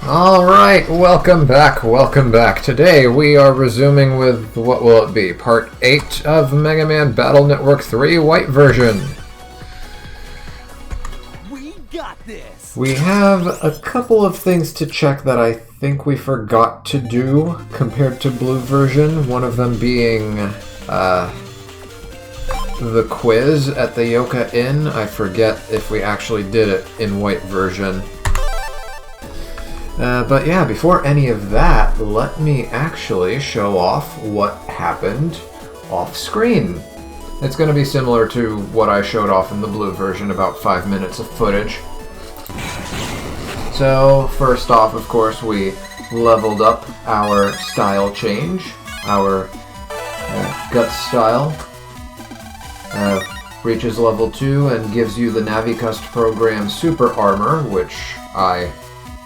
Alright, welcome back. Today we are resuming with, what will it be, Part 8 of Mega Man Battle Network 3 White version. We got this! We have a couple of things to check that I think we forgot to do compared to Blue version, one of them being the quiz at the Yoka Inn. I forget if we actually did it in White version. But yeah, before any of that, let me actually show off what happened off screen. It's going to be similar to what I showed off in the Blue version, about 5 minutes of footage. So, first off, of course, we leveled up our style change, our Guts style. Reaches level 2 and gives you the Navicust program Super Armor, which I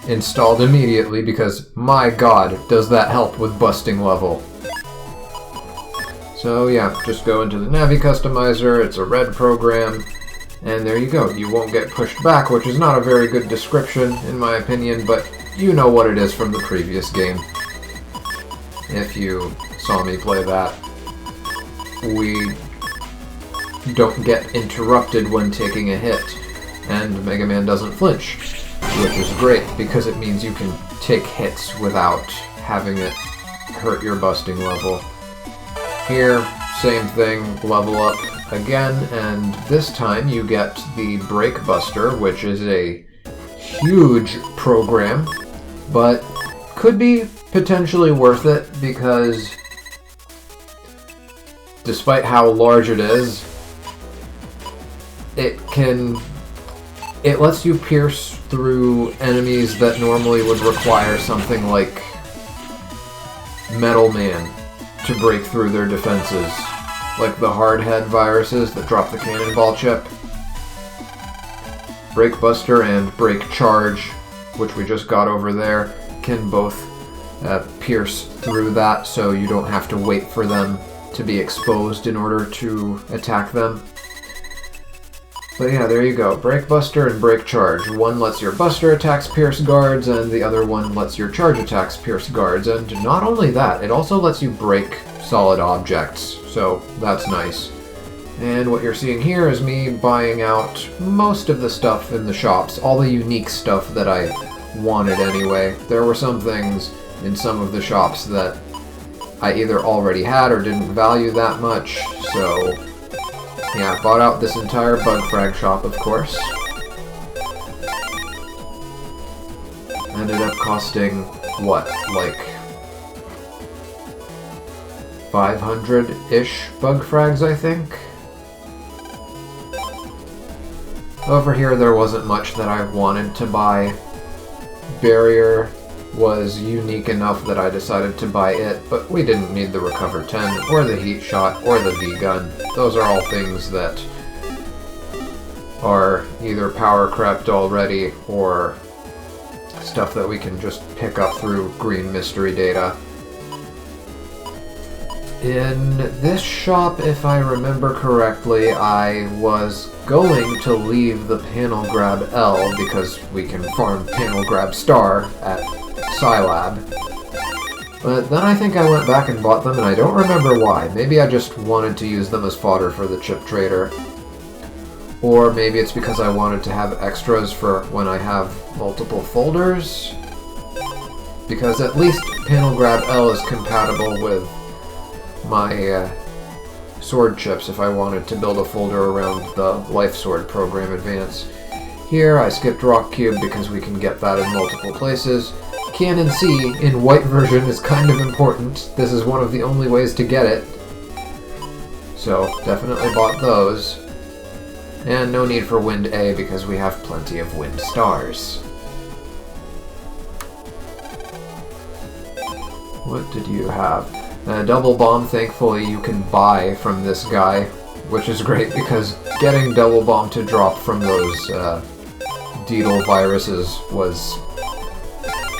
installed immediately because, my god, does that help with busting level. So yeah, just go into the Navi Customizer, it's a red program, and there you go. You won't get pushed back, which is not a very good description in my opinion, but you know what it is from the previous game. If you saw me play that. We don't get interrupted when taking a hit, and Mega Man doesn't flinch. Which is great, because it means you can take hits without having it hurt your busting level. Here, same thing, level up again, and this time you get the Break Buster, which is a huge program, but could be potentially worth it, because despite how large it is, it lets you pierce through enemies that normally would require something like Metal Man to break through their defenses. Like the Hardhead viruses that drop the cannonball chip. Break Buster and Break Charge, which we just got over there, can both pierce through that, so you don't have to wait for them to be exposed in order to attack them. But yeah, there you go. Break Buster and Break Charge. One lets your Buster attacks pierce guards, and the other one lets your Charge attacks pierce guards. And not only that, it also lets you break solid objects, so that's nice. And what you're seeing here is me buying out most of the stuff in the shops, all the unique stuff that I wanted anyway. There were some things in some of the shops that I either already had or didn't value that much, so yeah, bought out this entire bug frag shop, of course. Ended up costing, what, like 500-ish bug frags, I think? Over here there wasn't much that I wanted to buy. Barrier was unique enough that I decided to buy it, but we didn't need the Recover 10, or the Heat Shot, or the V-Gun. Those are all things that are either power crept already, or stuff that we can just pick up through green mystery data. In this shop, if I remember correctly, I was going to leave the Panel Grab L, because we can farm Panel Grab Star at Scilab. But then I think I went back and bought them, and I don't remember why. Maybe I just wanted to use them as fodder for the chip trader. Or maybe it's because I wanted to have extras for when I have multiple folders. Because at least Panel Grab L is compatible with my sword chips if I wanted to build a folder around the Life Sword program advance. Here I skipped Rock Cube because we can get that in multiple places. Cannon C in White version is kind of important. This is one of the only ways to get it. So definitely bought those. And no need for Wind A because we have plenty of Wind Stars. What did you have? Double Bomb, thankfully, you can buy from this guy, which is great because getting Double Bomb to drop from those Deedle viruses was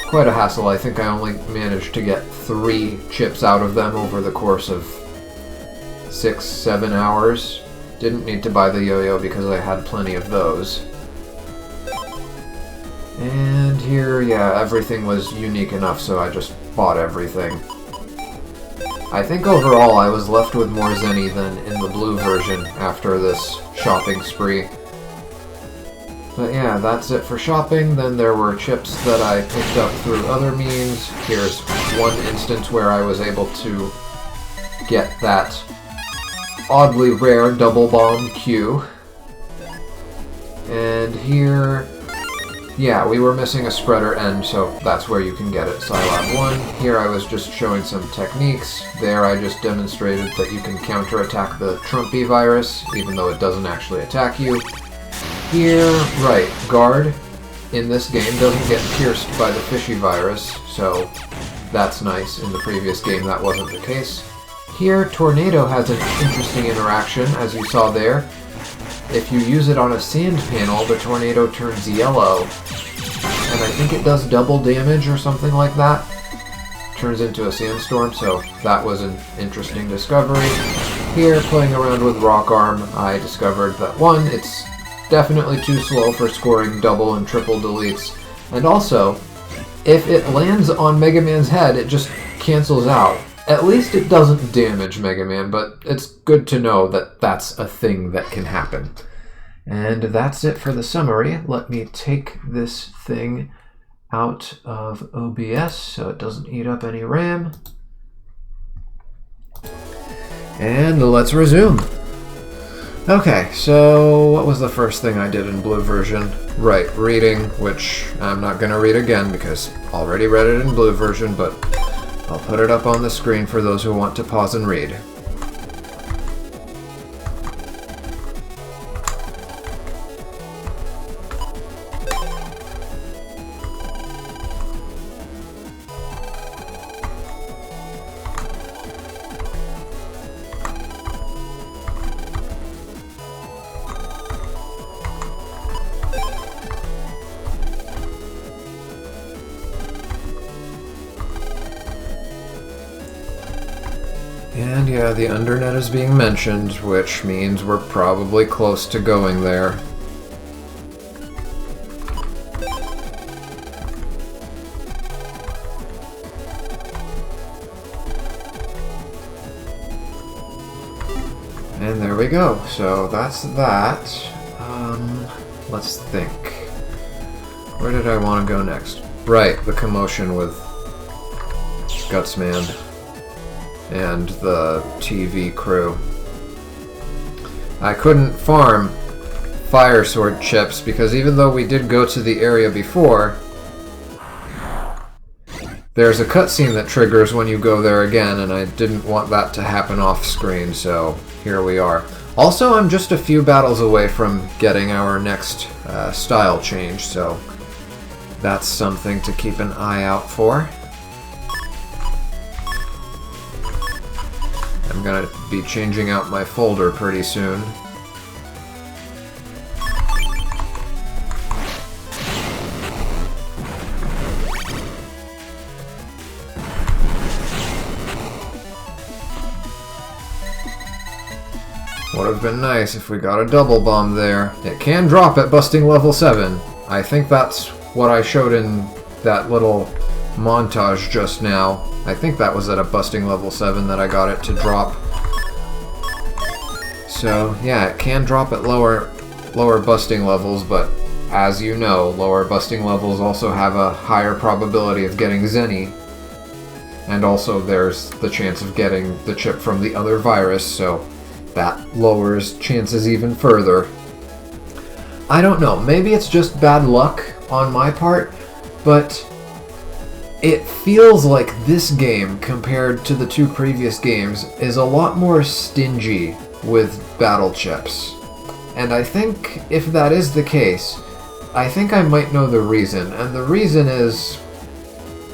quite a hassle. I think I only managed to get 3 chips out of them over the course of 6-7 hours. Didn't need to buy the yo-yo because I had plenty of those. And here, yeah, everything was unique enough, so I just bought everything. I think overall I was left with more Zenny than in the blue version after this shopping spree. But yeah, that's it for shopping. Then there were chips that I picked up through other means. Here's one instance where I was able to get that oddly rare double bomb Q. And here, yeah, we were missing a spreader end, so that's where you can get it, Scilab 1. Here I was just showing some techniques. There I just demonstrated that you can counterattack the Trumpy virus, even though it doesn't actually attack you. Here, right, Guard in this game doesn't get pierced by the Fishy virus, so that's nice. In the previous game that wasn't the case. Here, Tornado has an interesting interaction, as you saw there. If you use it on a sand panel, the Tornado turns yellow, and I think it does double damage or something like that. Turns into a sandstorm, so that was an interesting discovery. Here, playing around with Rock Arm, I discovered that one, it's definitely too slow for scoring double and triple deletes, and also, if it lands on Mega Man's head, it just cancels out. At least it doesn't damage Mega Man, but it's good to know that that's a thing that can happen. And that's it for the summary. Let me take this thing out of OBS so it doesn't eat up any RAM. And let's resume. Okay, so what was the first thing I did in blue version? Right, reading, which I'm not going to read again because I already read it in blue version, but I'll put it up on the screen for those who want to pause and read. And yeah, the undernet is being mentioned, which means we're probably close to going there. And there we go. So that's that. Let's think. Where did I want to go next? Right, the commotion with Gutsman and the TV crew. I couldn't farm Fire Sword chips because even though we did go to the area before, there's a cutscene that triggers when you go there again, and I didn't want that to happen off screen, so here we are. Also, I'm just a few battles away from getting our next style change, so that's something to keep an eye out for. I'm gonna be changing out my folder pretty soon. Would have been nice if we got a double bomb there. It can drop at busting level 7. I think that's what I showed in that little montage just now. I think that was at a busting level 7 that I got it to drop. So yeah, it can drop at lower busting levels, but as you know, lower busting levels also have a higher probability of getting Zenny. And also there's the chance of getting the chip from the other virus, so that lowers chances even further. I don't know, maybe it's just bad luck on my part, but it feels like this game, compared to the two previous games, is a lot more stingy with battle chips. And I think if that is the case, I think I might know the reason. And the reason is,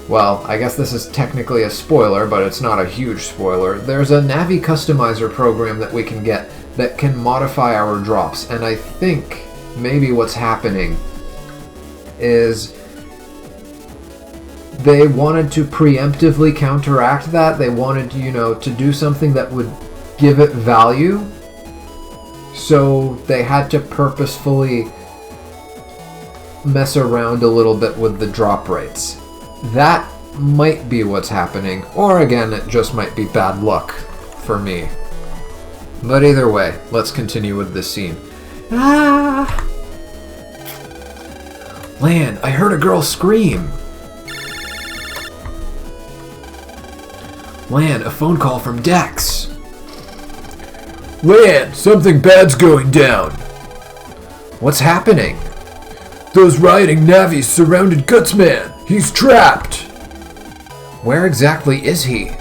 well, I guess this is technically a spoiler, but it's not a huge spoiler. There's a Navi customizer program that we can get that can modify our drops. And I think maybe what's happening is they wanted to preemptively counteract that. They wanted, to do something that would give it value. So they had to purposefully mess around a little bit with the drop rates. That might be what's happening, or again, it just might be bad luck for me. But either way, let's continue with this scene. Ah! Lan, I heard a girl scream! Lan, a phone call from Dex! Lan, something bad's going down! What's happening? Those rioting Navis surrounded Gutsman! He's trapped! Where exactly is he?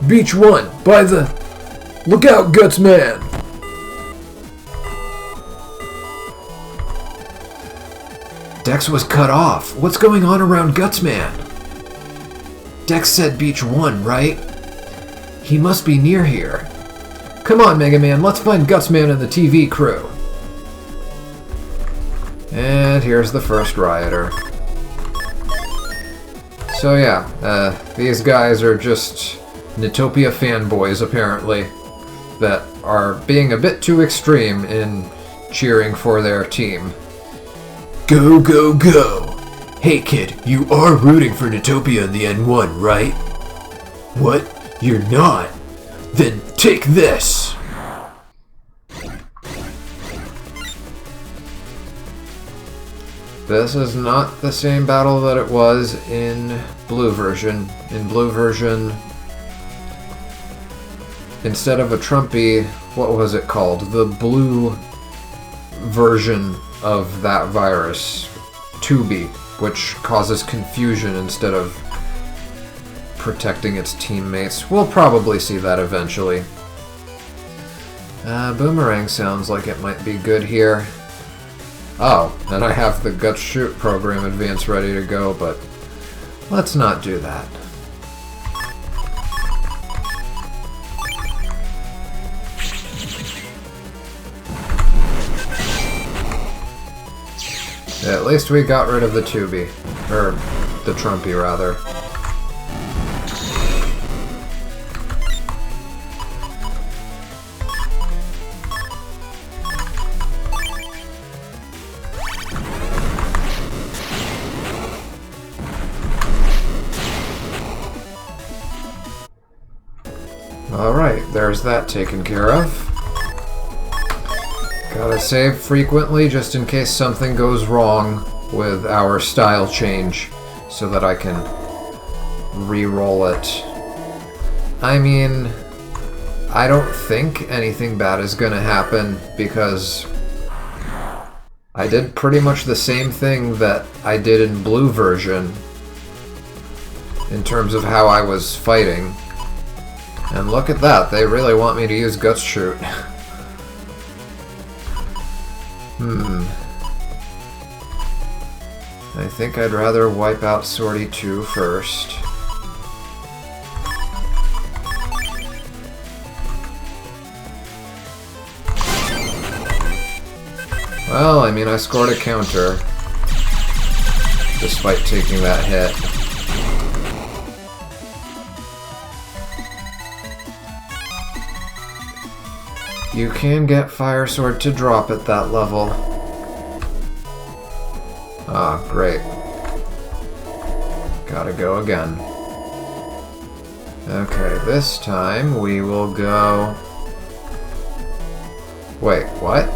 Beach 1, by the... Look out, Gutsman! Dex was cut off. What's going on around Gutsman? Dex said Beach 1, right? He must be near here. Come on, Mega Man, let's find Gutsman and the TV crew. And here's the first rioter. So yeah, these guys are just Nitopia fanboys, apparently, that are being a bit too extreme in cheering for their team. Go, go, go! Hey kid, you are rooting for Nitopia in the N1, right? What? You're not? Then take this! This is not the same battle that it was in Blue version. In Blue version, instead of a Trumpy, what was it called? The blue version of that virus, Tubi, which causes confusion instead of protecting its teammates. We'll probably see that eventually. Boomerang sounds like it might be good here. Oh, and I have the Guts Shoot program advance ready to go, but let's not do that. At least we got rid of the Tubi. Or, the Trumpy, rather. Alright, there's that taken care of. Gotta save frequently just in case something goes wrong with our style change so that I can re-roll it. I mean, I don't think anything bad is gonna happen because I did pretty much the same thing that I did in Blue version in terms of how I was fighting. And look at that, they really want me to use Guts Shoot. I think I'd rather wipe out Sortie 2 first. Well, I mean, I scored a counter, despite taking that hit. You can get Fire Sword to drop at that level. Ah, great. Gotta go again. Okay, this time we will go... Wait, what?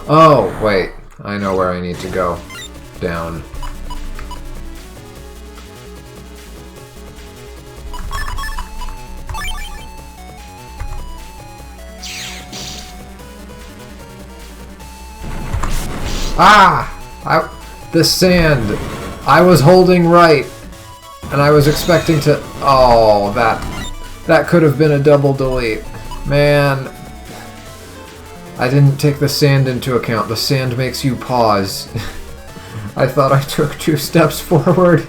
Oh, wait. I know where I need to go. Down. Ah! The sand! I was holding right, and I was expecting to... Oh, that could have been a double delete. Man, I didn't take the sand into account. The sand makes you pause. I thought I took 2 steps forward.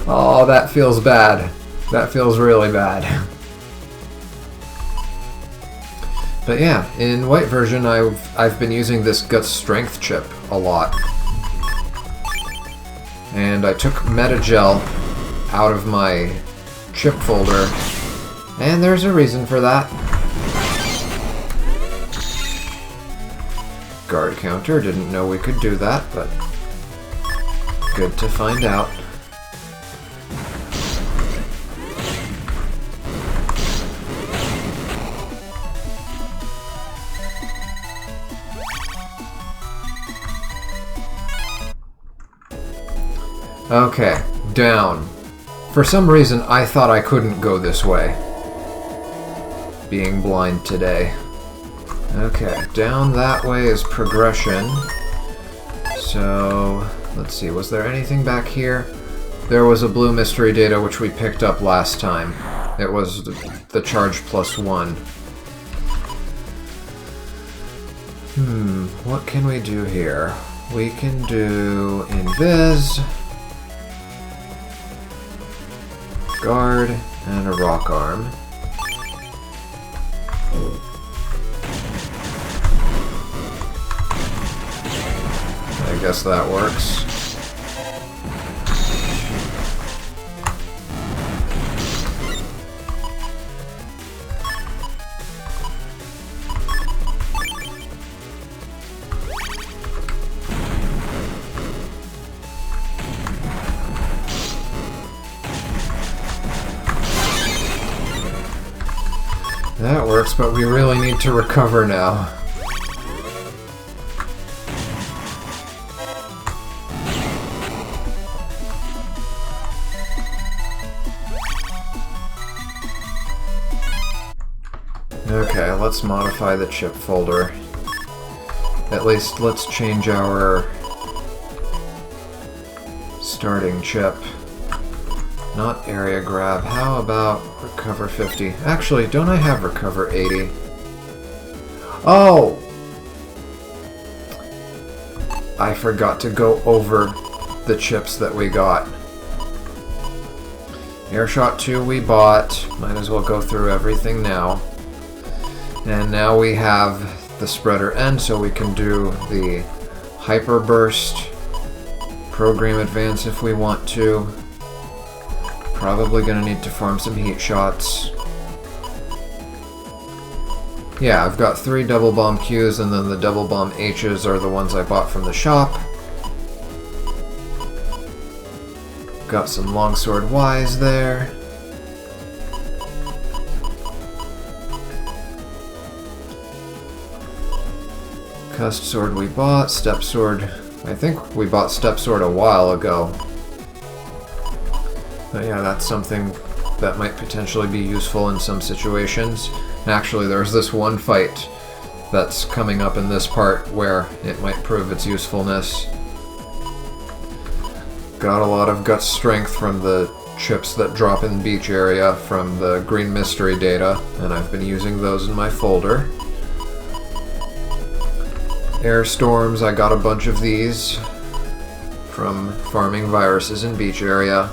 Oh, that feels bad. That feels really bad. But yeah, in White version, I've been using this Guts Strength chip a lot. And I took Metagel out of my chip folder, and there's a reason for that. guard counter. Didn't know we could do that, but good to find out. Okay, down. For some reason, I thought I couldn't go this way. Being blind today. Okay, down that way is progression. So, let's see, was there anything back here? There was a blue mystery data which we picked up last time. It was the charge +1. What can we do here? We can do invis, guard, and a rock arm. I guess that works. That works, but we really need to recover now. Okay, let's modify the chip folder. At least let's change our starting chip. Not area grab. How about recover 50? Actually, don't I have recover 80? Oh! I forgot to go over the chips that we got. Airshot 2 we bought. Might as well go through everything now. And now we have the spreader end, so we can do the hyper burst, program advance if we want to. Probably gonna need to farm some heat shots. Yeah, I've got 3 double bomb Qs, and then the double bomb Hs are the ones I bought from the shop. Got some longsword Ys there. Cust sword we bought, step sword. I think we bought step sword a while ago. But yeah, that's something that might potentially be useful in some situations. Actually, there's this one fight that's coming up in this part where it might prove its usefulness. Got a lot of gut strength from the chips that drop in the beach area from the green mystery data, and I've been using those in my folder. Air storms, I got a bunch of these from farming viruses in beach area.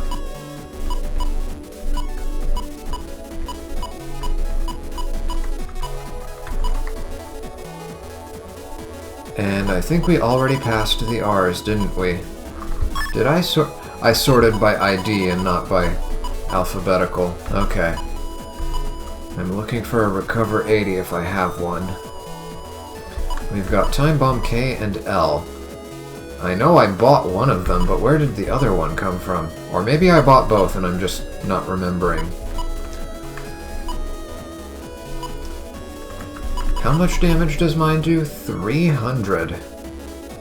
And I think we already passed the R's, didn't we? Did I sorted by ID and not by alphabetical. Okay. I'm looking for a recover 80 if I have one. We've got Time Bomb K and L. I know I bought one of them, but where did the other one come from? Or maybe I bought both and I'm just not remembering. How much damage does mine do? 300.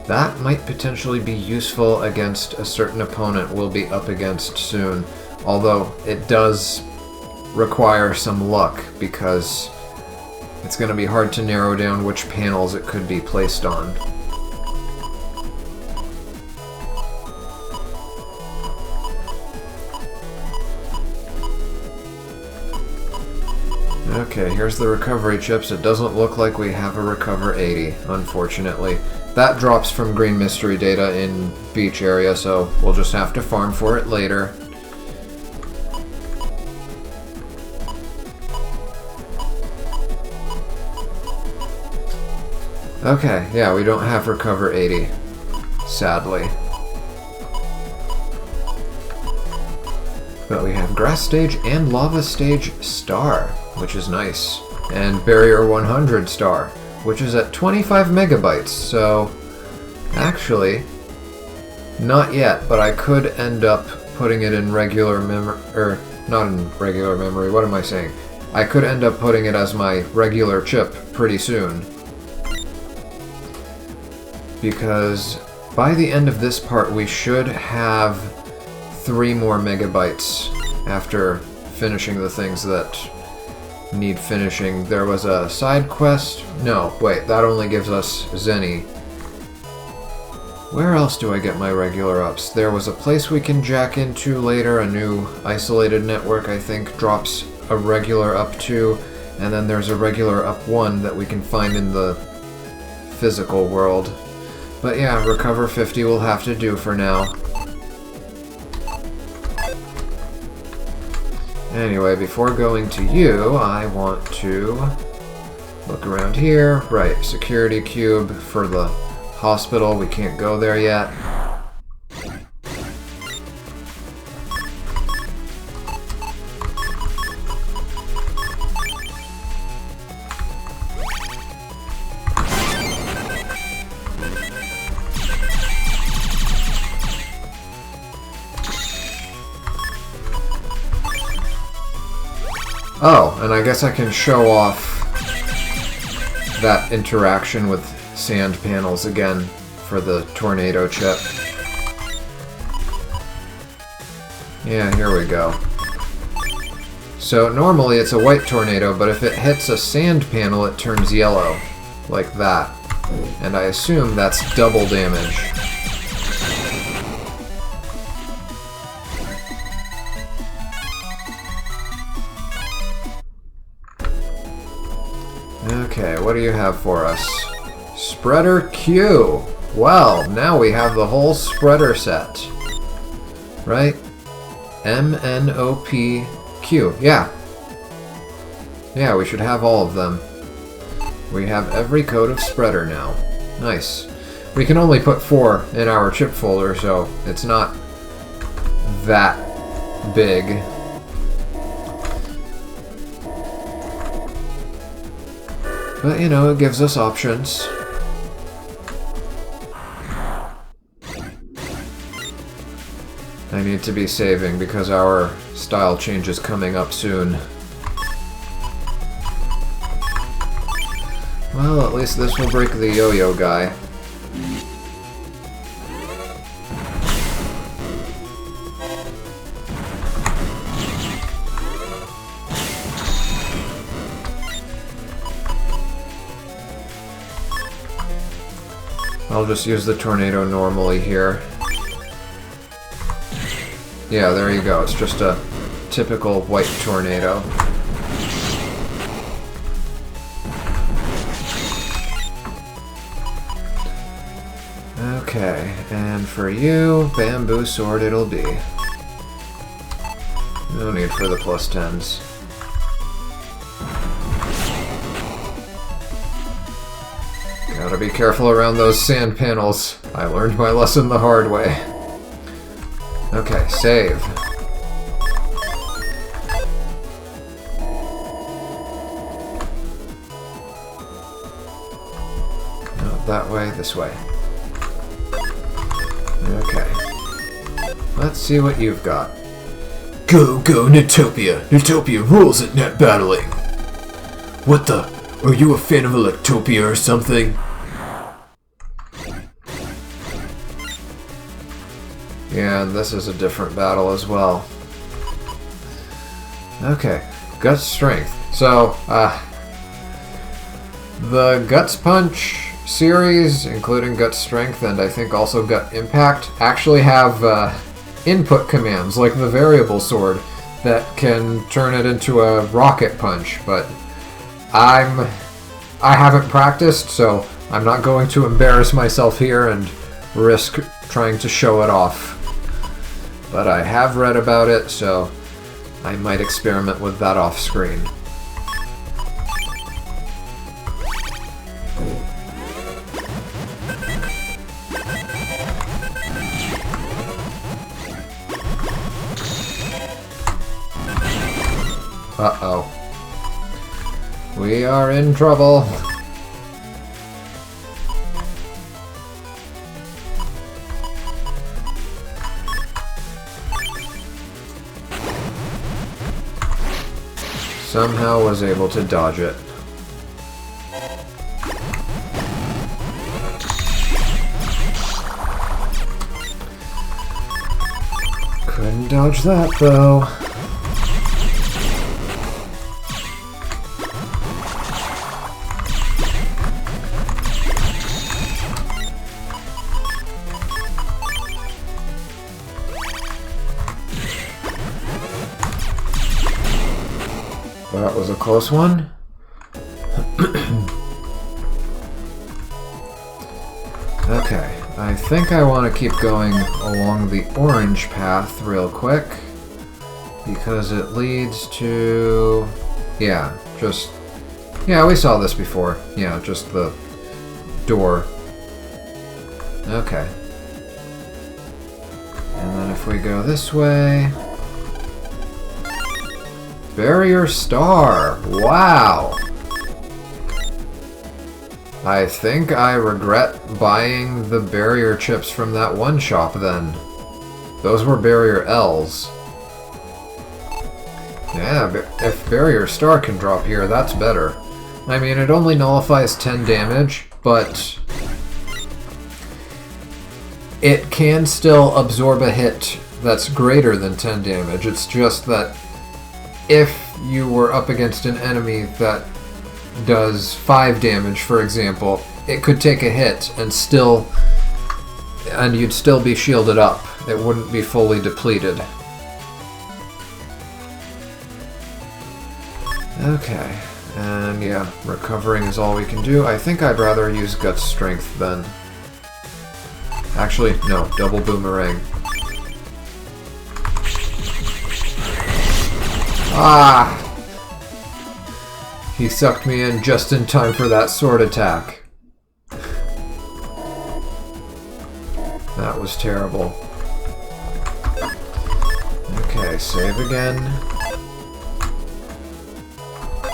That might potentially be useful against a certain opponent we'll be up against soon. Although it does require some luck because it's going to be hard to narrow down which panels it could be placed on. Okay, here's the recovery chips. It doesn't look like we have a recover 80, unfortunately. That drops from green mystery data in beach area, so we'll just have to farm for it later. Okay, yeah, we don't have recover 80, sadly. But we have grass stage and lava stage star, which is nice. And barrier 100 star. which is at 25 megabytes, so actually, not yet, but I could end up putting it in regular memory, or not in regular memory, what am I saying? I could end up putting it as my regular chip pretty soon. Because by the end of this part, we should have 3 more megabytes after finishing the things that need finishing. There was a side quest. No, wait, that only gives us Zenny. Where else do I get my regular ups? There was a place we can jack into later. A new isolated network, I think, drops a regular up 2. And then there's a regular up 1 that we can find in the physical world. But yeah, recover 50 will have to do for now. Anyway, before going to you, I want to look around here. Right, security cube for the hospital. We can't go there yet. Oh, and I guess I can show off that interaction with sand panels again for the tornado chip. Yeah, here we go. So normally it's a white tornado, but if it hits a sand panel it turns yellow, like that. And I assume that's double damage. Okay, what do you have for us? Spreader Q! Well, now we have the whole spreader set. Right? MNOPQ. Yeah. Yeah, we should have all of them. We have every code of spreader now. Nice. We can only put 4 in our chip folder, so it's not that big. But, you know, it gives us options. I need to be saving because our style change is coming up soon. Well, at least this will break the yo-yo guy. I'll just use the tornado normally here. Yeah, there you go. It's just a typical white tornado. Okay, and for you, bamboo sword it'll be. No need for the +10s. Gotta be careful around those sand panels. I learned my lesson the hard way. Okay, save. Not that way, this way. Okay. Let's see what you've got. Go, go, Netopia! Netopia rules at net battling! What the? Are you a fan of Electopia or something? Yeah, and this is a different battle as well. Okay, Guts Strength. So, the Guts Punch series, including Guts Strength and I think also Gut Impact, actually have input commands, like the variable sword, that can turn it into a rocket punch, but I haven't practiced, so I'm not going to embarrass myself here and risk trying to show it off. But I have read about it, so I might experiment with that off screen. Uh-oh. We are in trouble. Somehow was able to dodge it. Couldn't dodge that, though. That was a close one. Okay, I think I want to keep going along the orange path real quick, because it leads to... yeah, we saw this before. Yeah, just the door. Okay. And then if we go this way... Barrier Star! Wow! I think I regret buying the barrier chips from that one shop then. Those were barrier L's. Yeah, if Barrier Star can drop here, that's better. I mean, it only nullifies 10 damage, but it can still absorb a hit that's greater than 10 damage. It's just that if you were up against an enemy that does 5 damage, for example, it could take a hit and you'd still be shielded up. It wouldn't be fully depleted. Okay, and yeah, recovering is all we can do. I think I'd rather use Gut Strength then. Actually, no, double boomerang. Ah! He sucked me in just in time for that sword attack. That was terrible. Okay, save again.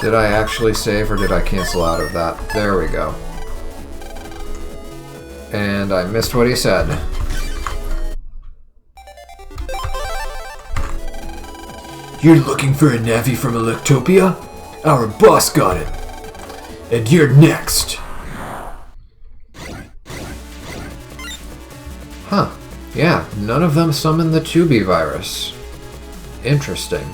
Did I actually save or did I cancel out of that? There we go. And I missed what he said. You're looking for a Navi from Electopia? Our boss got it. And you're next. Huh. Yeah, none of them summoned the 2B virus. Interesting.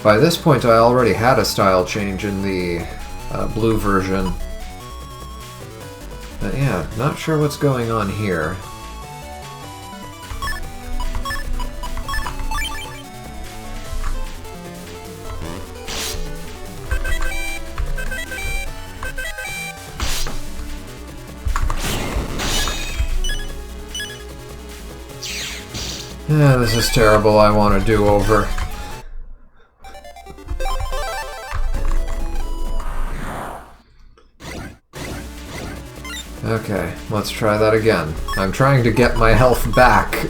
By this point, I already had a style change in the blue version. But yeah, not sure what's going on here. Yeah, this is terrible. I want a do-over. Okay, let's try that again. I'm trying to get my health back.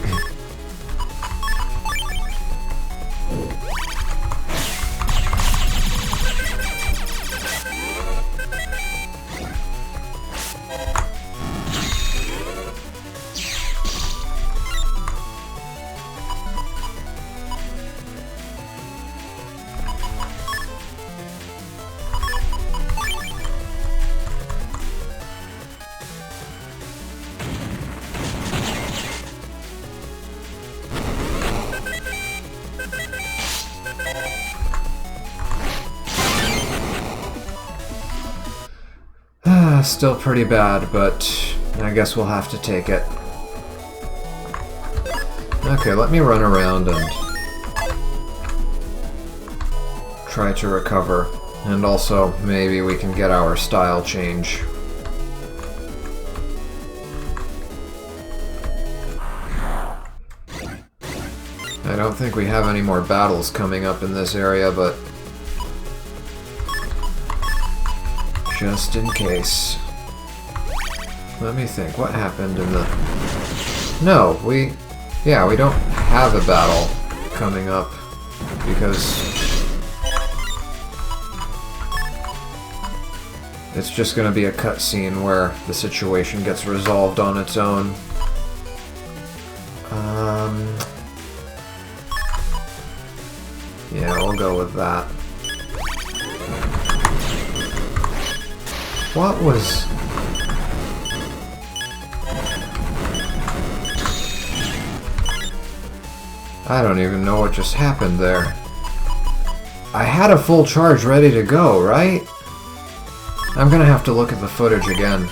Still pretty bad, but I guess we'll have to take it. Okay, let me run around and try to recover. And also, maybe we can get our style change. I don't think we have any more battles coming up in this area, but just in case. Let me think, what happened in the... No, we don't have a battle coming up, because it's just gonna be a cutscene where the situation gets resolved on its own. Yeah, we'll go with that. What was... I don't even know what just happened there. I had a full charge ready to go, right? I'm gonna have to look at the footage again.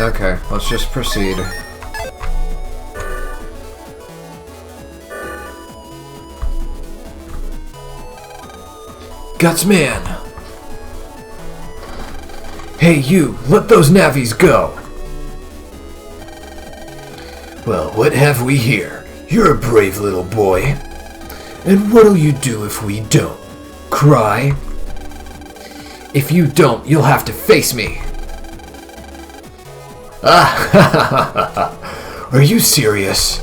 Okay, let's just proceed. Gutsman! Hey you, let those navvies go! Well, what have we here? You're a brave little boy. And what'll you do if we don't? Cry? If you don't, you'll have to face me! Ah, are you serious?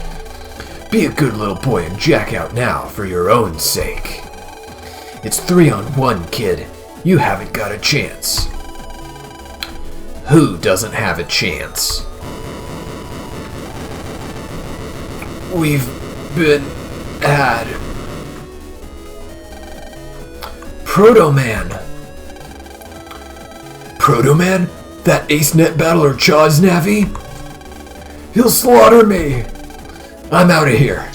Be a good little boy and jack out now for your own sake. It's 3-on-1, kid. You haven't got a chance. Who doesn't have a chance? We've been had. Proto-Man. Proto-Man? That ace-net battler Chaw's Navi? He'll slaughter me! I'm out of here.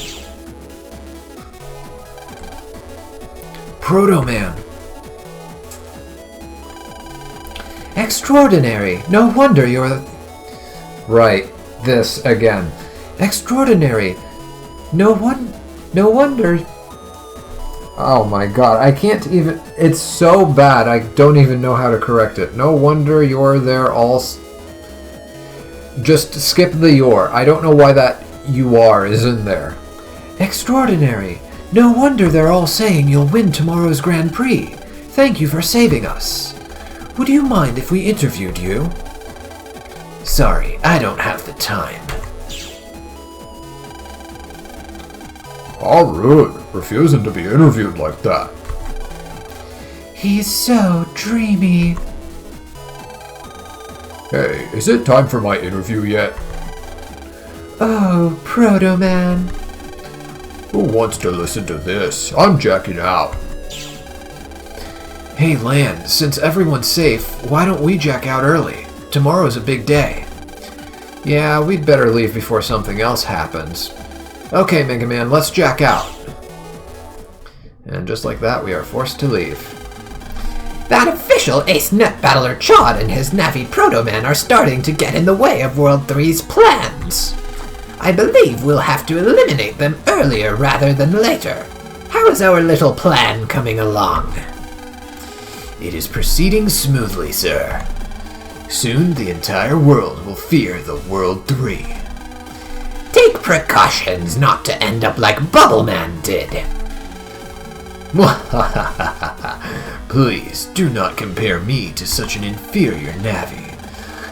Proto-Man. Extraordinary! No wonder you're... Right, this again. Extraordinary! No wonder... Oh my god, I can't even... It's so bad, I don't even know how to correct it. No wonder you're there all... Just skip the "you're." I don't know why that "you are" is in there. Extraordinary! No wonder they're all saying you'll win tomorrow's Grand Prix. Thank you for saving us. Would you mind if we interviewed you? Sorry, I don't have the time. How rude, refusing to be interviewed like that. He's so dreamy. Hey, is it time for my interview yet? Oh, Proto-Man. Who wants to listen to this? I'm jacking out. Hey Lan, since everyone's safe, why don't we jack out early? Tomorrow's a big day. Yeah, we'd better leave before something else happens. Okay, Mega Man, let's jack out. And just like that, we are forced to leave. That official ace-net battler Chod and his Navi Proto-Man are starting to get in the way of World 3's plans. I believe we'll have to eliminate them earlier rather than later. How is our little plan coming along? It is proceeding smoothly, sir. Soon the entire world will fear the World 3. Take precautions not to end up like Bubbleman did. Please, do not compare me to such an inferior Navi.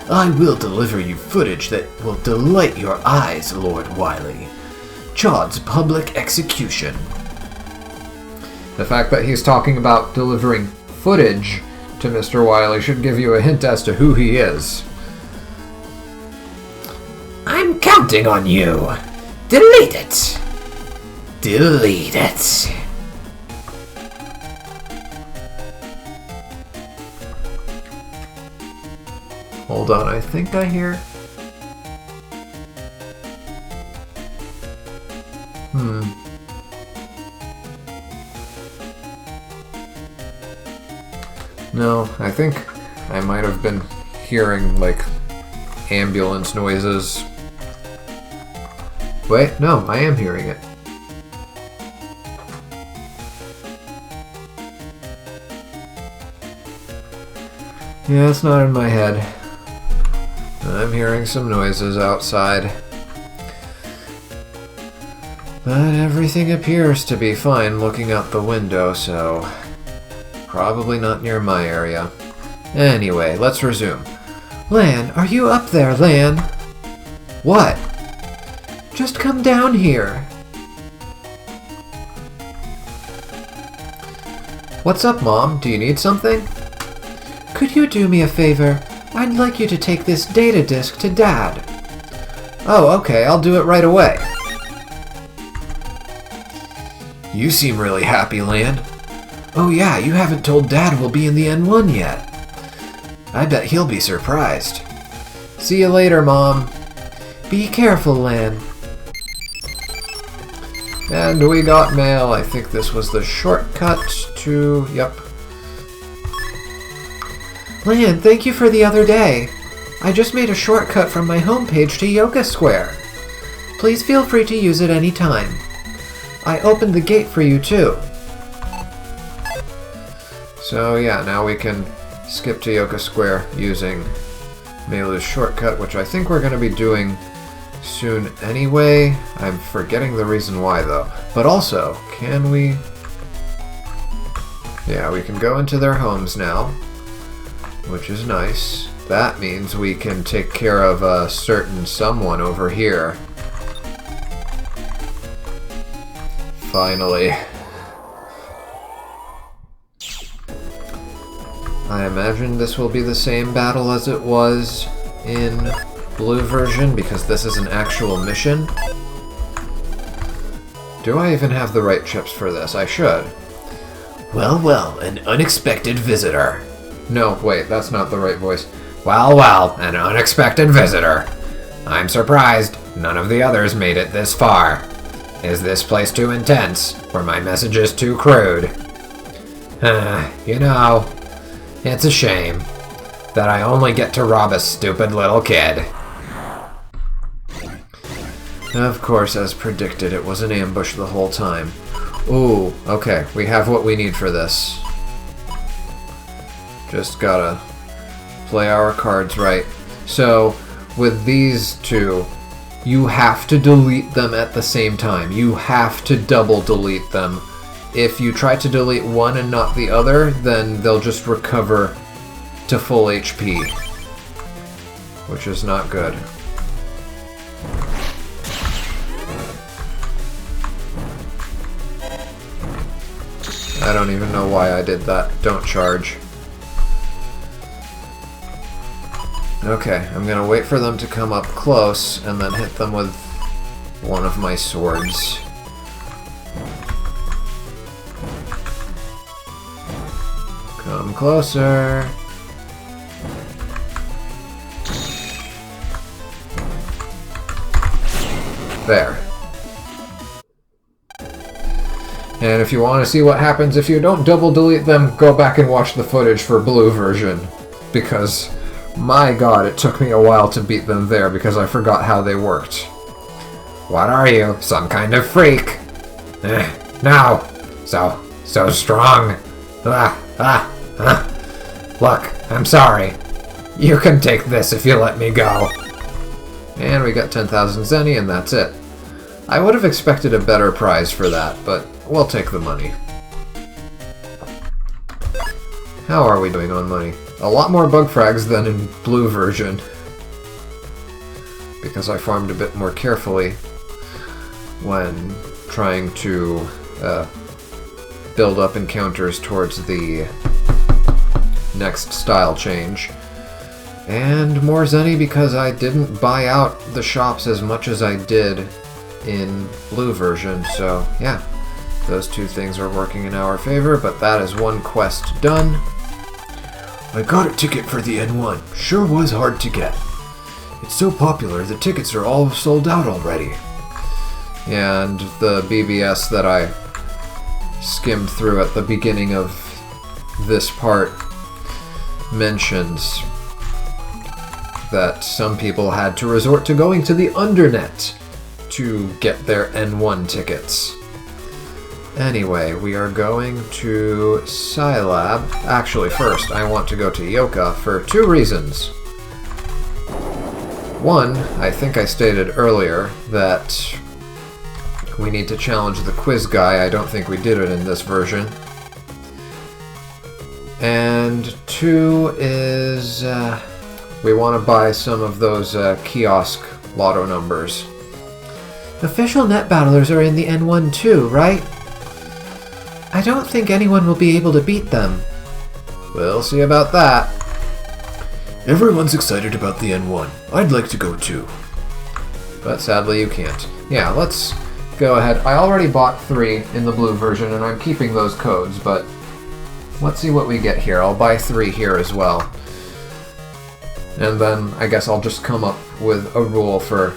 I will deliver you footage that will delight your eyes, Lord Wily. Chod's public execution. The fact that he's talking about delivering footage to Mr. Wily should give you a hint as to who he is. I'm counting on you. Delete it. Delete it. Hold on, I think I hear... No, I think I might have been hearing, like, ambulance noises. Wait, no, I am hearing it. Yeah, it's not in my head. I'm hearing some noises outside. But everything appears to be fine looking out the window, so... probably not near my area. Anyway, let's resume. Lan, are you up there, Lan? What? Just come down here. What's up, Mom? Do you need something? Could you do me a favor? I'd like you to take this data disk to Dad. Oh, okay, I'll do it right away. You seem really happy, Lan. Oh yeah, you haven't told Dad we'll be in the N1 yet. I bet he'll be surprised. See you later, Mom. Be careful, Lan. And we got mail. I think this was the shortcut to... Yep. Lan, thank you for the other day. I just made a shortcut from my homepage to Yoga Square. Please feel free to use it any time. I opened the gate for you too. So yeah, now we can skip to Yoga Square using Melu's shortcut, which I think we're going to be doing soon anyway. I'm forgetting the reason why though. But also, can we... Yeah, we can go into their homes now, which is nice. That means we can take care of a certain someone over here. Finally. I imagine this will be the same battle as it was in Blue version, because this is an actual mission. Do I even have the right chips for this? I should. Well, well, an unexpected visitor. No, wait, that's not the right voice. Well, well, an unexpected visitor. I'm surprised none of the others made it this far. Is this place too intense? Were my messages too crude? You know, it's a shame that I only get to rob a stupid little kid. Of course, as predicted, it was an ambush the whole time. Ooh, okay, we have what we need for this. Just gotta play our cards right. So, with these two, you have to delete them at the same time. You have to double delete them. If you try to delete one and not the other, then they'll just recover to full HP, which is not good. I don't even know why I did that. Don't charge. Okay, I'm gonna wait for them to come up close and then hit them with one of my swords. Come closer. There. And if you want to see what happens if you don't double delete them, go back and watch the footage for Blue version. Because, my god, it took me a while to beat them there because I forgot how they worked. What are you, some kind of freak? No, so strong. Look, I'm sorry. You can take this if you let me go. And we got 10,000 zenny, and that's it. I would have expected a better prize for that, but we'll take the money. How are we doing on money? A lot more bug frags than in Blue version, because I farmed a bit more carefully when trying to build up encounters towards the next style change. And more zenny because I didn't buy out the shops as much as I did in Blue version, so yeah, those two things are working in our favor, but that is one quest done. I got a ticket for the N1. Sure was hard to get. It's so popular, the tickets are all sold out already. And the BBS that I skimmed through at the beginning of this part mentions that some people had to resort to going to the Undernet to get their N1 tickets. Anyway, we are going to Scilab. Actually, first, I want to go to Yoka for two reasons. One, I think I stated earlier that we need to challenge the quiz guy. I don't think we did it in this version. And two is we want to buy some of those kiosk lotto numbers. Official net battlers are in the N1 too, right? I don't think anyone will be able to beat them. We'll see about that. Everyone's excited about the N1. I'd like to go too. But sadly you can't. Yeah, let's go ahead. I already bought 3 in the blue version, and I'm keeping those codes, but let's see what we get here. I'll buy 3 here as well. And then I guess I'll just come up with a rule for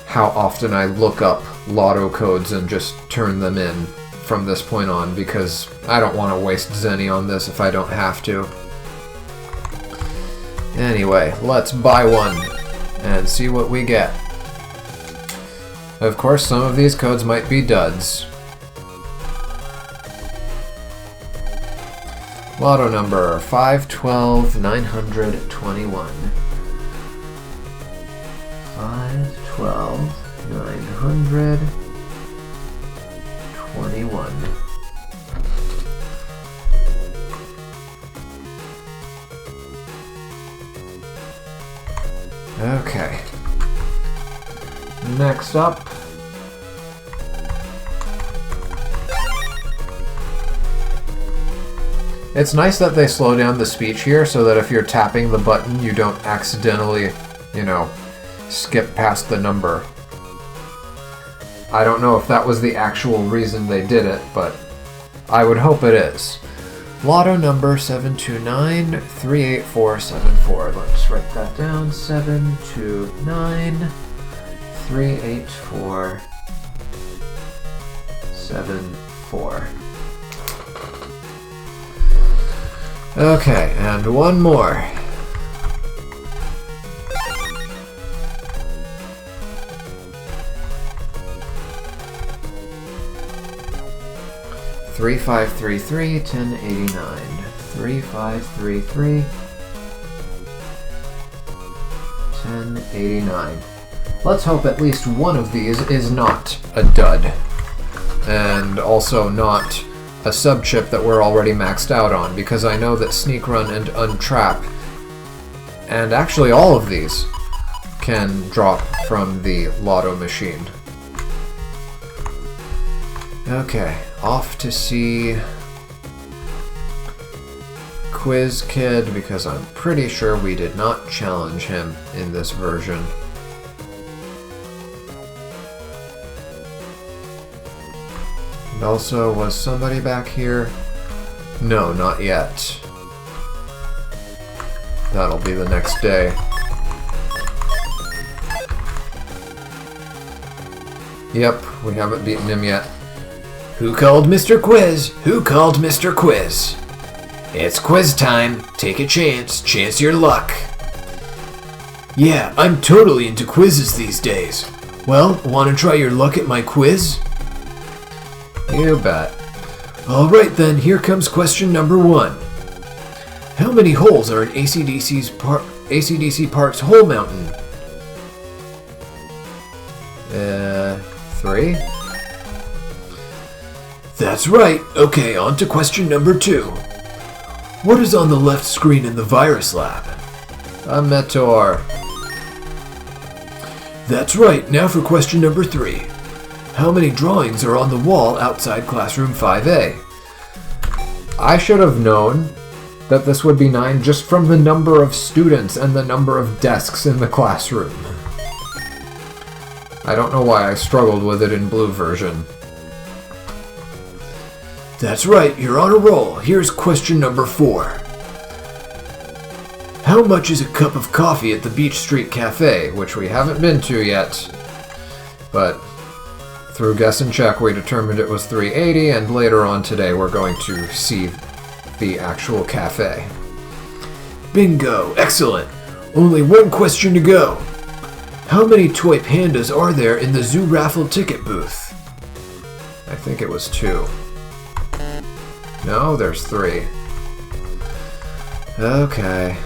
how often I look up lotto codes and just turn them in from this point on, because I don't want to waste Zenny on this if I don't have to. Anyway, let's buy one and see what we get. Of course, some of these codes might be duds. Lotto number 512-921. 512-921. Okay. Next up. It's nice that they slow down the speech here so that if you're tapping the button, you don't accidentally, skip past the number. I don't know if that was the actual reason they did it, but I would hope it is. Lotto number 729-38474. Let's write that down. 729-38474. Okay, and one more. Three 533 1089. 3533 1089. Let's hope at least one of these is not a dud. And also not a sub-chip that we're already maxed out on, because I know that Sneak Run and Untrap, and actually all of these, can drop from the Lotto machine. Okay, off to see Quiz Kid, because I'm pretty sure we did not challenge him in this version. And also, was somebody back here? No, not yet. That'll be the next day. Yep, we haven't beaten him yet. Who called Mr. Quiz? Who called Mr. Quiz? It's quiz time. Take a chance. Chance your luck. Yeah, I'm totally into quizzes these days. Well, want to try your luck at my quiz? You bet. Alright then, here comes question number 1. How many holes are in AC/DC Park's hole mountain? 3? That's right. Okay, on to question number 2. What is on the left screen in the virus lab? A meteor. That's right. Now for question number 3. How many drawings are on the wall outside classroom 5A? I should have known that this would be 9 just from the number of students and the number of desks in the classroom. I don't know why I struggled with it in blue version. That's right, you're on a roll. Here's question number 4. How much is a cup of coffee at the Beach Street Cafe, which we haven't been to yet, but through guess and check we determined it was $3.80, and later on today we're going to see the actual cafe. Bingo, excellent. Only one question to go. How many toy pandas are there in the zoo raffle ticket booth? I think it was 2. No, there's 3. Okay.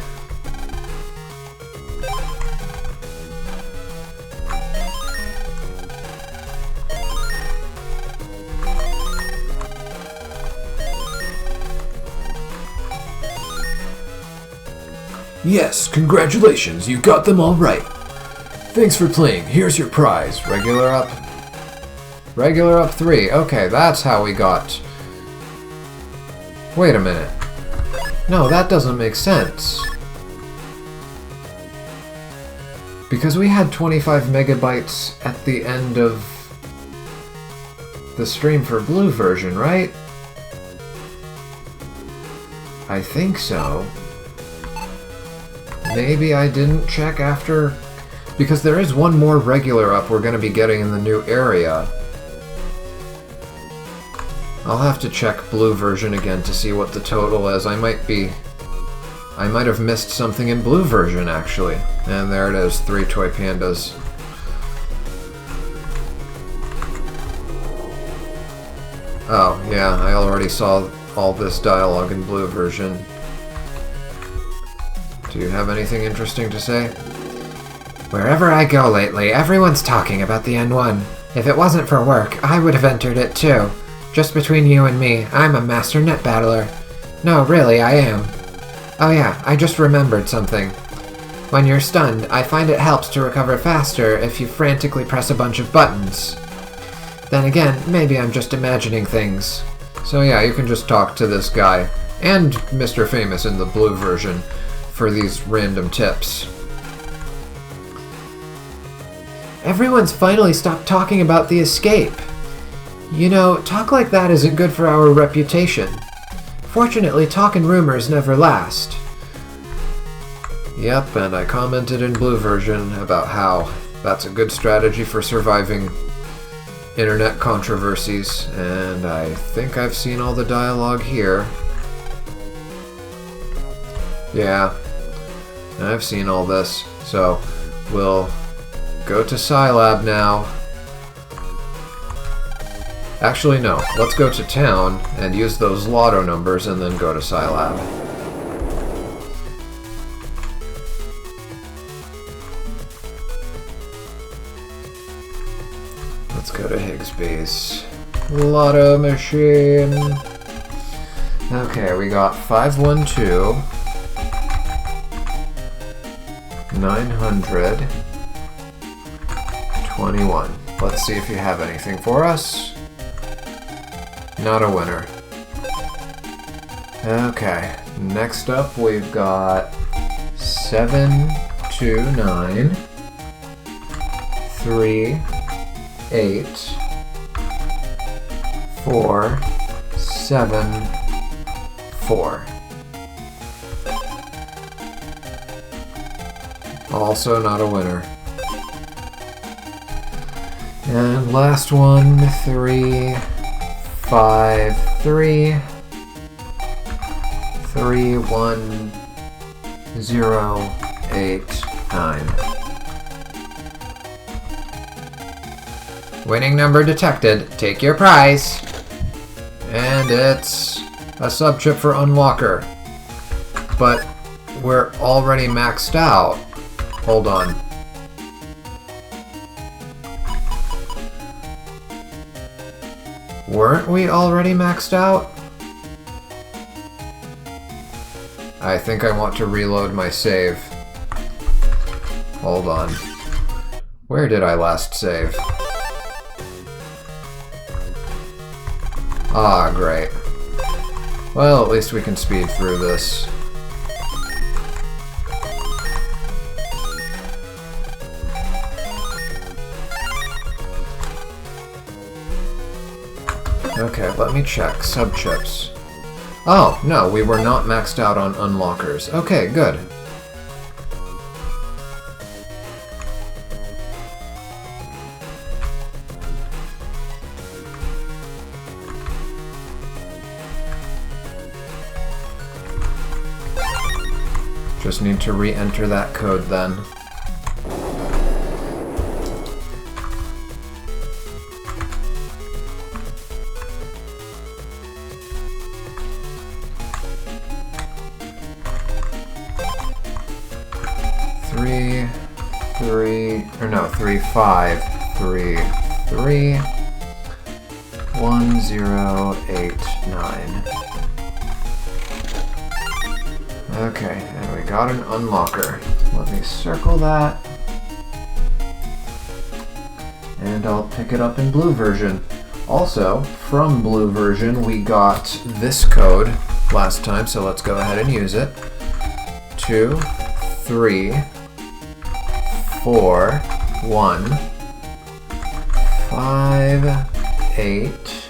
Yes, congratulations, you got them all right. Thanks for playing. Here's your prize. Regular up 3. Okay, that's how we got Wait a minute. No, that doesn't make sense. Because we had 25 megabytes at the end of the stream for blue version, right? I think so. Maybe I didn't check after... Because there is one more regular up we're going to be getting in the new area. I'll have to check blue version again to see what the total is. I might have missed something in blue version, actually. And there it is, 3 toy pandas. Oh, yeah, I already saw all this dialogue in blue version. Do you have anything interesting to say? Wherever I go lately, everyone's talking about the N1. If it wasn't for work, I would have entered it too. Just between you and me, I'm a master net battler. No, really, I am. Oh yeah, I just remembered something. When you're stunned, I find it helps to recover faster if you frantically press a bunch of buttons. Then again, maybe I'm just imagining things. So yeah, you can just talk to this guy, and Mr. Famous in the blue version, for these random tips. Everyone's finally stopped talking about the escape. You know, talk like that isn't good for our reputation. Fortunately, talk and rumors never last. Yep, and I commented in blue version about how that's a good strategy for surviving internet controversies, and I think I've seen all the dialogue here. Yeah, I've seen all this, so we'll go to Scilab now. Actually, no. Let's go to town and use those lotto numbers and then go to Scilab. Let's go to Higgsby's lotto machine. Okay, we got 512, 900, 21. Let's see if you have anything for us. Not a winner. Okay, next up we've got 729, 3, 8, 4, 7, 4. Also not a winner. And last one, 3, 5, 3, 3, 1, 0, 8, 9. Winning number detected. Take your prize. And it's a sub-chip for Unlocker. But we're already maxed out. Hold on. Weren't we already maxed out? I think I want to reload my save. Hold on. Where did I last save? Ah, great. Well, at least we can speed through this. Okay, let me check. Sub-chips. Oh, no, we were not maxed out on unlockers. Okay, good. Just need to re-enter that code then. Three, 5, 3, 3, 1, 0, 8, 9. Okay, and we got an unlocker. Let me circle that. And I'll pick it up in blue version. Also, from blue version, we got this code last time, so let's go ahead and use it. 2, 3, 4, 1, 5, 8,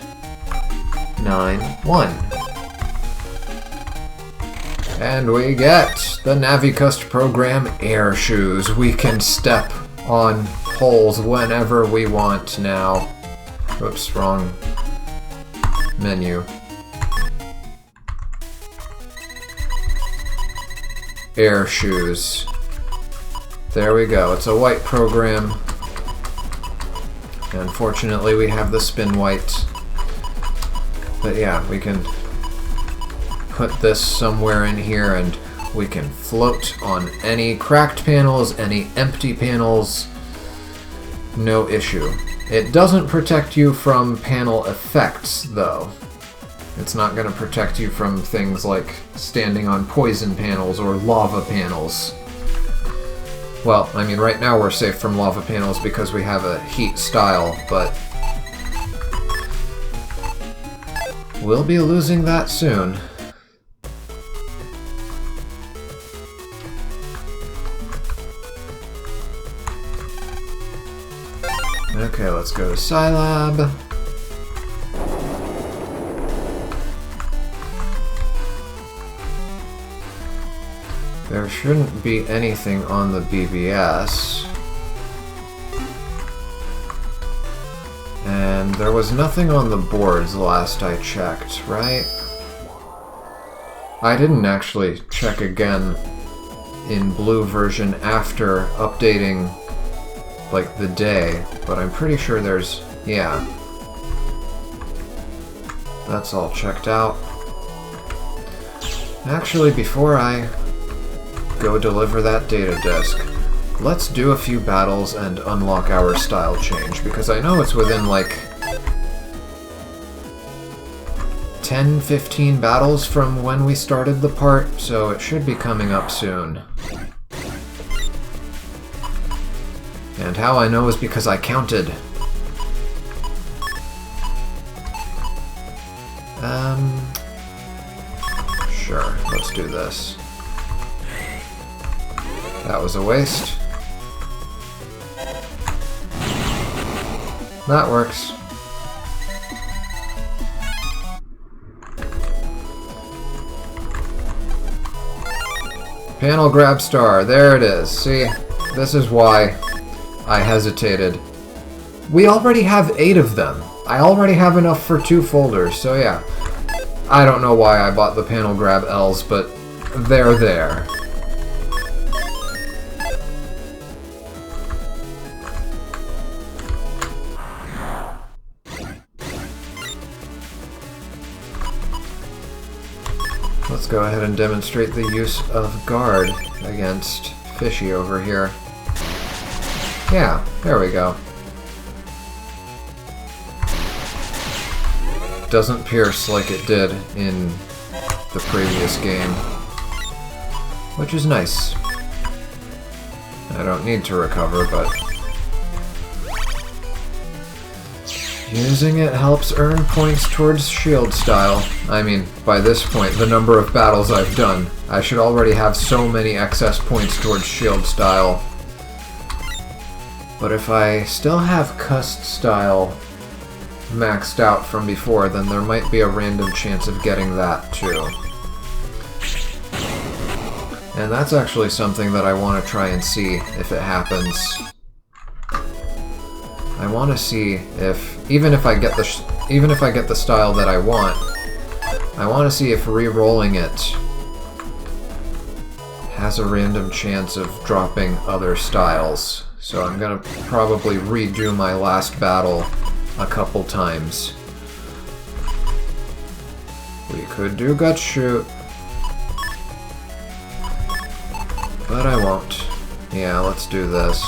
9, 1. And we get the Navicust program air shoes. We can step on holes whenever we want now. Oops, wrong menu. Air shoes. There we go. It's a white program. Unfortunately, we have the spin white. But yeah, we can put this somewhere in here and we can float on any cracked panels, any empty panels. No issue. It doesn't protect you from panel effects, though. It's not going to protect you from things like standing on poison panels or lava panels. Well, I mean, right now we're safe from lava panels because we have a heat style, but we'll be losing that soon. Okay, let's go to Scilab. There shouldn't be anything on the BBS. And there was nothing on the boards last I checked, right? I didn't actually check again in blue version after updating like the day, but I'm pretty sure there's, yeah. That's all checked out. Actually, before I go deliver that data disk, let's do a few battles and unlock our style change, because I know it's within like 10-15 battles from when we started the part, so it should be coming up soon. And how I know is because I counted. Sure, let's do this. That was a waste. That works. Panel grab star, there it is. See, this is why I hesitated. We already have 8 of them. I already have enough for 2 folders, so yeah. I don't know why I bought the panel grab Ls, but they're there. Let's go ahead and demonstrate the use of guard against Fishy over here. Yeah, there we go. Doesn't pierce like it did in the previous game, which is nice. I don't need to recover, but using it helps earn points towards shield style. I mean, by this point, the number of battles I've done, I should already have so many excess points towards shield style. But if I still have Cust style maxed out from before, then there might be a random chance of getting that too. And that's actually something that I want to try and see if it happens. I want to see if, even if I get the style that I want to see if re-rolling it has a random chance of dropping other styles. So I'm gonna probably redo my last battle a couple times. We could do Gut Shoot, but I won't. Yeah, let's do this.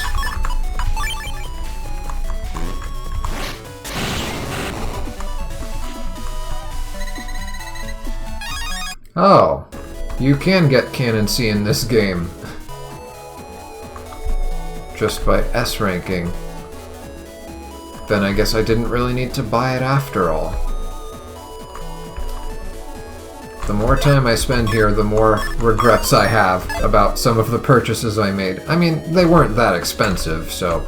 Oh, you can get Canon C in this game just by S ranking. Then I guess I didn't really need to buy it after all. The more time I spend here, the more regrets I have about some of the purchases I made. I mean, they weren't that expensive, so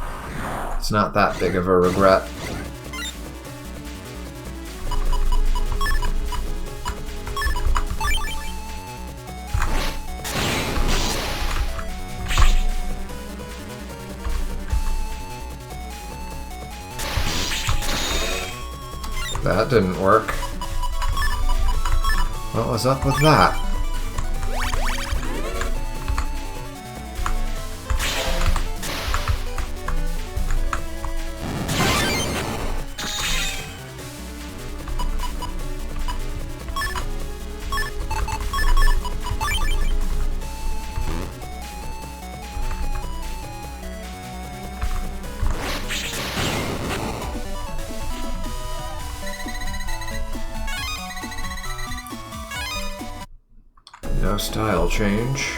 it's not that big of a regret. That didn't work. What was up with that? No style change.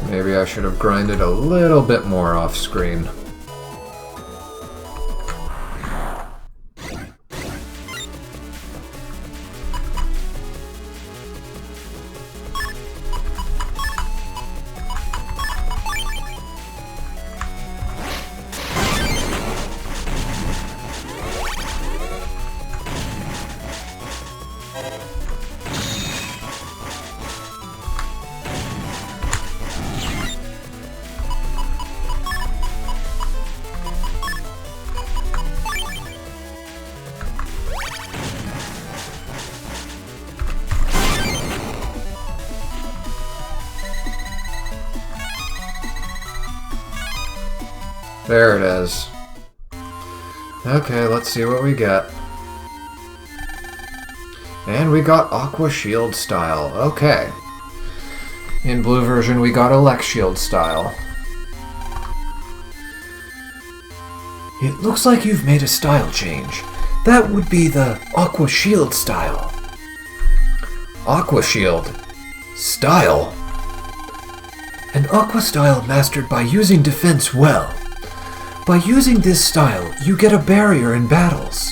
Maybe I should have grinded a little bit more off screen. There it is. Okay, let's see what we get. And we got Aqua Shield style. Okay. In blue version, we got Elect Shield style. It looks like you've made a style change. That would be the Aqua Shield style. Aqua Shield style? An Aqua style mastered by using defense well. By using this style, you get a barrier in battles.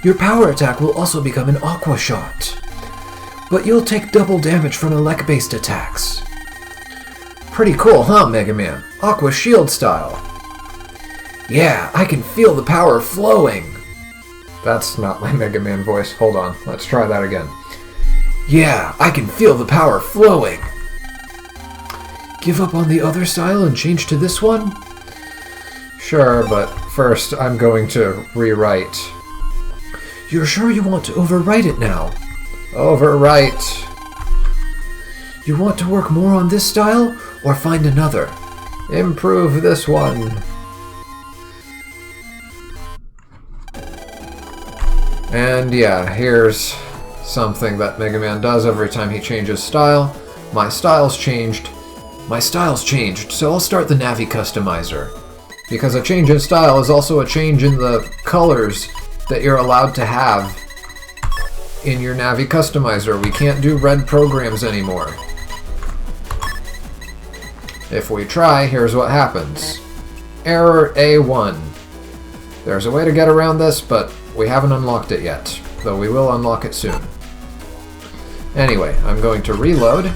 Your power attack will also become an Aqua Shot. But you'll take double damage from elect-based attacks. Pretty cool, huh, Mega Man? Aqua Shield style. Yeah, I can feel the power flowing. That's not my Mega Man voice. Hold on, let's try that again. Yeah, I can feel the power flowing. Give up on the other style and change to this one? Sure, but first I'm going to rewrite. You're sure you want to overwrite it now? Overwrite. You want to work more on this style, or find another? Improve this one. And yeah, here's something that Mega Man does every time he changes style. My style's changed. My style's changed, so I'll start the Navi Customizer. Because a change in style is also a change in the colors that you're allowed to have in your Navi Customizer. We can't do red programs anymore. If we try, here's what happens. Error A1. There's a way to get around this, but we haven't unlocked it yet, though we will unlock it soon. Anyway, I'm going to reload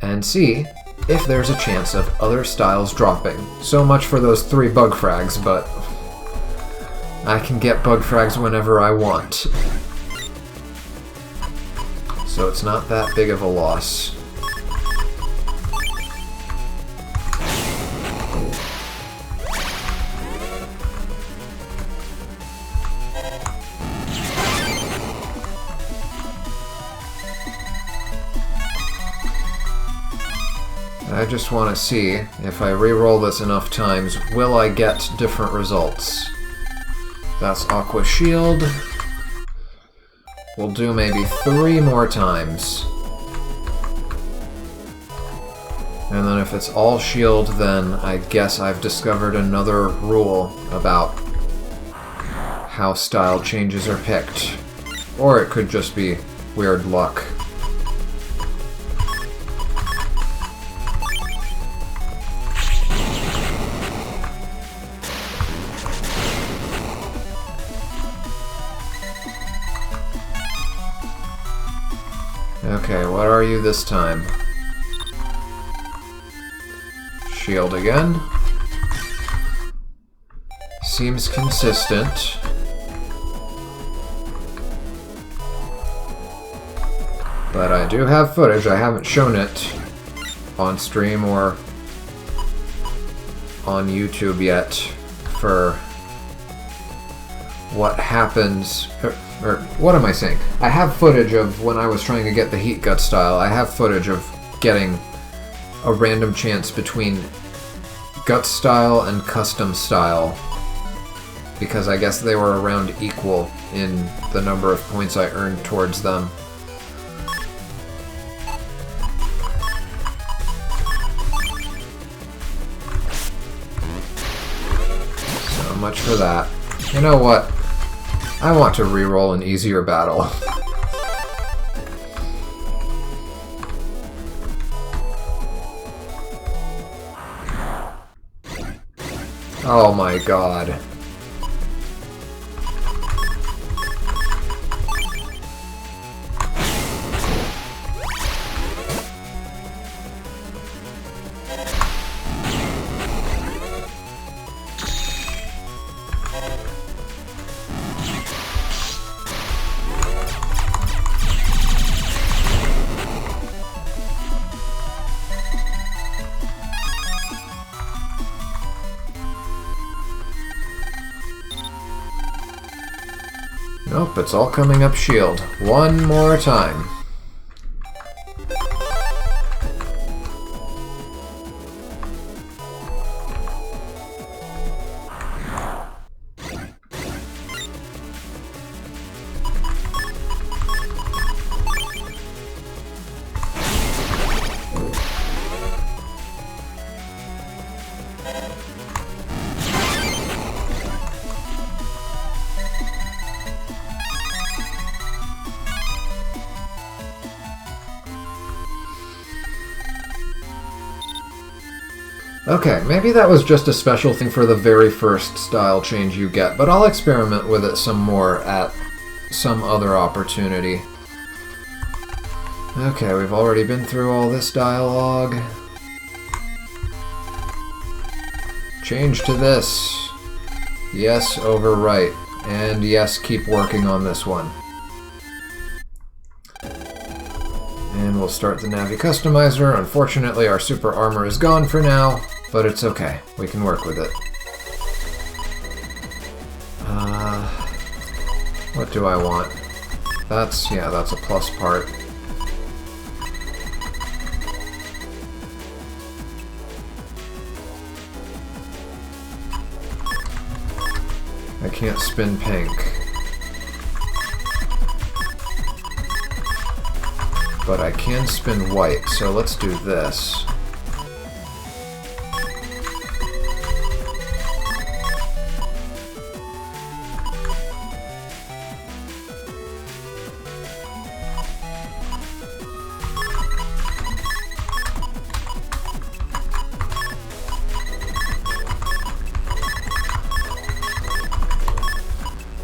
and see if there's a chance of other styles dropping. So much for those 3 bug frags, but I can get bug frags whenever I want. So it's not that big of a loss. I just want to see, if I re-roll this enough times, will I get different results? That's Aqua Shield. We'll do maybe 3 more times. And then if it's all shield, then I guess I've discovered another rule about how style changes are picked. Or it could just be weird luck. Okay, what are you this time? Shield again. Seems consistent. But I do have footage. I haven't shown it on stream or on YouTube yet for what happens, or what am I saying? I have footage of when I was trying to get the Heat Gut style. I have footage of getting a random chance between Gut style and Custom style, because I guess they were around equal in the number of points I earned towards them. So much for that. You know what? I want to reroll an easier battle. Oh my god. Nope, it's all coming up shield. One more time. Okay, maybe that was just a special thing for the very first style change you get, but I'll experiment with it some more at some other opportunity. Okay, we've already been through all this dialogue. Change to this. Yes, overwrite. And yes, keep working on this one. And we'll start the Navi Customizer. Unfortunately, our super armor is gone for now, but it's okay. We can work with it. What do I want? That's a plus part. I can't spin pink. But I can spin white, so let's do this.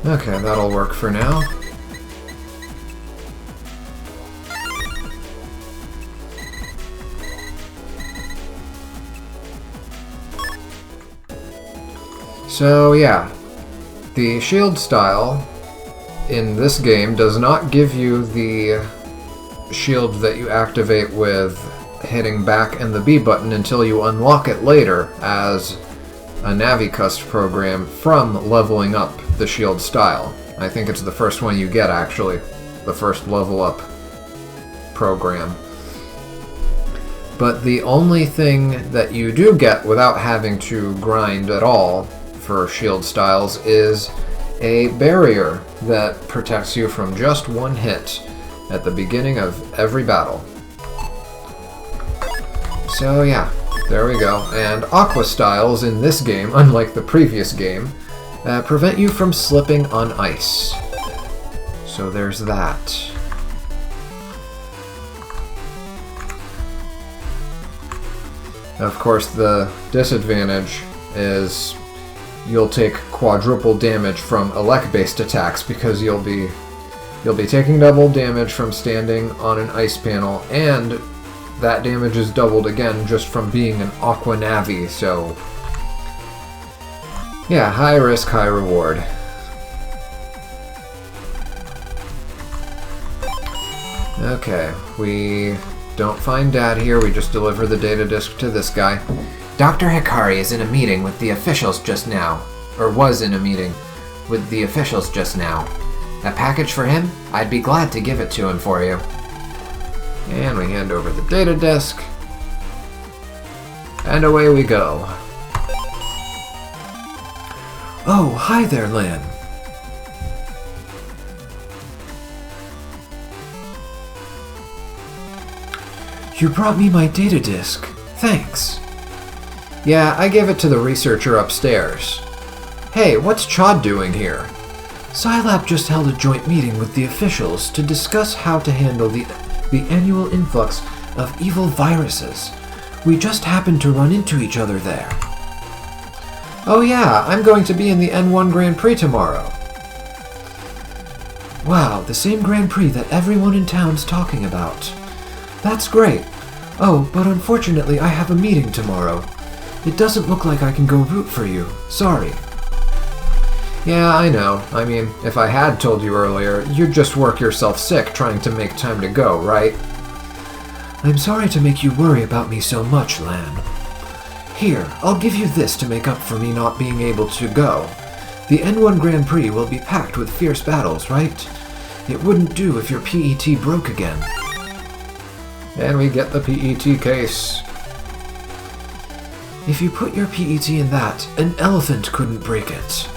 Okay, that'll work for now. So yeah, the shield style in this game does not give you the shield that you activate with hitting back and the B button until you unlock it later as a NaviCust program from leveling up the shield style. I think it's the first one you get, actually. The first level up program. But the only thing that you do get without having to grind at all for shield styles is a barrier that protects you from just one hit at the beginning of every battle. So yeah, there we go. And Aqua styles in this game, unlike the previous game, prevent you from slipping on ice. So there's that. Of course, the disadvantage is you'll take quadruple damage from elect-based attacks because you'll be You'll be taking double damage from standing on an ice panel, and that damage is doubled again just from being an Aqua Navi, so... yeah, high risk, high reward. Okay, we don't find Dad here, we just deliver the data disk to this guy. Dr. Hikari is in a meeting with the officials just now. Or was in a meeting. With the officials just now. A package for him? I'd be glad to give it to him for you. And we hand over the data disk. And away we go. Oh, hi there, Lan. You brought me my data disk. Thanks. Yeah, I gave it to the researcher upstairs. Hey, what's Chod doing here? Scilab just held a joint meeting with the officials to discuss how to handle the annual influx of evil viruses. We just happened to run into each other there. Oh yeah, I'm going to be in the N1 Grand Prix tomorrow. Wow, the same Grand Prix that everyone in town's talking about. That's great. Oh, but unfortunately I have a meeting tomorrow. It doesn't look like I can go root for you. Sorry. Yeah, I know. I mean, if I had told you earlier, you'd just work yourself sick trying to make time to go, right? I'm sorry to make you worry about me so much, Lan. Here, I'll give you this to make up for me not being able to go. The N1 Grand Prix will be packed with fierce battles, right? It wouldn't do if your PET broke again. And we get the PET case. If you put your PET in that, an elephant couldn't break it.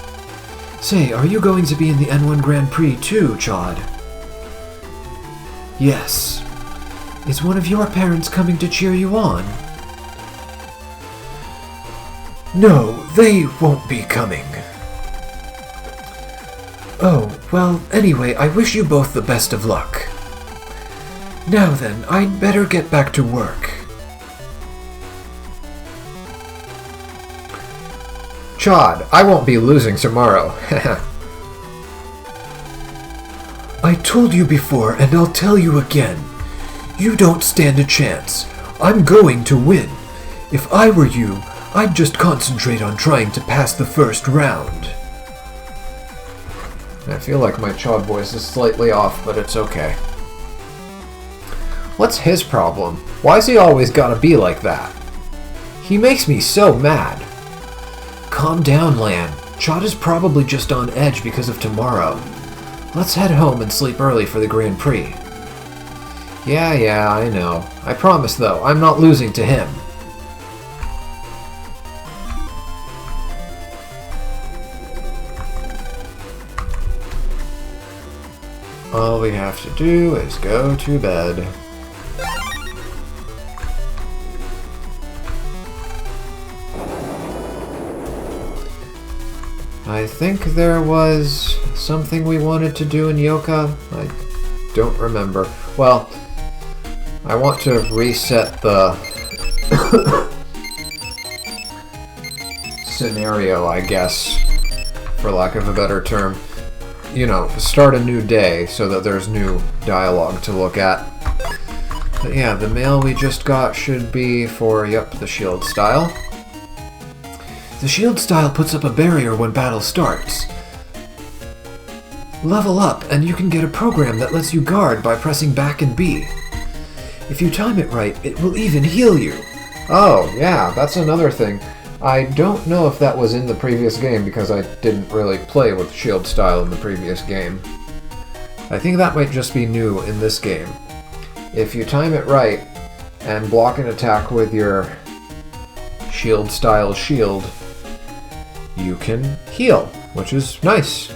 Say, are you going to be in the N1 Grand Prix too, Chod? Yes. Is one of your parents coming to cheer you on? No, they won't be coming. Oh, well, anyway, I wish you both the best of luck. Now then, I'd better get back to work. Chod, I won't be losing tomorrow. I told you before, and I'll tell you again. You don't stand a chance. I'm going to win. If I were you, I'd just concentrate on trying to pass the first round. I feel like my Chod voice is slightly off, but it's okay. What's his problem? Why's he always gotta be like that? He makes me so mad. Calm down, Lan. Chod is probably just on edge because of tomorrow. Let's head home and sleep early for the Grand Prix. Yeah, I know. I promise, though, I'm not losing to him. All we have to do is go to bed. I think there was something we wanted to do in Yoka. I don't remember. Well, I want to reset the scenario, I guess, for lack of a better term. You know, start a new day so that there's new dialogue to look at. But yeah, the mail we just got should be for, yep, the shield style. The shield style puts up a barrier when battle starts. Level up, and you can get a program that lets you guard by pressing back and B. If you time it right, it will even heal you. Oh, yeah, that's another thing. I don't know if that was in the previous game because I didn't really play with shield style in the previous game. I think that might just be new in this game. If you time it right and block an attack with your shield style shield, you can heal, which is nice.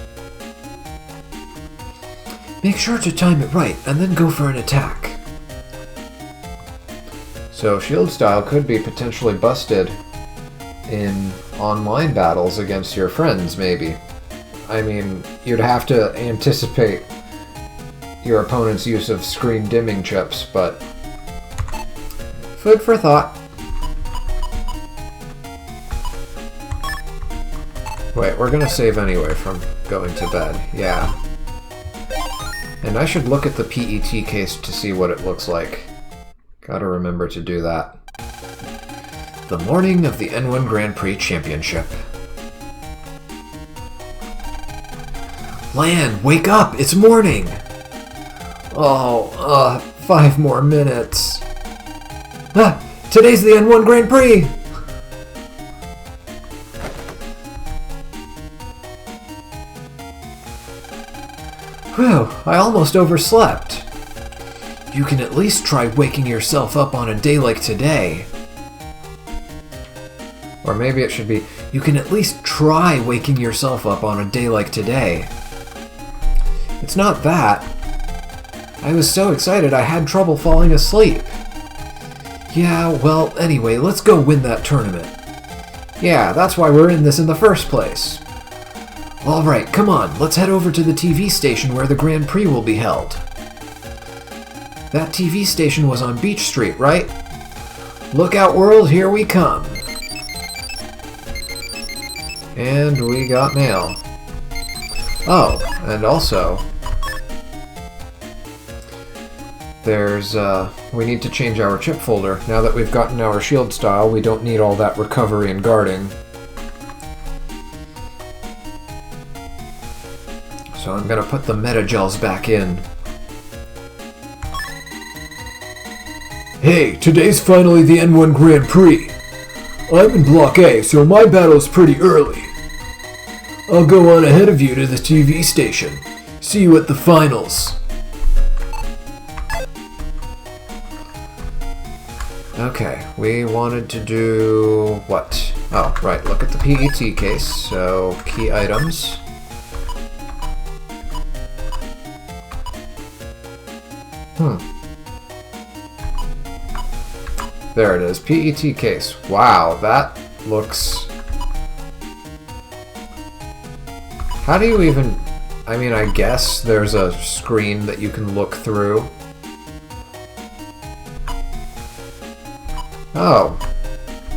Make sure to time it right and then go for an attack. So shield style could be potentially busted in online battles against your friends, maybe. I mean, you'd have to anticipate your opponent's use of screen dimming chips, but food for thought. Wait, we're gonna save anyway from going to bed. Yeah. And I should look at the PET case to see what it looks like. Gotta remember to do that. The morning of the N1 Grand Prix Championship. Lan, wake up! It's morning! Oh, 5 more minutes. Ah, today's the N1 Grand Prix! Whew, I almost overslept. You can at least try waking yourself up on a day like today. Or maybe it should be, You can at least try waking yourself up on a day like today. it's not that. I was so excited I had trouble falling asleep. Yeah, well, anyway, let's go win that tournament. Yeah, that's why we're in this in the first place. Alright, come on, let's head over to the TV station where the Grand Prix will be held. That TV station was on Beach Street, right? Look out, world, here we come. And we got mail. Oh, and also, there's, we need to change our chip folder. Now that we've gotten our shield style, we don't need all that recovery and guarding. So I'm gonna put the meta gels back in. Hey, today's finally the N1 Grand Prix. I'm in Block A, so my battle's pretty early. I'll go on ahead of you to the TV station. See you at the finals. Okay, we wanted to do what? Oh, right, look at the PET case. So, key items. There it is, PET case. Wow, that looks... How do you even... I mean, I guess there's a screen that you can look through. Oh.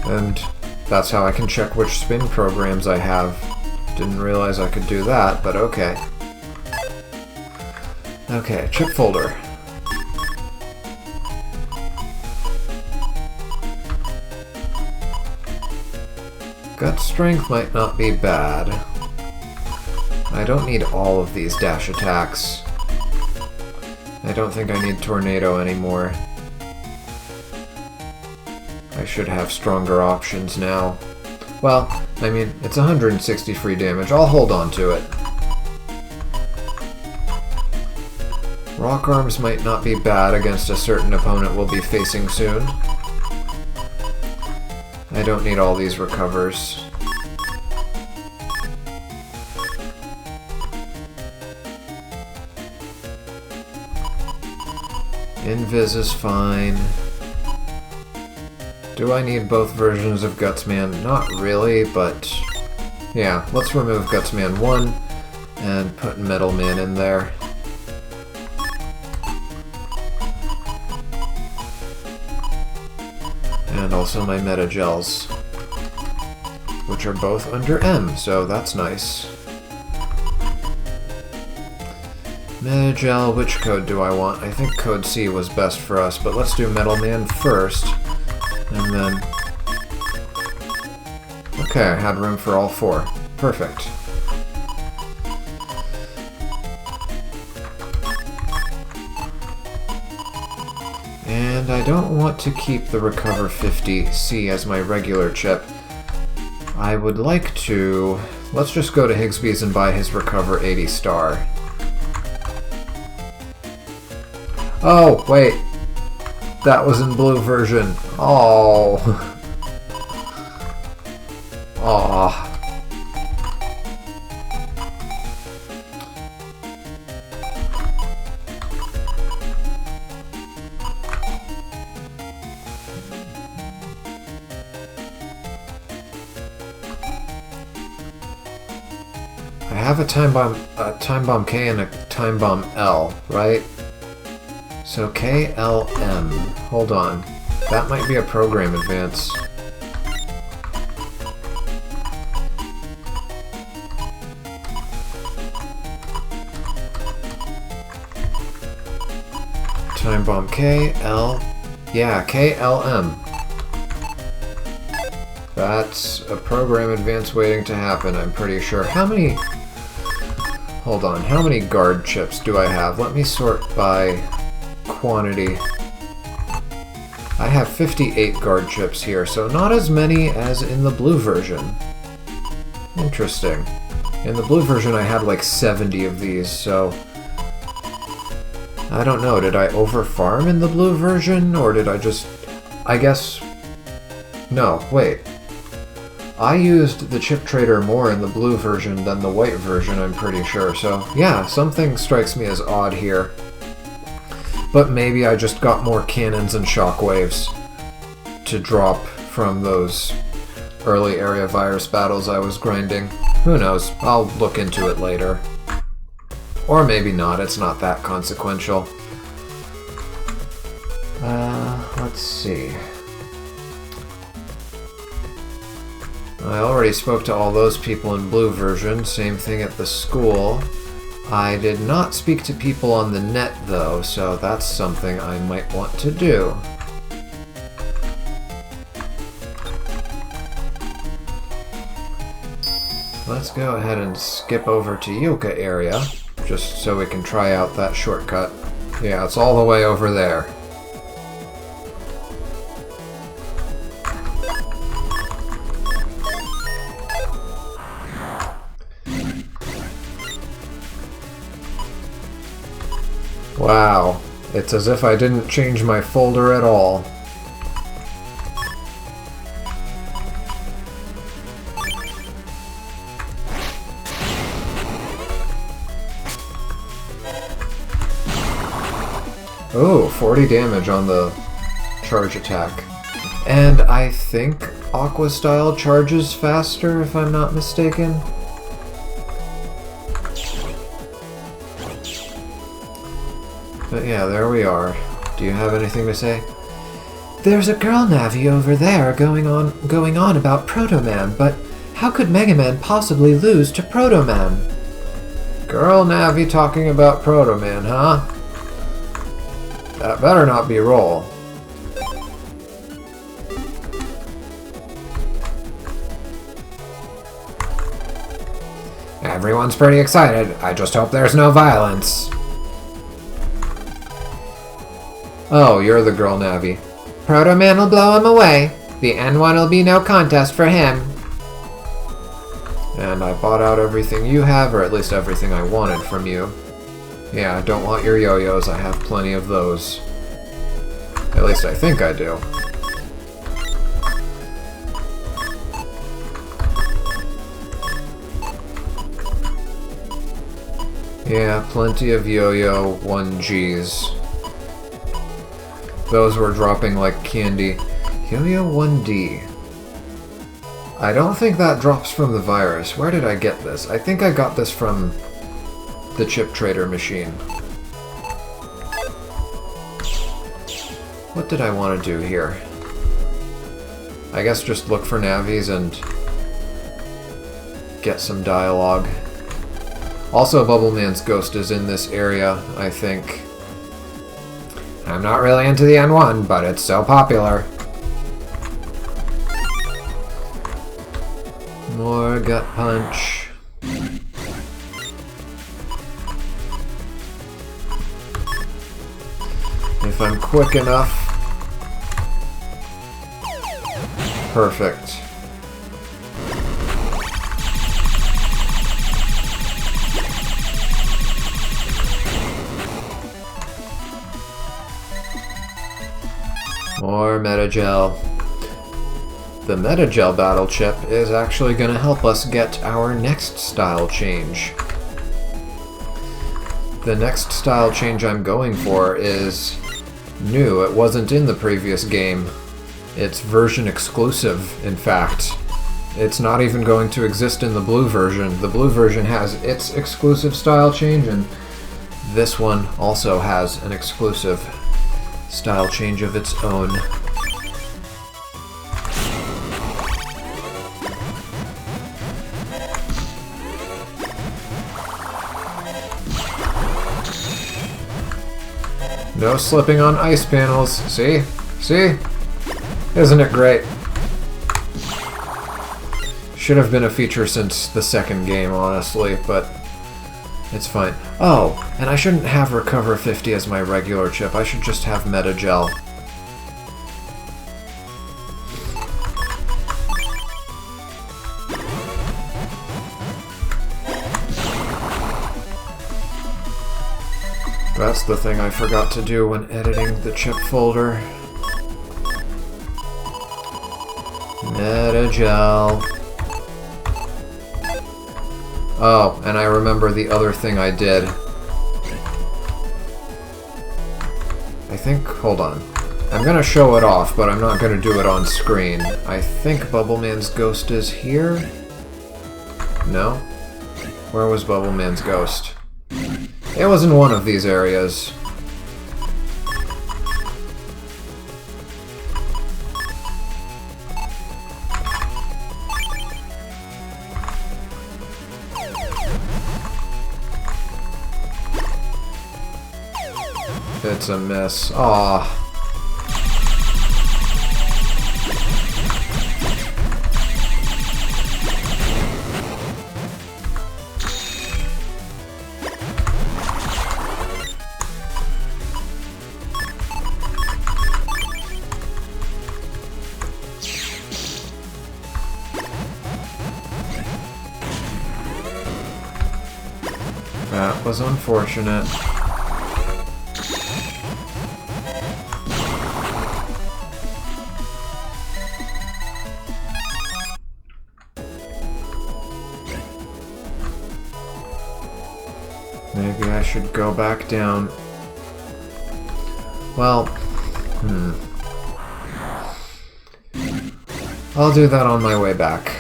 And that's how I can check which spin programs I have. Didn't realize I could do that, but okay. Okay, chip folder. Gut strength might not be bad. I don't need all of these dash attacks. I don't think I need tornado anymore. I should have stronger options now. Well, I mean, it's 160 free damage. I'll hold on to it. Rock arms might not be bad against a certain opponent we'll be facing soon. I don't need all these recovers. Invis is fine. Do I need both versions of Gutsman? Not really, but yeah, let's remove Gutsman 1 and put Metal Man in there. And also my Meta Gels, which are both under M, so that's nice. Meta Gel, which code do I want? I think code C was best for us, but let's do Metal Man first. And then... Okay, I had room for all 4. Perfect. And I don't want to keep the Recover 50C as my regular chip. I would like to... Let's just go to Higsby's and buy his Recover 80 star. Oh, wait. That was in blue version. Oh. Aw. I have a time bomb K and a time bomb L, right? So KLM. Hold on. That might be a program advance. Time bomb KL. Yeah, KLM. That's a program advance waiting to happen, I'm pretty sure. How many... Hold on, how many guard chips do I have? Let me sort by quantity. I have 58 guard chips here, so not as many as in the blue version. Interesting. In the blue version I had like 70 of these, so... I don't know, did I overfarm in the blue version, or did I just... I guess... No, wait. I used the chip trader more in the blue version than the white version, I'm pretty sure, so yeah, something strikes me as odd here. But maybe I just got more cannons and shockwaves to drop from those early area virus battles I was grinding. Who knows, I'll look into it later. Or maybe not, it's not that consequential. Let's see. I already spoke to all those people in blue version, same thing at the school. I did not speak to people on the net though, so that's something I might want to do. Let's go ahead and skip over to Yuka area, just so we can try out that shortcut. Yeah, it's all the way over there. Wow, it's as if I didn't change my folder at all. Oh, 40 damage on the charge attack. And I think Aqua Style charges faster, if I'm not mistaken. But yeah, there we are. Do you have anything to say? There's a girl Navi over there going on about Proto Man, but how could Mega Man possibly lose to Proto Man? Girl Navi talking about Proto Man, huh? That better not be Roll. Everyone's pretty excited. I just hope there's no violence. Oh, you're the girl Navi. Proto Man will blow him away. The N1 will be no contest for him. And I bought out everything you have, or at least everything I wanted from you. Yeah, I don't want your yo-yos, I have plenty of those. At least I think I do. Yeah, plenty of yo-yo 1Gs. Those were dropping like candy. Yo-yo 1D. I don't think that drops from the virus. Where did I get this? I think I got this from the chip trader machine. What did I want to do here? I guess just look for navis and get some dialogue. Also, Bubbleman's ghost is in this area, I think. I'm not really into the N1, but it's so popular. More gut punch. If I'm quick enough. Perfect. More Metagel. The Metagel battle chip is actually going to help us get our next style change. The next style change I'm going for is new. It wasn't in the previous game. It's version exclusive, in fact. It's not even going to exist in the blue version. The blue version has its exclusive style change, and this one also has an exclusive style change of its own. No slipping on ice panels. See? See? Isn't it great? Should have been a feature since the second game, honestly, but it's fine. Oh, and I shouldn't have Recover 50 as my regular chip. I should just have Metagel. That's the thing I forgot to do when editing the chip folder. Metagel. Oh, and I remember the other thing I did. I think, hold on. I'm gonna show it off, but I'm not gonna do it on screen. I think Bubbleman's ghost is here? No? Where was Bubbleman's ghost? It was in one of these areas. It's a miss. Aw. That was unfortunate. Maybe I should go back down. Well, I'll do that on my way back.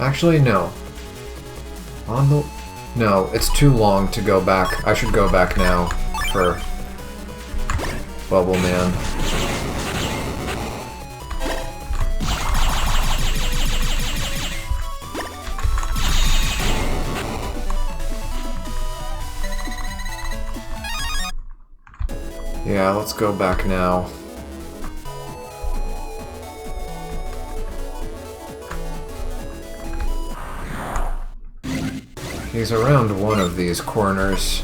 Actually, no. No, it's too long to go back. I should go back now for Bubbleman. Yeah, let's go back now. He's around one of these corners.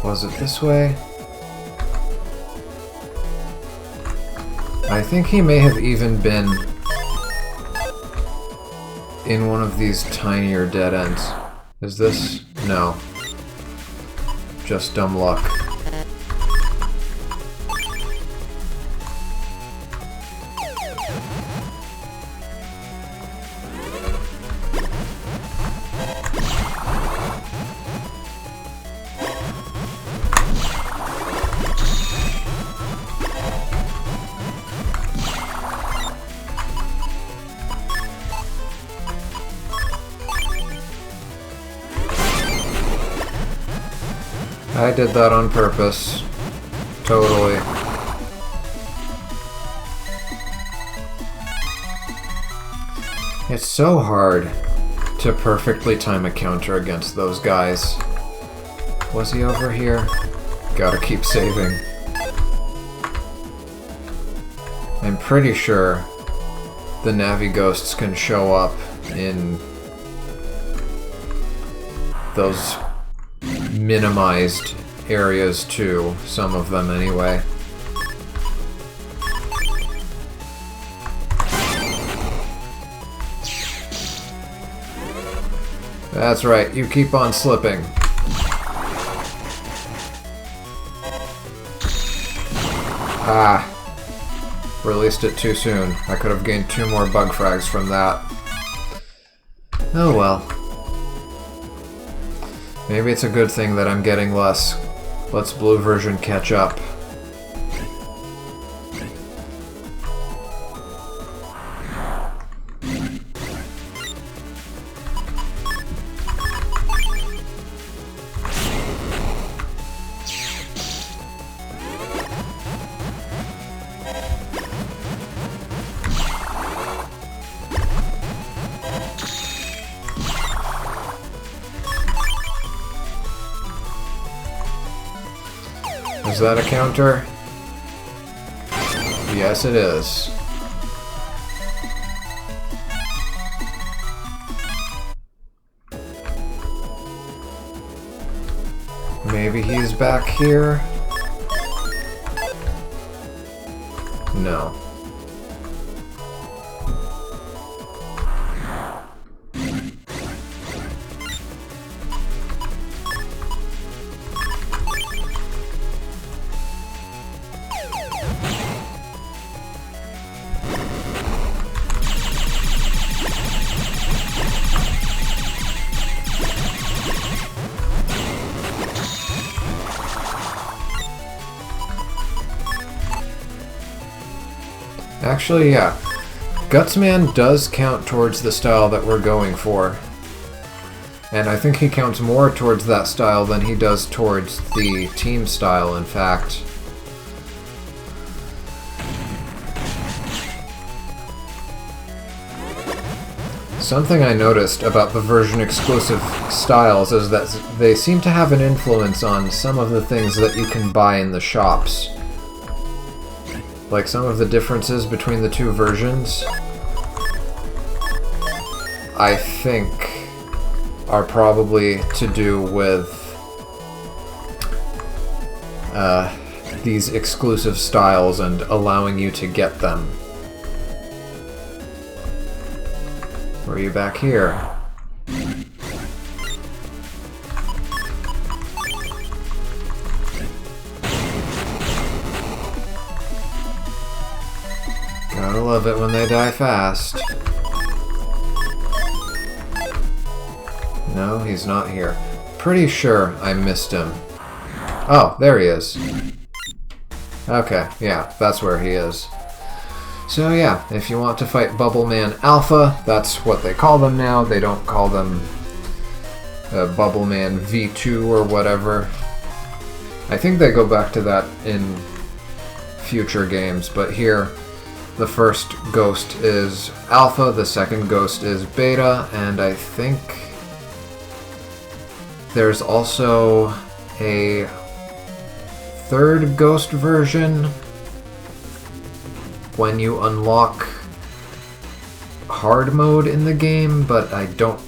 Was it this way? I think he may have even been in one of these tinier dead ends. Is this? No. Just dumb luck. I did that on purpose. Totally. It's so hard to perfectly time a counter against those guys. Was he over here? Gotta keep saving. I'm pretty sure the Navi Ghosts can show up in those minimized areas too, some of them anyway. That's right, you keep on slipping. Ah. Released it too soon. I could have gained 2 more bug frags from that. Oh well. Maybe it's a good thing that I'm getting less Let's blue version catch up. Is that a counter? Yes, it is. Maybe he's back here? No. Actually, yeah. Gutsman does count towards the style that we're going for. And I think he counts more towards that style than he does towards the team style, in fact. Something I noticed about the version-exclusive styles is that they seem to have an influence on some of the things that you can buy in the shops. Like some of the differences between the two versions, I think, are probably to do with these exclusive styles and allowing you to get them. Were you back here? Gotta love it when they die fast. No, he's not here. Pretty sure I missed him. Oh, there he is. Okay, yeah, that's where he is. So yeah, if you want to fight Bubble Man Alpha, that's what they call them now. They don't call them Bubble Man V2 or whatever. I think they go back to that in future games, but here the first ghost is Alpha, the second ghost is Beta, and I think there's also a third ghost version when you unlock hard mode in the game, but I don't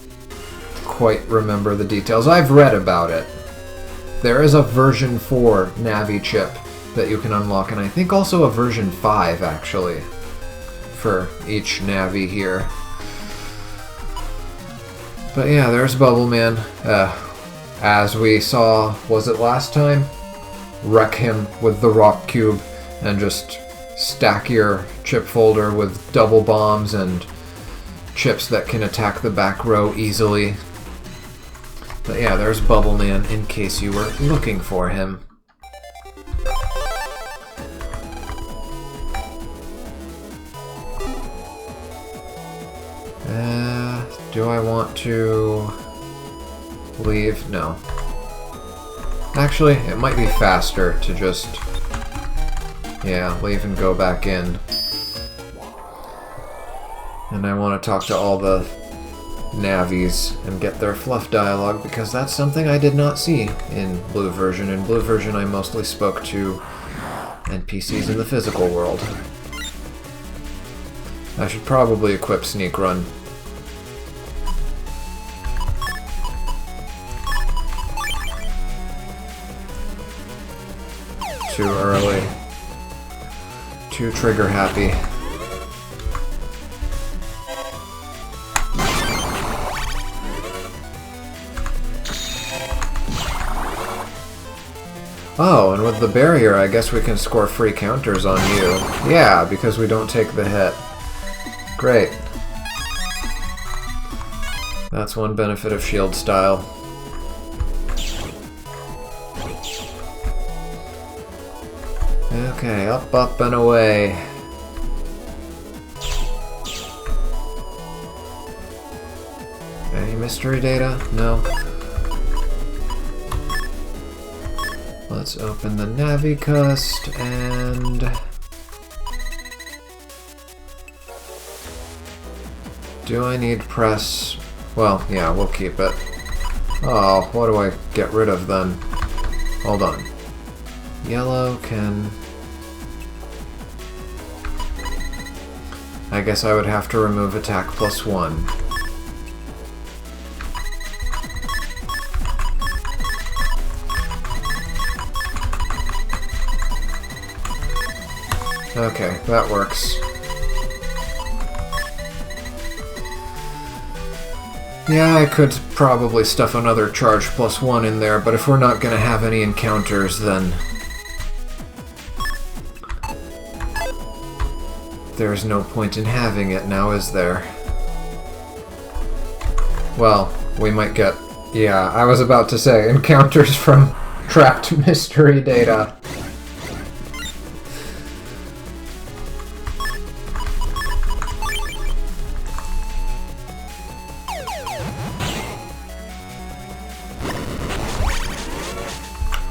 quite remember the details. I've read about it. There is a version 4 Navi chip that you can unlock, and I think also a version 5 actually for each Navi here. But yeah, there's Bubble Man. As we saw, was it last time? Wreck him with the rock cube and just stack your chip folder with double bombs and chips that can attack the back row easily. But yeah, there's Bubble Man in case you were looking for him. Do I want to leave? No. Actually, it might be faster to just, yeah, leave and go back in. And I want to talk to all the Navis and get their fluff dialogue, because that's something I did not see in Blue version. In Blue version, I mostly spoke to NPCs in the physical world. I should probably equip Sneak Run. Too early. Too trigger happy. Oh, and with the barrier, I guess we can score free counters on you. Yeah, because we don't take the hit. Great. That's one benefit of shield style. Okay, up, up, and away. Any mystery data? No. Let's open the Navicust and... Do I need press? Well, yeah, we'll keep it. Oh, what do I get rid of then? Hold on. Yellow can... I guess I would have to remove attack +1. Okay, that works. Yeah, I could probably stuff another charge +1 in there, but if we're not gonna have any encounters, then there's no point in having it now, is there? Well, we might get... Yeah, I was about to say, encounters from trapped mystery data.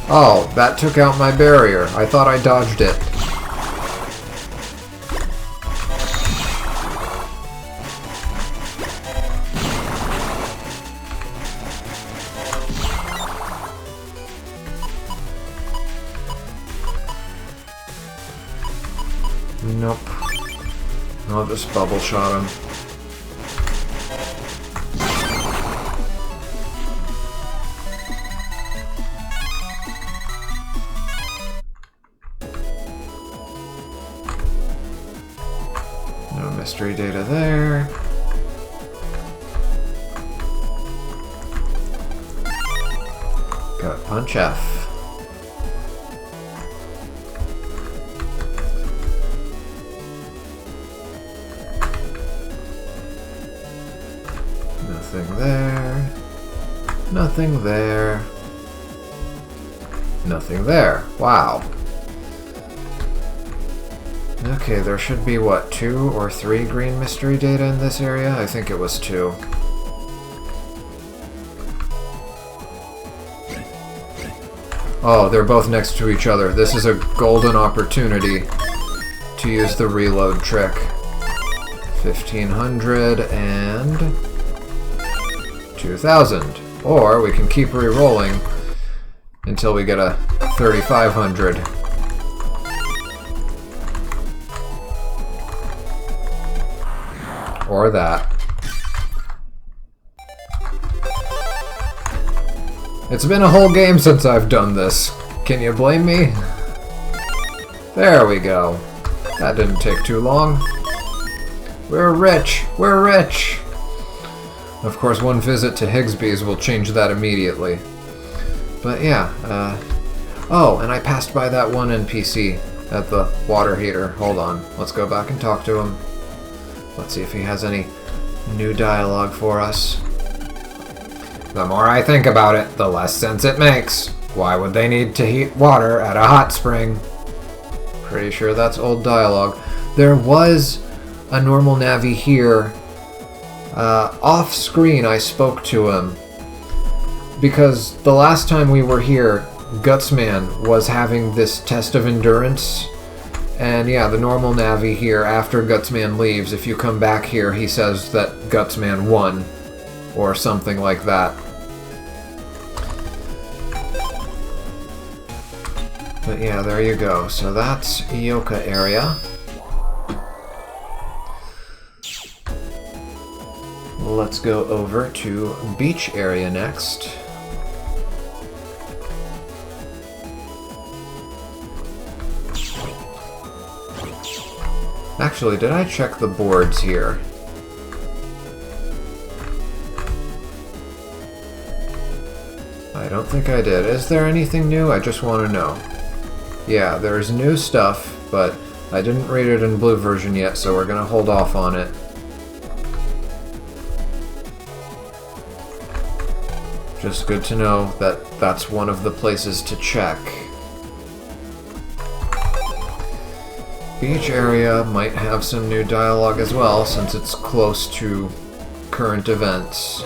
Oh, that took out my barrier. I thought I dodged it. Nope. I'll just bubble shot him. No mystery data there. Got punch F. Nothing there. Nothing there. Nothing there. Wow. Okay, there should be, what, 2 or 3 green mystery data in this area? I think it was 2. Oh, they're both next to each other. This is a golden opportunity to use the reload trick. 1500 and 2000. Or we can keep re-rolling until we get a 3500. Or that. It's been a whole game since I've done this. Can you blame me? There we go. That didn't take too long. We're rich! We're rich! Of course, one visit to Higsby's will change that immediately. But yeah, oh, and I passed by that one NPC at the water heater. Hold on. Let's go back and talk to him. Let's see if he has any new dialogue for us. The more I think about it, the less sense it makes. Why would they need to heat water at a hot spring? Pretty sure that's old dialogue. There was a normal Navi here. Off screen, I spoke to him. Because the last time we were here, Gutsman was having this test of endurance. And yeah, the normal Navi here, after Gutsman leaves, if you come back here, he says that Gutsman won. Or something like that. But yeah, there you go. So that's Ioka area. Let's go over to beach area next. Actually, did I check the boards here? I don't think I did. Is there anything new? I just want to know. Yeah, there's new stuff, but I didn't read it in blue version yet, so we're gonna hold off on it. Just good to know that that's one of the places to check. Beach area might have some new dialogue as well, since it's close to current events.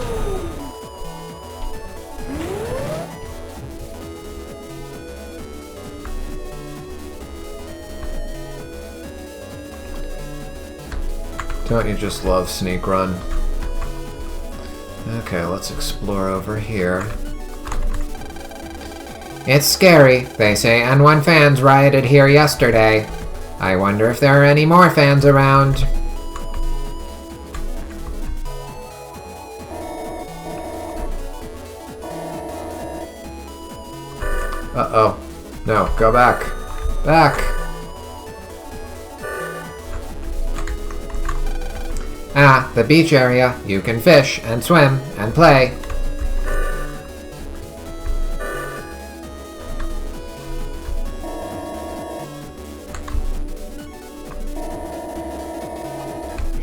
Don't you just love Sneak Run? Okay, let's explore over here. It's scary. They say N1 fans rioted here yesterday. I wonder if there are any more fans around. Uh-oh. No, go back. Back! Ah, the beach area. You can fish and swim and play.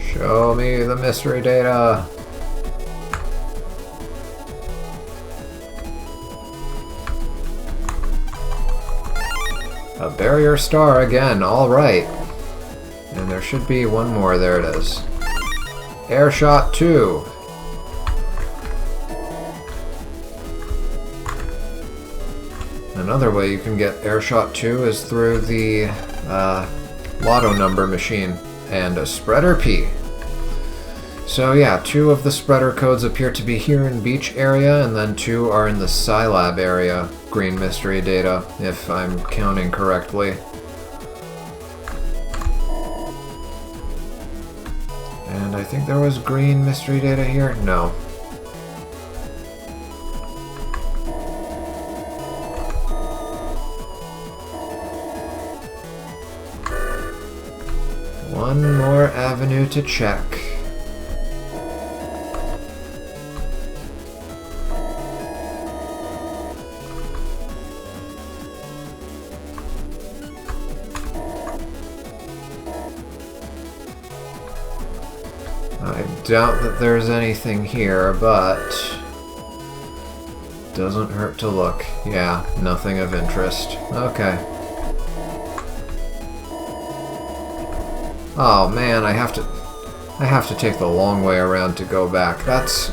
Show me the mystery data. A barrier star again, alright. And there should be one more, there it is. Airshot 2. Another way you can get Airshot 2 is through the lotto number machine and a spreader P. So yeah, 2 of the spreader codes appear to be here in beach area, and then 2 are in the Scilab area, green mystery data, if I'm counting correctly. And I think there was green mystery data here? No. One more avenue to check. I doubt that there's anything here, but doesn't hurt to look. Yeah, nothing of interest. Okay. Oh man, I have to take the long way around to go back. That's...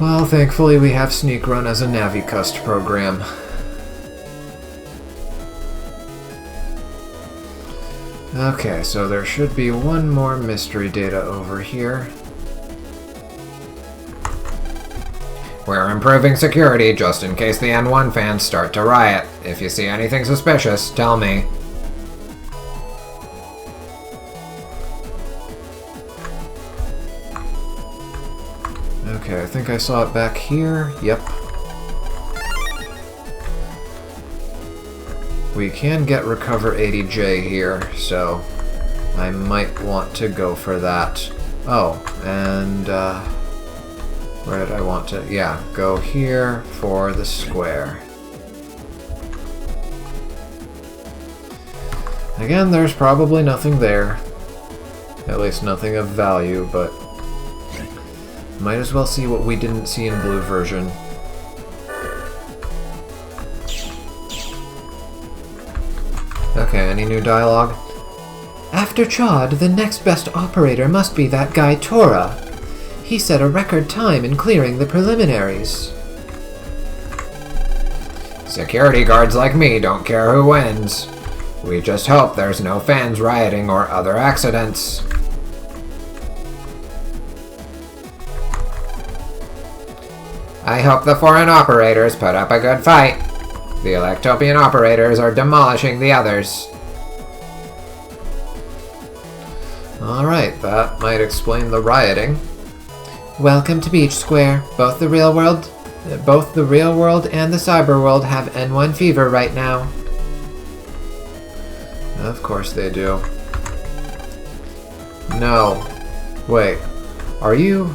Well, thankfully we have Sneak Run as a Navicust program. Okay, so there should be one more mystery data over here. We're improving security just in case the N1 fans start to riot. If you see anything suspicious, tell me. Okay, I think I saw it back here. Yep. We can get Recover 80J here, so I might want to go for that. Oh, and where did I want to? Yeah, go here for the square. Again, there's probably nothing there. At least nothing of value, but might as well see what we didn't see in blue version. Okay, any new dialogue? After Chod, the next best operator must be that guy Tora. He set a record time in clearing the preliminaries. Security guards like me don't care who wins. We just hope there's no fans rioting or other accidents. I hope the foreign operators put up a good fight. The Electopian operators are demolishing the others. Alright, that might explain the rioting. Welcome to Beach Square. Both the real world and the cyber world have N1 fever right now. Of course they do. No. Wait. Are you...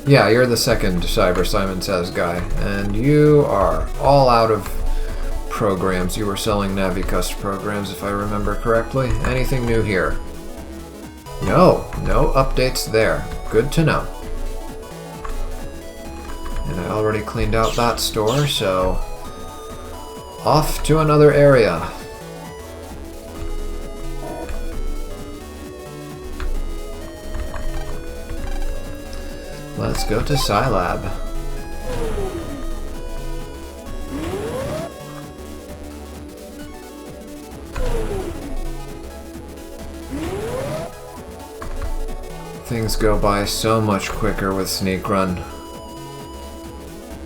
You're the second Cyber Simon Says guy, and you are all out of programs. You were selling Navicust programs, if I remember correctly. Anything new here? No updates there. Good to know. And I already cleaned out that store, so off to another area. Let's go to Scilab. Things go by so much quicker with Sneak Run.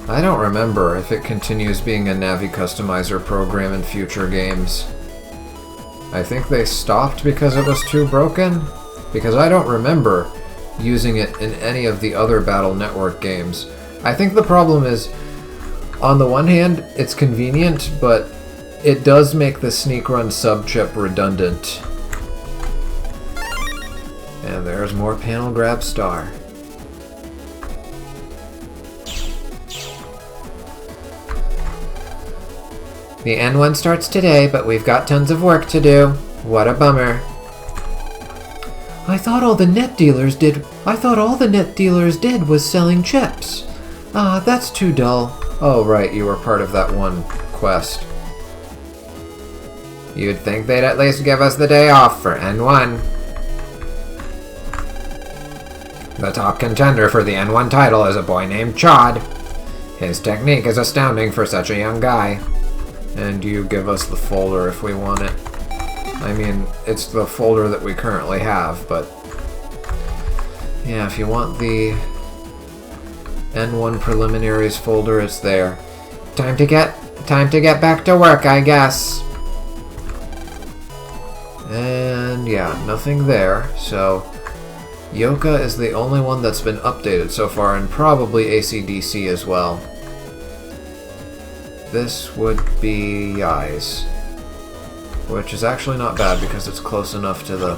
I don't remember if it continues being a Navi customizer program in future games. I think they stopped because it was too broken, because I don't remember using it in any of the other Battle Network games. I think the problem is, on the one hand, it's convenient, but it does make the Sneak Run sub-chip redundant. And there's more Panel Grab Star. The N1 starts today, but we've got tons of work to do. What a bummer. I thought all the net dealers did was selling chips. Ah, that's too dull. Oh right, you were part of that one quest. You'd think they'd at least give us the day off for N1. The top contender for the N1 title is a boy named Chod. His technique is astounding for such a young guy. And you give us the folder if we want it. I mean, it's the folder that we currently have, but yeah, if you want the N1 preliminaries folder, it's there. Time to get back to work, I guess. And yeah, nothing there, so Yoka is the only one that's been updated so far, and probably AC/DC as well. This would be Yai's, which is actually not bad because it's close enough to the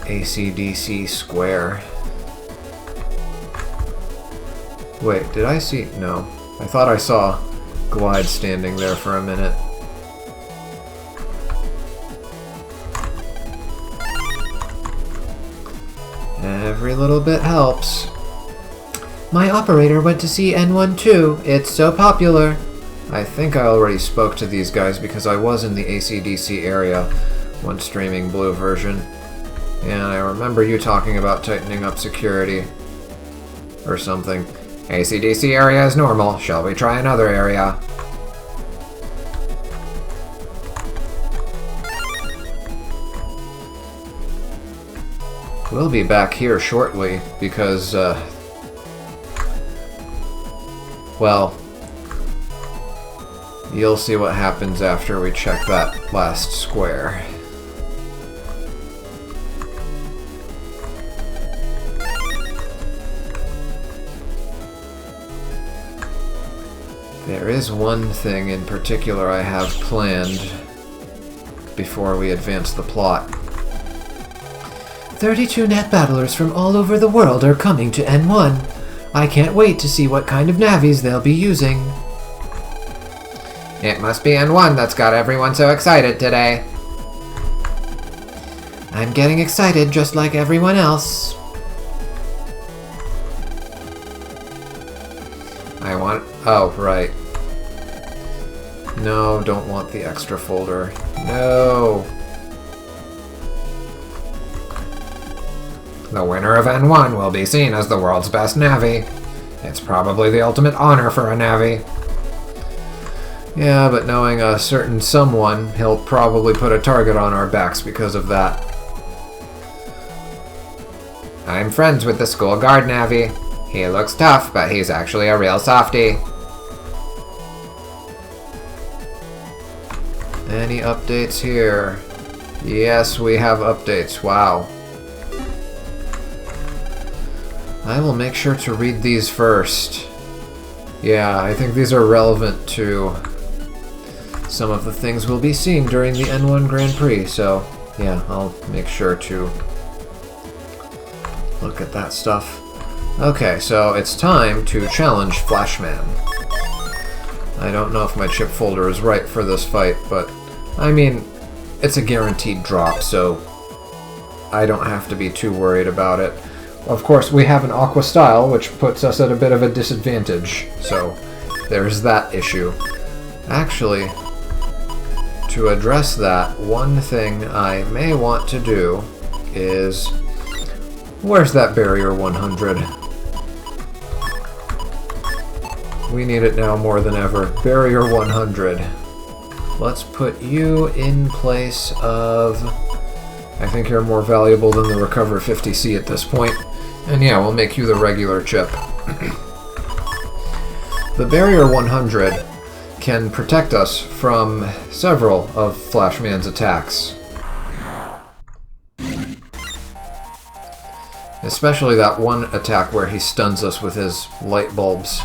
AC/DC square. Wait, did I see? No. I thought I saw Glide standing there for a minute. Every little bit helps. My operator went to see N1 too. It's so popular. I think I already spoke to these guys because I was in the AC/DC area when streaming Blue version. And I remember you talking about tightening up security. Or something. AC/DC area is normal. Shall we try another area? We'll be back here shortly because, well, you'll see what happens after we check that last square. There is one thing in particular I have planned before we advance the plot. 32 net battlers from all over the world are coming to N1. I can't wait to see what kind of navies they'll be using. It must be N1 that's got everyone so excited today. I'm getting excited just like everyone else. Oh, right. No, don't want the extra folder. No! The winner of N1 will be seen as the world's best Navi. It's probably the ultimate honor for a Navi. Yeah, but knowing a certain someone, he'll probably put a target on our backs because of that. I'm friends with the school guard Navi. He looks tough, but he's actually a real softie. Any updates here? Yes, we have updates. Wow. I will make sure to read these first. Yeah, I think these are relevant to some of the things we'll be seeing during the N1 Grand Prix, so yeah, I'll make sure to look at that stuff. Okay, so it's time to challenge Flashman. I don't know if my chip folder is right for this fight, but I mean, it's a guaranteed drop, so I don't have to be too worried about it. Of course, we have an Aqua Style, which puts us at a bit of a disadvantage, so there's that issue. Actually, to address that, one thing I may want to do is... Where's that barrier 100? We need it now more than ever. Barrier 100. Let's put you in place of... I think you're more valuable than the Recover 50C at this point. And yeah, we'll make you the regular chip. The Barrier 100 can protect us from several of Flashman's attacks. Especially that one attack where he stuns us with his light bulbs.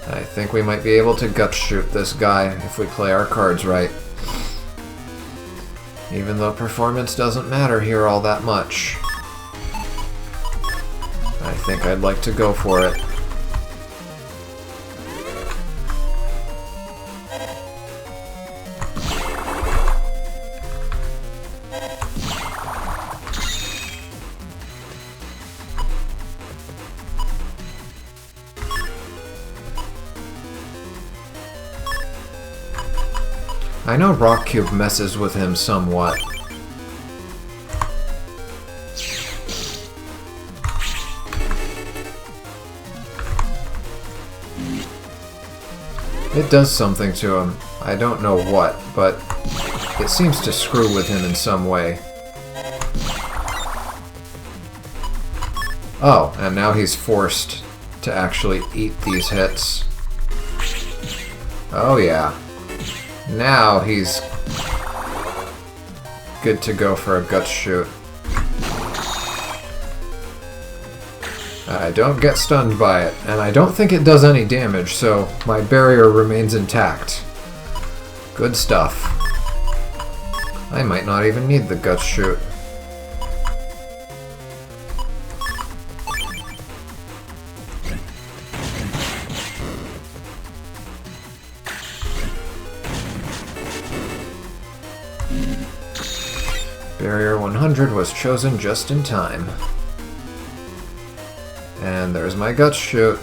I think we might be able to gut shoot this guy if we play our cards right. Even though performance doesn't matter here all that much. I think I'd like to go for it. I know Rock Cube messes with him somewhat. It does something to him. I don't know what, but it seems to screw with him in some way. Oh, and now he's forced to actually eat these hits. Oh yeah. Now he's good to go for a gut shoot. I don't get stunned by it, and I don't think it does any damage, so my barrier remains intact. Good stuff. I might not even need the gut shoot. Barrier 100 was chosen just in time. And there's my gut shoot.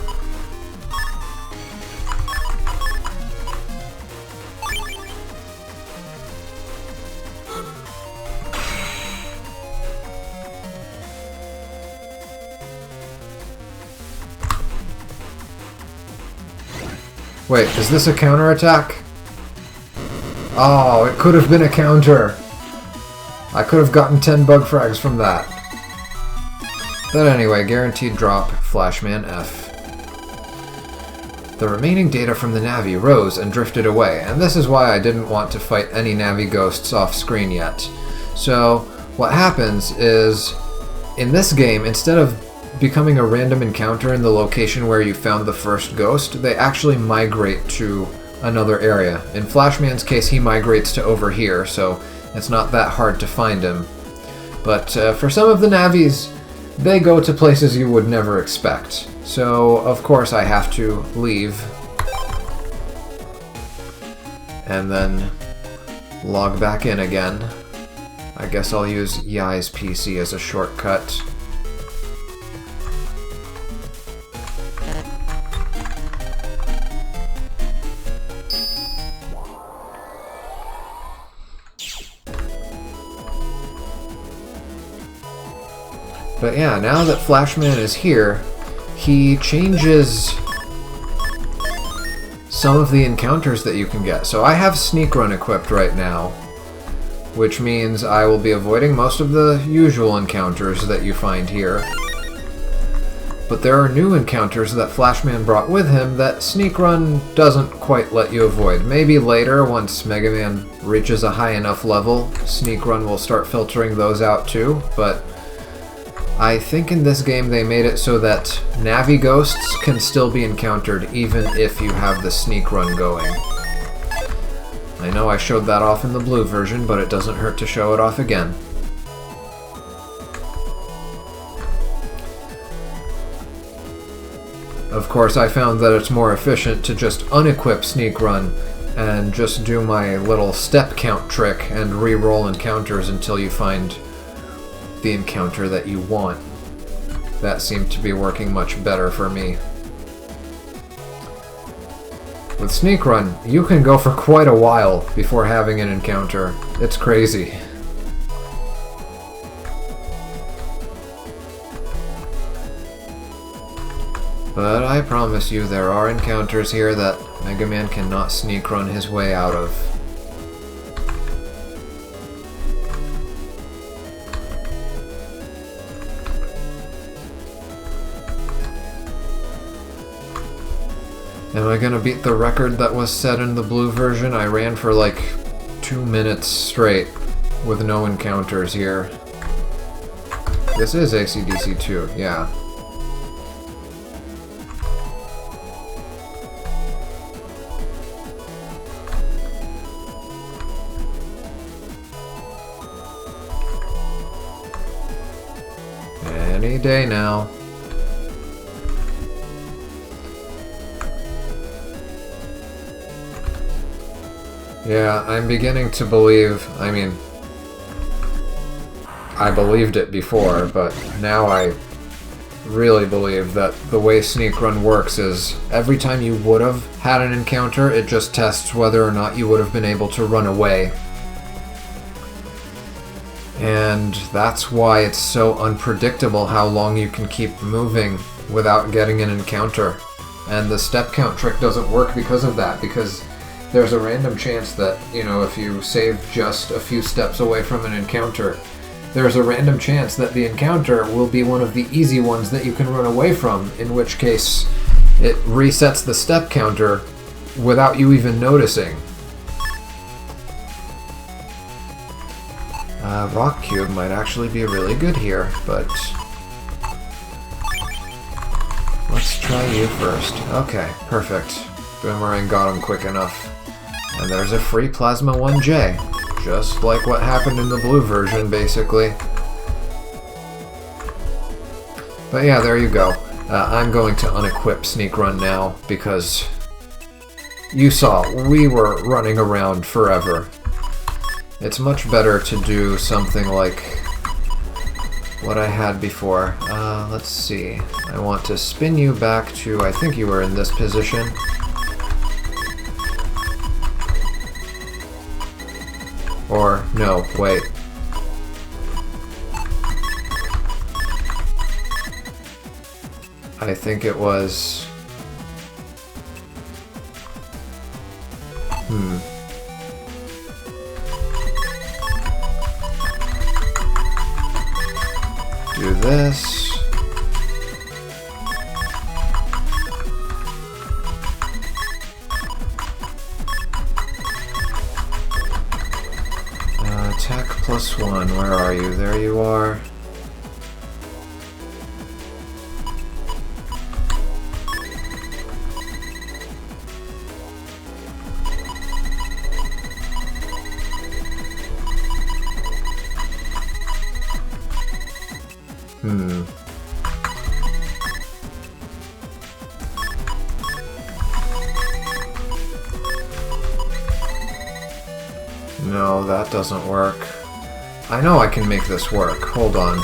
Wait, is this a counterattack? Oh, it could have been a counter. I could have gotten 10 bug frags from that. But anyway, guaranteed drop, Flashman F. The remaining data from the Navi rose and drifted away, and this is why I didn't want to fight any Navi ghosts off screen yet. So, what happens is, in this game, instead of becoming a random encounter in the location where you found the first ghost, they actually migrate to another area. In Flashman's case, he migrates to over here, so it's not that hard to find him. But for some of the Navis, they go to places you would never expect. So, of course, I have to leave. And then log back in again. I guess I'll use Yai's PC as a shortcut. But yeah, now that Flashman is here, he changes some of the encounters that you can get. So I have Sneak Run equipped right now, which means I will be avoiding most of the usual encounters that you find here. But there are new encounters that Flashman brought with him that Sneak Run doesn't quite let you avoid. Maybe later, once Mega Man reaches a high enough level, Sneak Run will start filtering those out too, but I think in this game they made it so that Navi ghosts can still be encountered even if you have the Sneak Run going. I know I showed that off in the blue version, but it doesn't hurt to show it off again. Of course, I found that it's more efficient to just unequip Sneak Run and just do my little step count trick and re-roll encounters until you find the encounter that you want. that seemed to be working much better for me. With Sneak Run, you can go for quite a while before having an encounter. It's crazy. But I promise you there are encounters here that Mega Man cannot sneak run his way out of. Am I gonna beat the record that was set in the blue version? I ran for like 2 minutes straight with no encounters here. This is AC/DC 2, yeah. Any day now. Yeah, I'm beginning to believe, I mean, I believed it before, but now I really believe that the way Sneak Run works is every time you would have had an encounter, it just tests whether or not you would have been able to run away. And that's why it's so unpredictable how long you can keep moving without getting an encounter. And the step count trick doesn't work because of that, because there's a random chance that, you know, if you save just a few steps away from an encounter, there's a random chance that the encounter will be one of the easy ones that you can run away from, in which case it resets the step counter without you even noticing. Rock Cube might actually be really good here, but let's try you first. Okay, perfect. Boomerang got him quick enough. And there's a free Plasma 1J, just like what happened in the blue version, basically. But yeah, there you go. I'm going to unequip Sneak Run now, because you saw, we were running around forever. It's much better to do something like what I had before. Let's see. I want to spin you back to, I think you were in this position. Or, no, wait. I think it was... Do this. Attack +1, where are you? There you are. No, that doesn't work. I know I can make this work. Hold on.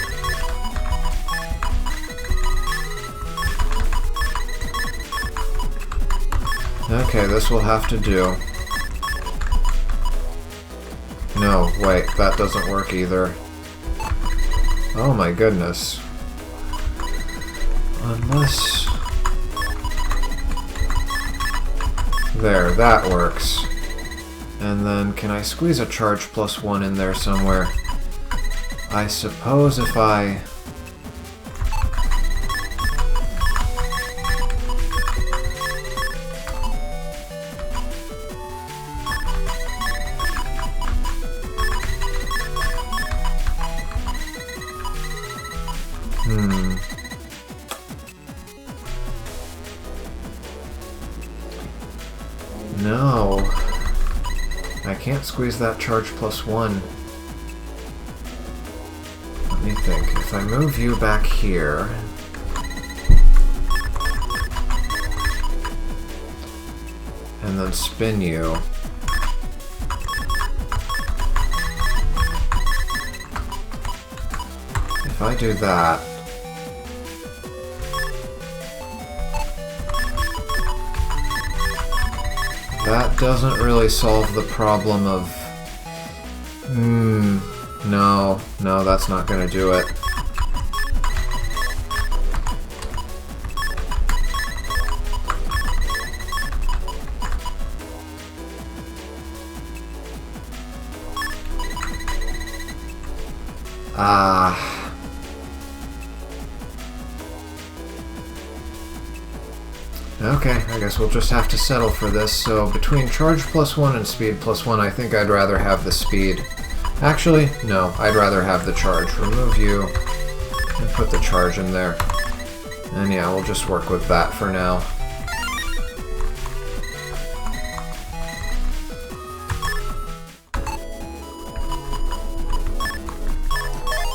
Okay, this will have to do. No, wait, that doesn't work either. Oh my goodness. Unless... There, that works. And then, can I squeeze a charge +1 in there somewhere? I suppose if I... No. I can't squeeze that charge +1. Let me think. If I move you back here... and then spin you... If I do that... that doesn't really solve the problem of... No, that's not gonna do it. Okay, I guess we'll just have to settle for this. So between charge +1 and speed +1, I think I'd rather have the speed. Actually, no, I'd rather have the charge. Remove you and put the charge in there. And yeah, we'll just work with that for now.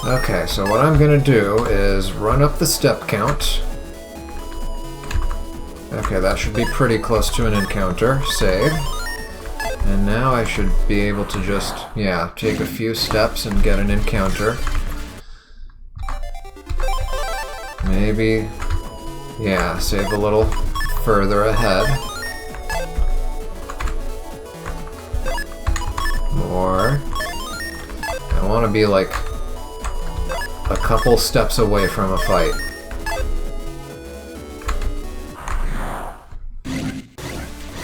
Okay, so what I'm gonna do is run up the step count. Okay, that should be pretty close to an encounter. Save. And now I should be able to just, yeah, take a few steps and get an encounter. Maybe, yeah, save a little further ahead. More. I want to be like a couple steps away from a fight.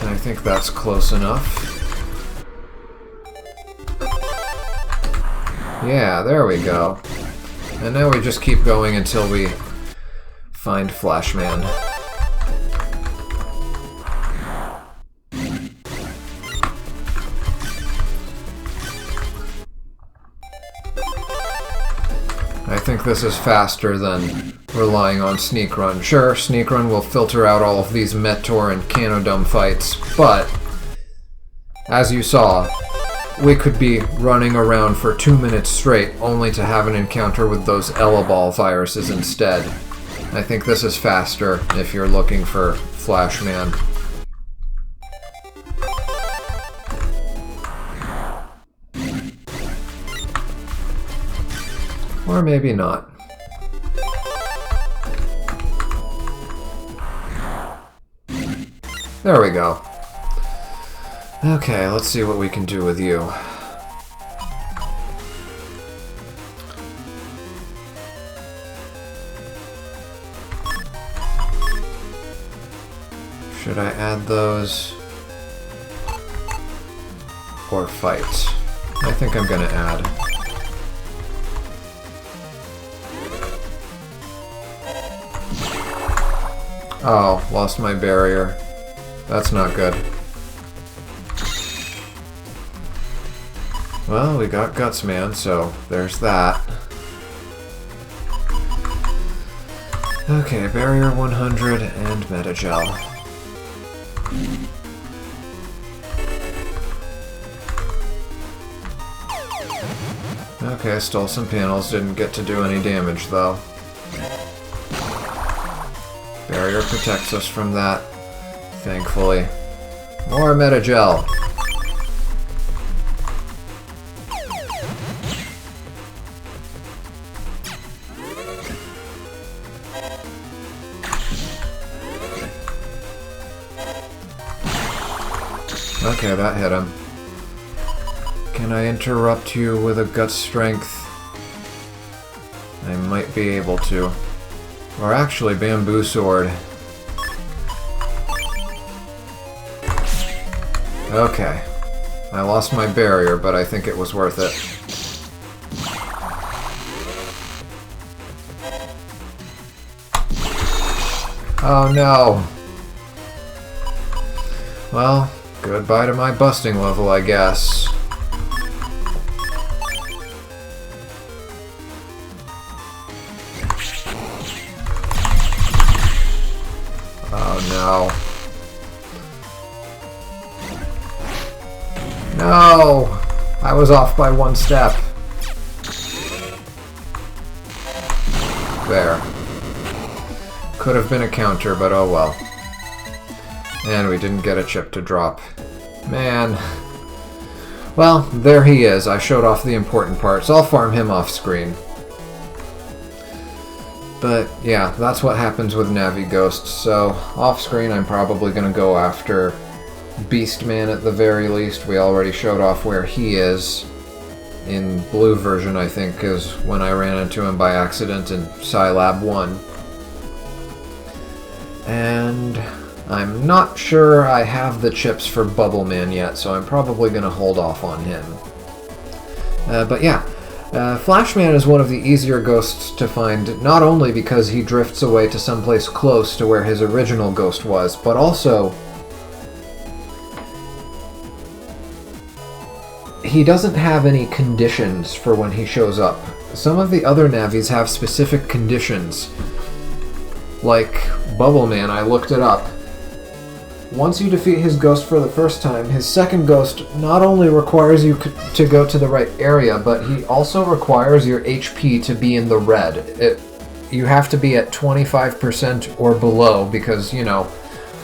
And I think that's close enough. Yeah, there we go. And now we just keep going until we find Flashman. I think this is faster than relying on Sneak Run. Sure, Sneak Run will filter out all of these Metor and Canodome fights, but as you saw, we could be running around for 2 minutes straight only to have an encounter with those Eleball viruses instead. I think this is faster if you're looking for Flashman. Or maybe not. There we go. Okay, let's see what we can do with you. Should I add those? Or fight? I think I'm gonna add. Oh, lost my barrier. That's not good. Well, we got Gutsman, so there's that. Okay, barrier 100 and Metagel. Okay, stole some panels, didn't get to do any damage though. Barrier protects us from that, thankfully. More Metagel! Okay, that hit him. Can I interrupt you with a gut strength? I might be able to. Or actually, Bamboo Sword. Okay. I lost my barrier, but I think it was worth it. Oh no! Well, goodbye to my busting level, I guess. Oh no. No! I was off by 1 step. There. Could have been a counter, but oh well. And we didn't get a chip to drop. Man. Well, there he is. I showed off the important parts. I'll farm him off screen. But yeah, that's what happens with Navi Ghosts. So off screen I'm probably going to go after Beastman at the very least. We already showed off where he is. In blue version, I think, is when I ran into him by accident in Scilab 1. And I'm not sure I have the chips for Bubbleman yet, so I'm probably going to hold off on him. But yeah, Flashman is one of the easier ghosts to find, not only because he drifts away to someplace close to where his original ghost was, but also he doesn't have any conditions for when he shows up. Some of the other Navis have specific conditions. Like Bubbleman, I looked it up. Once you defeat his ghost for the first time, his second ghost not only requires you to go to the right area, but he also requires your HP to be in the red. You have to be at 25% or below because, you know,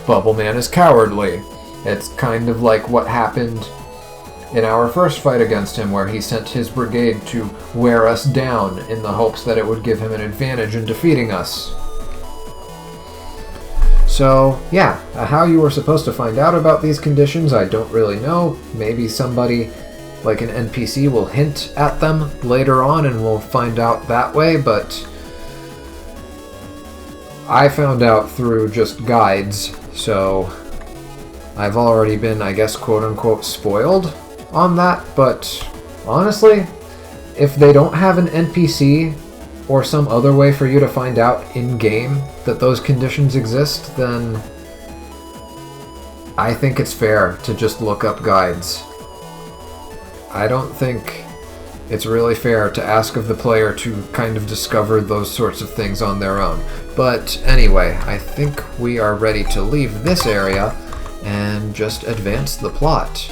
Bubbleman is cowardly. It's kind of like what happened in our first fight against him, where he sent his brigade to wear us down in the hopes that it would give him an advantage in defeating us. So, yeah, how you were supposed to find out about these conditions, I don't really know. Maybe somebody, like an NPC, will hint at them later on and we'll find out that way, but I found out through just guides, so I've already been, I guess, quote-unquote spoiled on that, but honestly, if they don't have an NPC or some other way for you to find out in-game that those conditions exist, then I think it's fair to just look up guides. I don't think it's really fair to ask of the player to kind of discover those sorts of things on their own. But anyway, I think we are ready to leave this area and just advance the plot.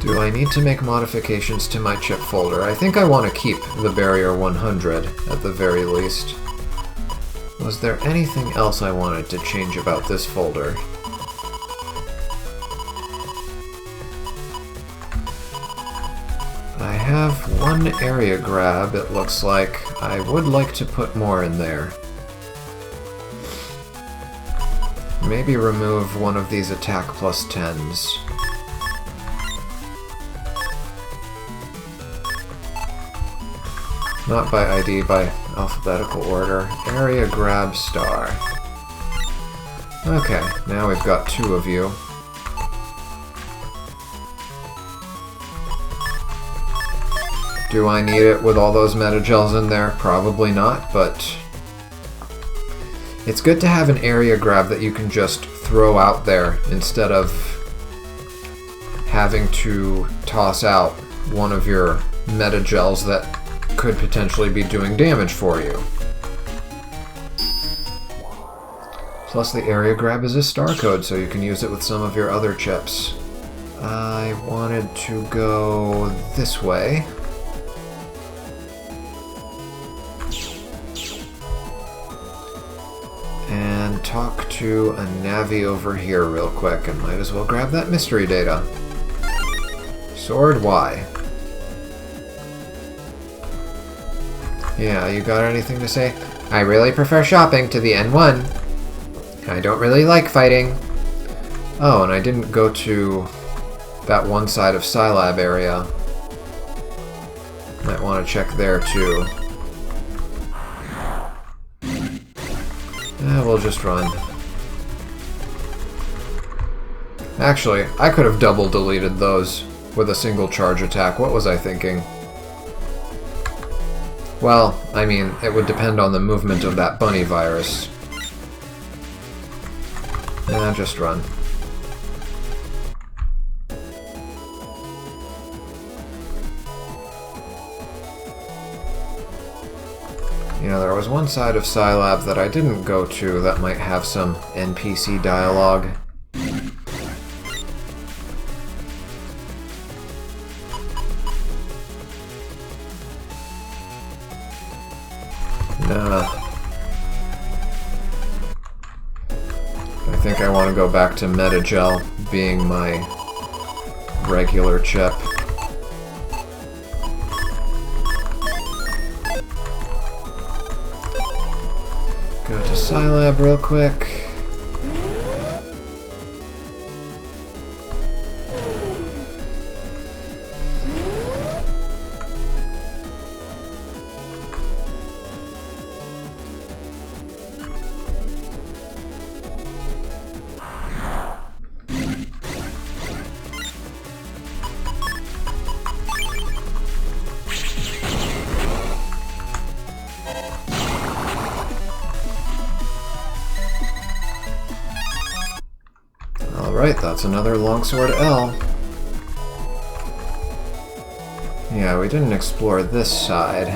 Do I need to make modifications to my chip folder? I think I want to keep the barrier 100 at the very least. Was there anything else I wanted to change about this folder? I have one area grab, it looks like. I would like to put more in there. Maybe remove one of these attack plus 10s. Not by ID, by alphabetical order. Area grab star. Okay, now we've got 2 of you. Do I need it with all those metagels in there? Probably not, but it's good to have an area grab that you can just throw out there instead of having to toss out one of your metagels that could potentially be doing damage for you. Plus the area grab is a star code, so you can use it with some of your other chips. I wanted to go this way. And talk to a Navi over here real quick, and might as well grab that mystery data. Sword Y. Yeah, you got anything to say? I really prefer shopping to the N1. I don't really like fighting. Oh, and I didn't go to that one side of Scilab area. Might want to check there too. We'll just run. Actually, I could have double deleted those with a single charge attack. What was I thinking? Well, I mean, it would depend on the movement of that bunny virus. Just run. You know, there was one side of Scilab that I didn't go to that might have some NPC dialogue. Nah. I think I want to go back to Metagel being my regular chip. Go to Scilab real quick. Alright, that's another longsword L. Yeah, we didn't explore this side.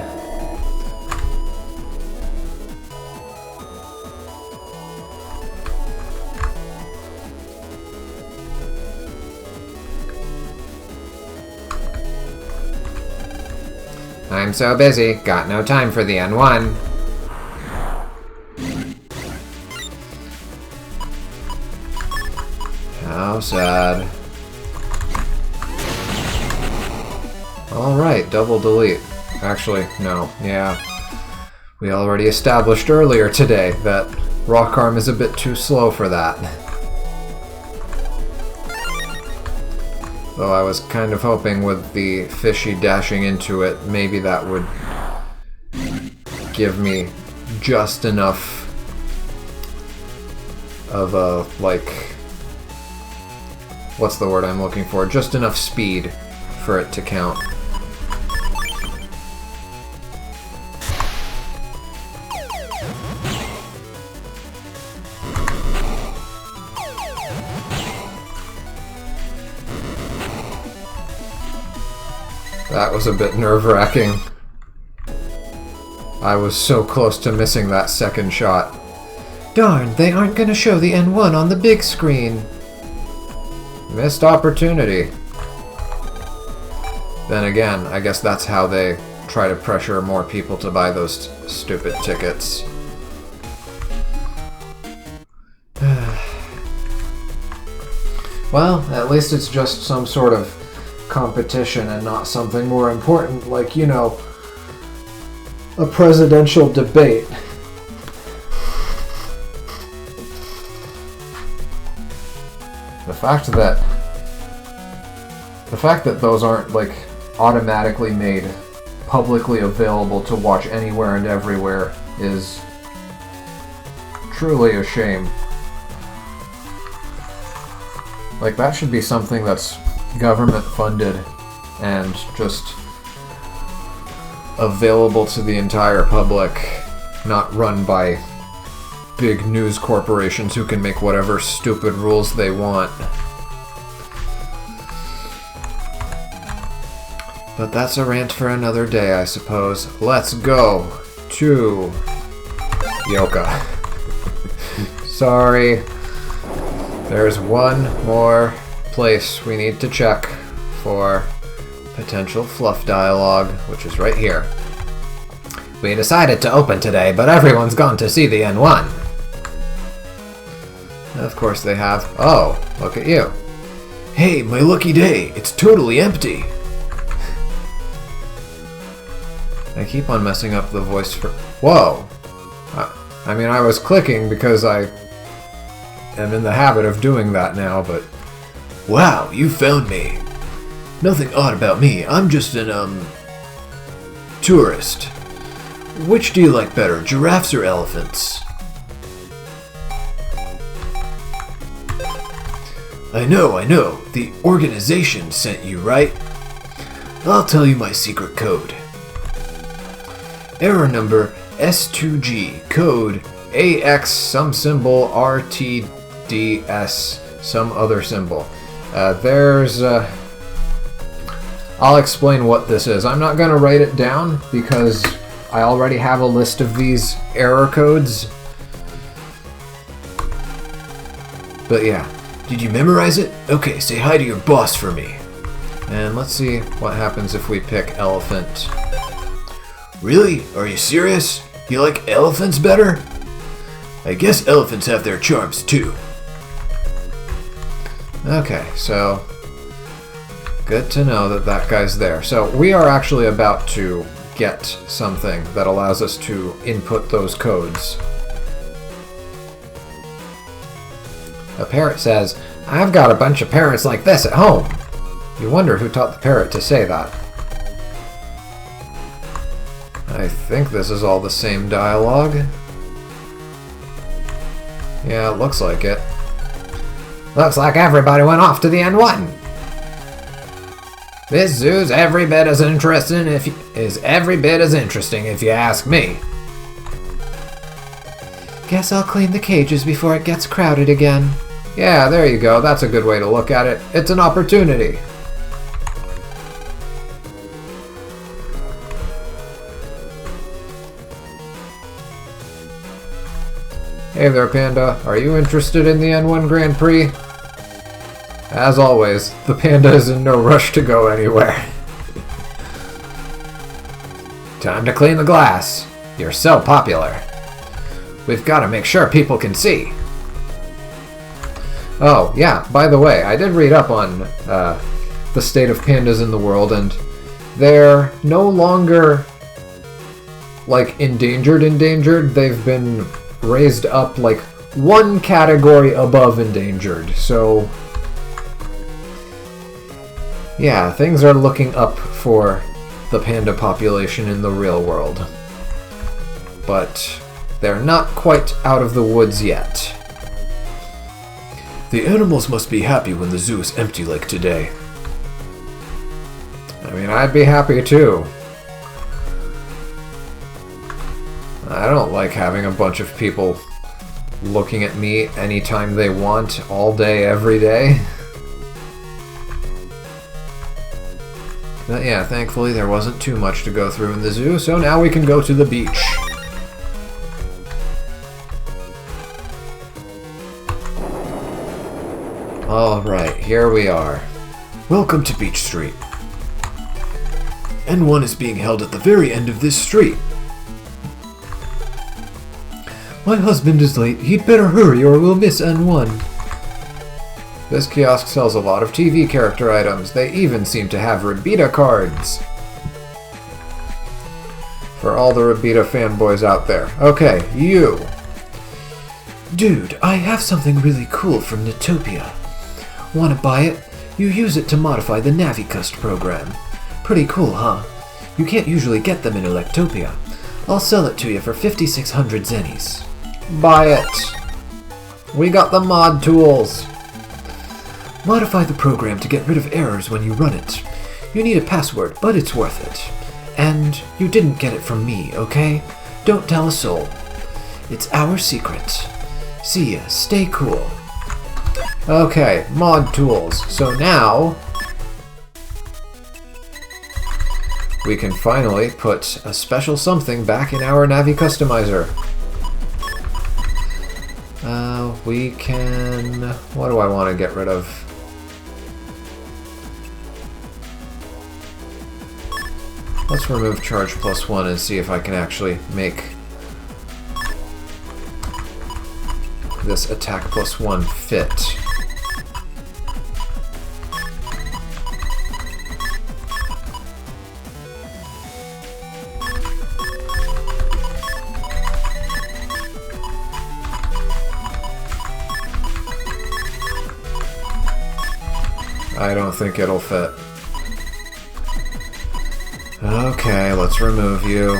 I'm so busy, got no time for the N1. How sad. Alright, double delete. Actually, no, yeah. We already established earlier today that Rock Arm is a bit too slow for that. Though I was kind of hoping with the fishy dashing into it, maybe that would give me just enough of a, like, what's the word I'm looking for? Just enough speed for it to count. That was a bit nerve-wracking. I was so close to missing that second shot. Darn, they aren't gonna show the N1 on the big screen. Missed opportunity. Then again, I guess that's how they try to pressure more people to buy those stupid tickets. Well, at least it's just some sort of competition and not something more important like, you know, a presidential debate. The fact that those aren't, like, automatically made publicly available to watch anywhere and everywhere is truly a shame. Like, that should be something that's government funded and just available to the entire public, not run by big news corporations who can make whatever stupid rules they want. But that's a rant for another day, I suppose. Let's go to Yoka. Sorry. There's one more place we need to check for potential fluff dialogue, which is right here. We decided to open today, but everyone's gone to see the N1. Of course they have. Oh, look at you. Hey, my lucky day. It's totally empty. I keep on messing up the voice for... Whoa! I mean, I was clicking because I am in the habit of doing that now, but... Wow, you found me. Nothing odd about me. I'm just an, tourist. Which do you like better, giraffes or elephants? I know. The organization sent you, right? I'll tell you my secret code. Error number S2G, code AX some symbol RTDS some other symbol. I'll explain what this is. I'm not going to write it down because I already have a list of these error codes. But yeah. Did you memorize it? Okay, say hi to your boss for me. And let's see what happens if we pick elephant. Really? Are you serious? You like elephants better? I guess elephants have their charms too. Okay, so good to know that that guy's there. So we are actually about to get something that allows us to input those codes. A parrot says, I've got a bunch of parrots like this at home. You wonder who taught the parrot to say that. I think this is all the same dialogue. Yeah, it looks like it. Looks like everybody went off to the N1. This zoo's every bit as interesting if you ask me. Guess I'll clean the cages before it gets crowded again. Yeah, there you go. That's a good way to look at it. It's an opportunity. Hey there, Panda. Are you interested in the N1 Grand Prix? As always, the Panda is in no rush to go anywhere. Time to clean the glass. You're so popular. We've got to make sure people can see. Oh, yeah, by the way, I did read up on the state of pandas in the world, and they're no longer, like, endangered. They've been raised up, like, one category above endangered, so... yeah, things are looking up for the panda population in the real world. But they're not quite out of the woods yet. The animals must be happy when the zoo is empty like today. I mean, I'd be happy too. I don't like having a bunch of people looking at me anytime they want, all day, every day. But yeah, thankfully there wasn't too much to go through in the zoo, so now we can go to the beach. Alright, here we are. Welcome to Beach Street. N1 is being held at the very end of this street. My husband is late. He'd better hurry or we'll miss N1. This kiosk sells a lot of TV character items. They even seem to have Rabita cards. For all the Rabita fanboys out there. Okay, you. Dude, I have something really cool from Natopia. Want to buy it? You use it to modify the Navicust program. Pretty cool, huh? You can't usually get them in Electopia. I'll sell it to you for 5,600 zennies. Buy it. We got the mod tools. Modify the program to get rid of errors when you run it. You need a password, but it's worth it. And you didn't get it from me, okay? Don't tell a soul. It's our secret. See ya. Stay cool. Okay, mod tools. So now we can finally put a special something back in our Navi customizer. We can... what do I want to get rid of? Let's remove charge +1 and see if I can actually make this attack +1 fit. I don't think it'll fit. Okay, let's remove you.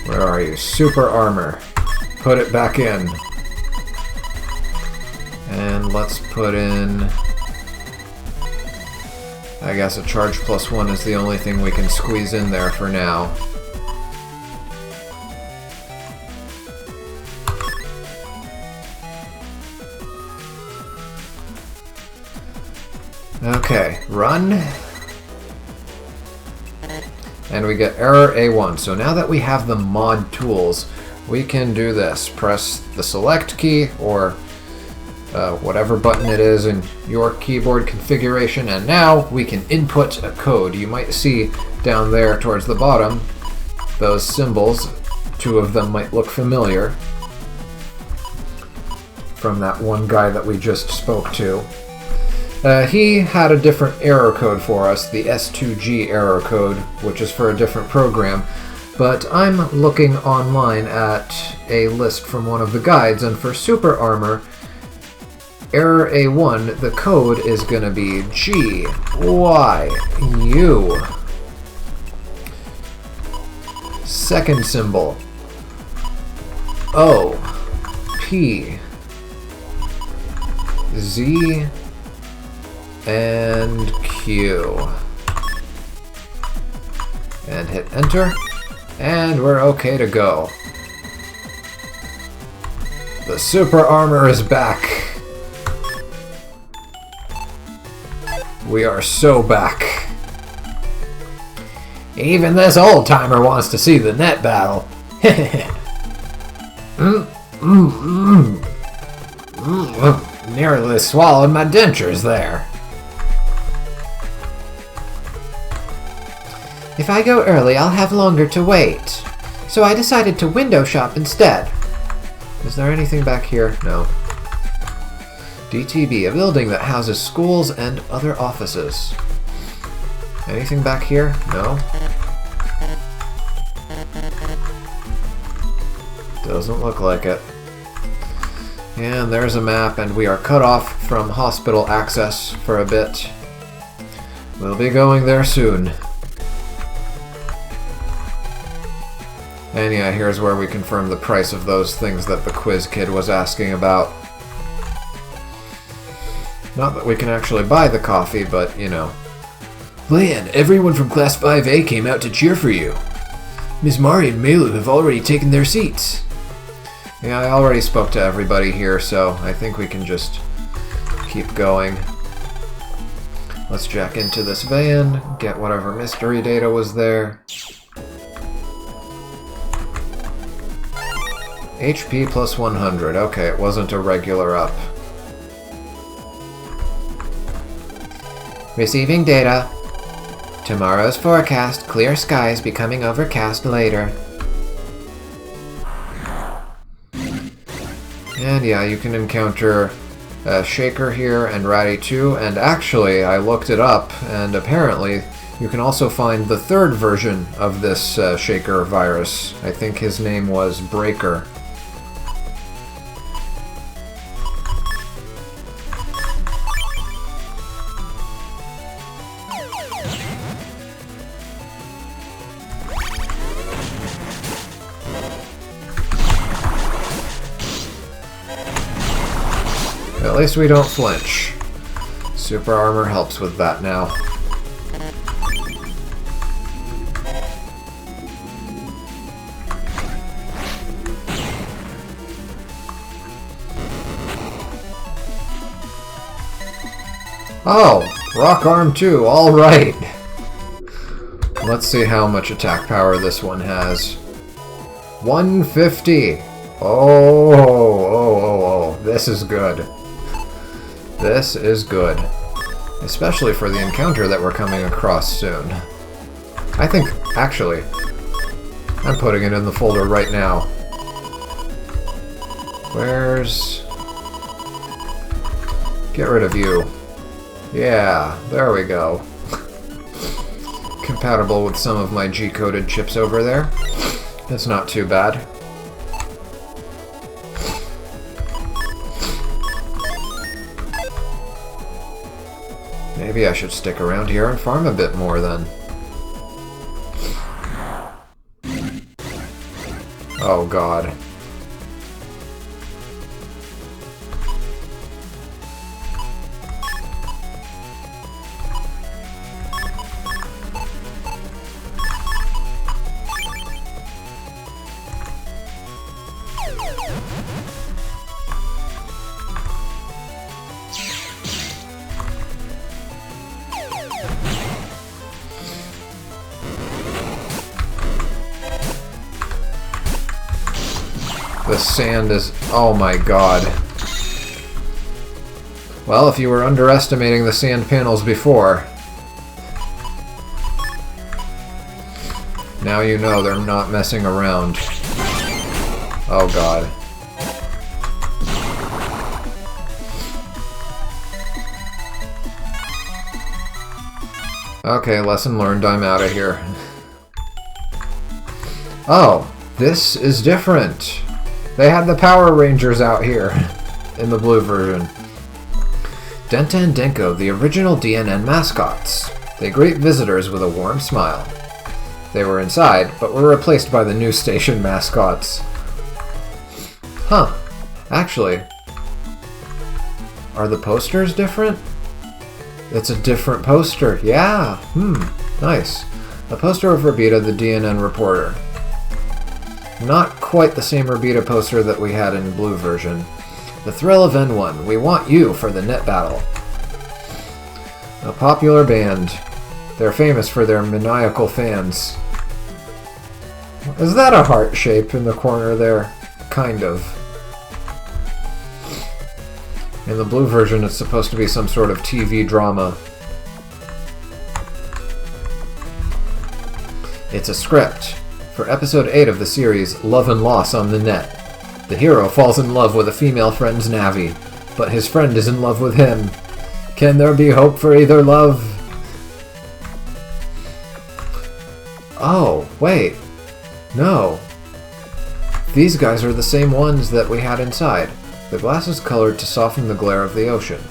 Where are you? Super armor. Put it back in. And let's put in... I guess a charge +1 is the only thing we can squeeze in there for now. Okay, run. And we get error A1. So now that we have the mod tools, we can do this. Press the select key or whatever button it is in your keyboard configuration, and now we can input a code. You might see down there towards the bottom those symbols. Two of them might look familiar from that one guy that we just spoke to. He had a different error code for us, the S2G error code, which is for a different program, but I'm looking online at a list from one of the guides, and for Super Armor, error A1, the code is going to be G, Y, U. Second symbol, O, P, Z and Q. And hit enter. And we're okay to go. The super armor is back. We are so back. Even this old timer wants to see the net battle. Nearly swallowed my dentures there. If I go early, I'll have longer to wait. So I decided to window shop instead. Is there anything back here? No. DTB, a building that houses schools and other offices. Anything back here? No. Doesn't look like it. And there's a map, and we are cut off from hospital access for a bit. We'll be going there soon. And yeah, here's where we confirm the price of those things that the quiz kid was asking about. Not that we can actually buy the coffee, but, you know. Lan, everyone from Class 5A came out to cheer for you. Ms. Mari and Melu have already taken their seats. Yeah, I already spoke to everybody here, so I think we can just keep going. Let's jack into this van, get whatever mystery data was there. HP plus 100. Okay, it wasn't a regular up. Receiving data. Tomorrow's forecast, clear skies becoming overcast later. And yeah, you can encounter Shaker here and Ratty 2, and actually I looked it up, and apparently you can also find the third version of this Shaker virus. I think his name was Breaker. At least we don't flinch. Super armor helps with that now. Oh! Rock Arm 2, alright! Let's see how much attack power this one has. 150! Oh, this is good. This is good. Especially for the encounter that we're coming across soon. I think, actually, I'm putting it in the folder right now. Where's... Get rid of you. Yeah, there we go. Compatible with some of my G-coded chips over there. That's not too bad. Maybe I should stick around here and farm a bit more then. Oh god. The sand is... oh my god. Well, if you were underestimating the sand panels before, now you know they're not messing around. Oh god. Okay, lesson learned, I'm out of here. Oh, this is different. They had the Power Rangers out here in the blue version. Denta and Denko, the original DNN mascots. They greet visitors with a warm smile. They were inside, but were replaced by the new station mascots. Huh. Actually, Are the posters different? It's a different poster. Yeah. Nice. A poster of Rabita, the DNN reporter. Not quite the same Rabita poster that we had in blue version. The thrill of N1. We want you for the net battle. A popular band. They're famous for their maniacal fans. Is that a heart shape in the corner there? Kind of. In the blue version, it's supposed to be some sort of TV drama. It's a script for episode 8 of the series Love and Loss on the Net. The hero falls in love with a female friend's Navi, but his friend is in love with him. Can there be hope for either love? Oh, wait. No. These guys are the same ones that we had inside. The glass is colored to soften the glare of the ocean.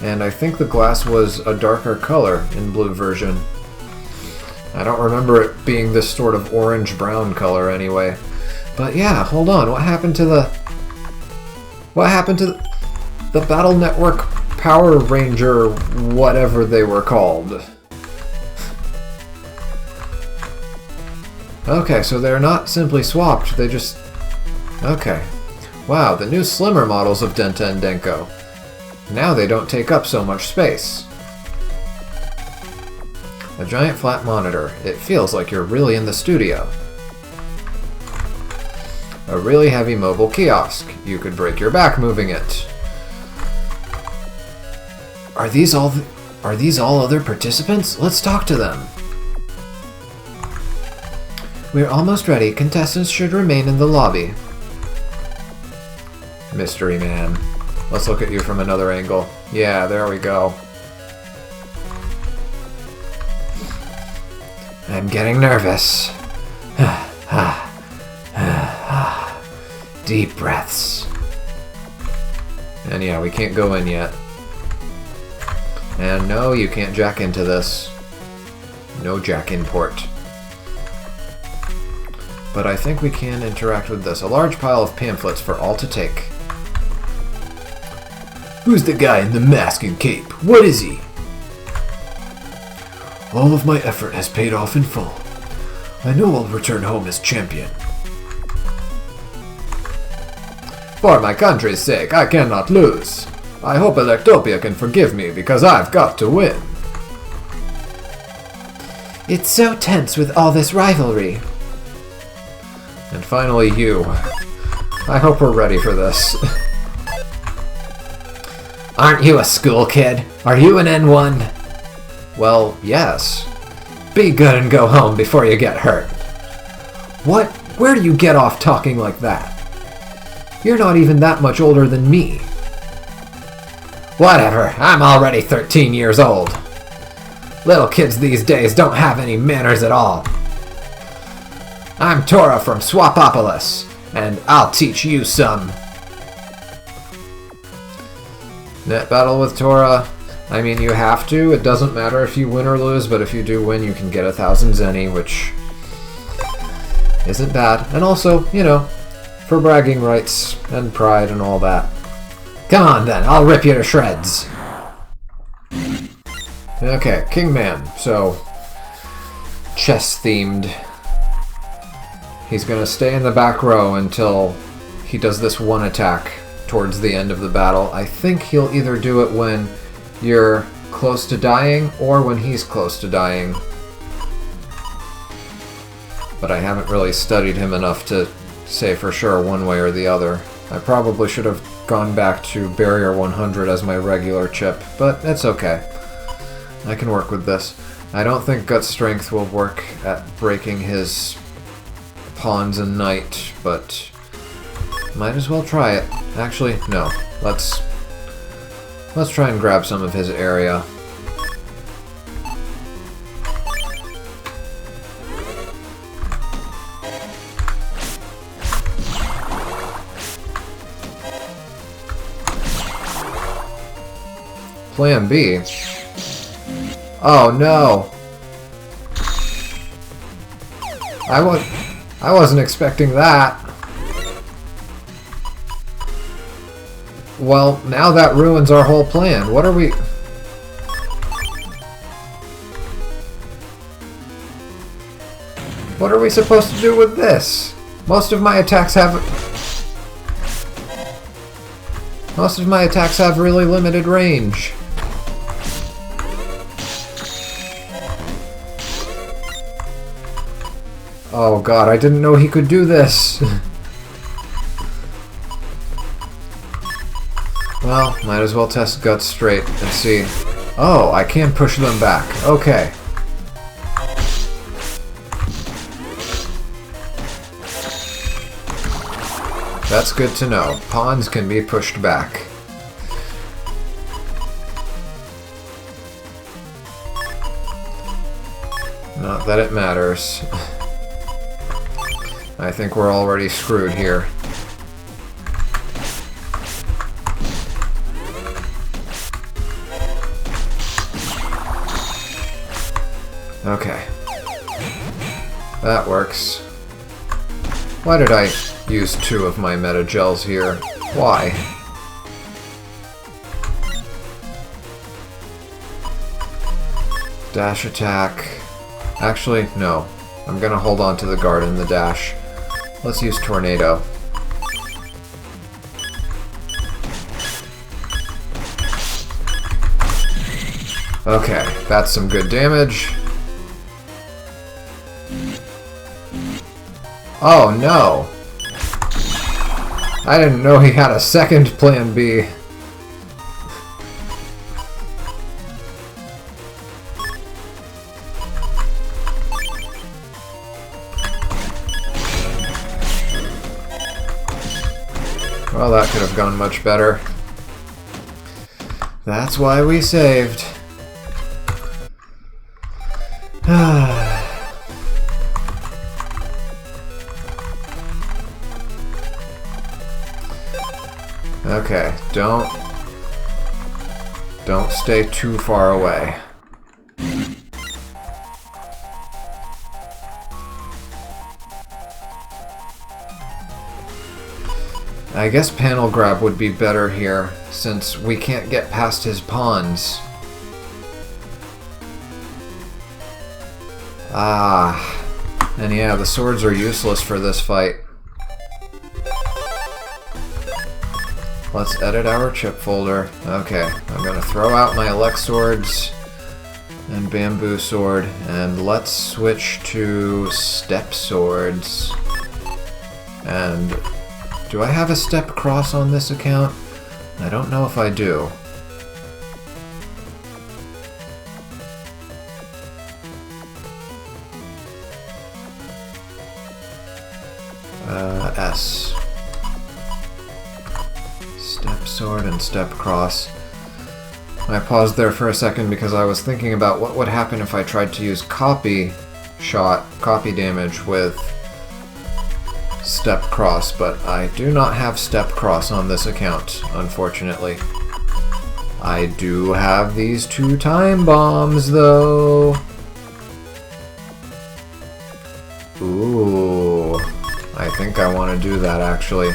And I think the glass was a darker color in blue version. I don't remember it being this sort of orange-brown color anyway. But yeah, hold on. What happened to the Battle Network Power Ranger, whatever they were called? Okay, so they're not simply swapped, they just... Okay. Wow, the new slimmer models of Denta and Denko. Now they don't take up so much space. A giant flat monitor. It feels like you're really in the studio. A really heavy mobile kiosk. You could break your back moving it. Are these all other participants? Let's talk to them. We're almost ready. Contestants should remain in the lobby. Mystery man. Let's look at you from another angle. Yeah, there we go. I'm getting nervous. Deep breaths. And yeah, we can't go in yet. And no, you can't jack into this. No jack in port. But I think we can interact with this. A large pile of pamphlets for all to take. Who's the guy in the mask and cape? What is he? All of my effort has paid off in full. I know I'll return home as champion. For my country's sake, I cannot lose. I hope Electopia can forgive me because I've got to win. It's so tense with all this rivalry. And finally you. I hope we're ready for this. Aren't you a school kid? Are you an N1? Well, yes. Be good and go home before you get hurt. What? Where do you get off talking like that? You're not even that much older than me. Whatever, I'm already 13 years old. Little kids these days don't have any manners at all. I'm Tora from Swapopolis, and I'll teach you some. Net battle with Tora. I mean, you have to. It doesn't matter if you win or lose, but if you do win, you can get 1,000 Zenny, which isn't bad. And also, you know, for bragging rights and pride and all that. Come on then, I'll rip you to shreds. Okay, Kingman. So, chess-themed. He's gonna stay in the back row until he does this one attack towards the end of the battle. I think he'll either do it when you're close to dying or when he's close to dying. But I haven't really studied him enough to say for sure one way or the other. I probably should have gone back to Barrier 100 as my regular chip, but it's okay. I can work with this. I don't think Gut Strength will work at breaking his pawns and knight, but might as well try it. Actually, no. Let's try and grab some of his area. Plan B. Oh no! I wasn't expecting that. Well, now that ruins our whole plan. What are we... What are we supposed to do with this? Most of my attacks have really limited range. Oh god, I didn't know he could do this. Well, might as well test Guts straight and see. Oh, I can push them back. Okay. That's good to know. Pawns can be pushed back. Not that it matters. I think we're already screwed here. Okay. That works. Why did I use 2 of my meta gels here? Why? Dash attack. Actually, no. I'm gonna hold on to the guard and the dash. Let's use Tornado. Okay, that's some good damage. Oh no! I didn't know he had a second plan B. Well, that could have gone much better. That's why we saved. Okay, don't stay too far away. I guess panel grab would be better here, since we can't get past his pawns. Ah, and yeah, the swords are useless for this fight. Let's edit our chip folder. Okay, I'm gonna throw out my elect swords and bamboo sword, and let's switch to step swords. And do I have a step cross on this account? I don't know if I do. S. Step sword and step cross. I paused there for a second because I was thinking about what would happen if I tried to use copy damage with step cross, but I do not have step cross on this account, unfortunately. I do have these 2 time bombs, though. Ooh, I think I want to do that, actually.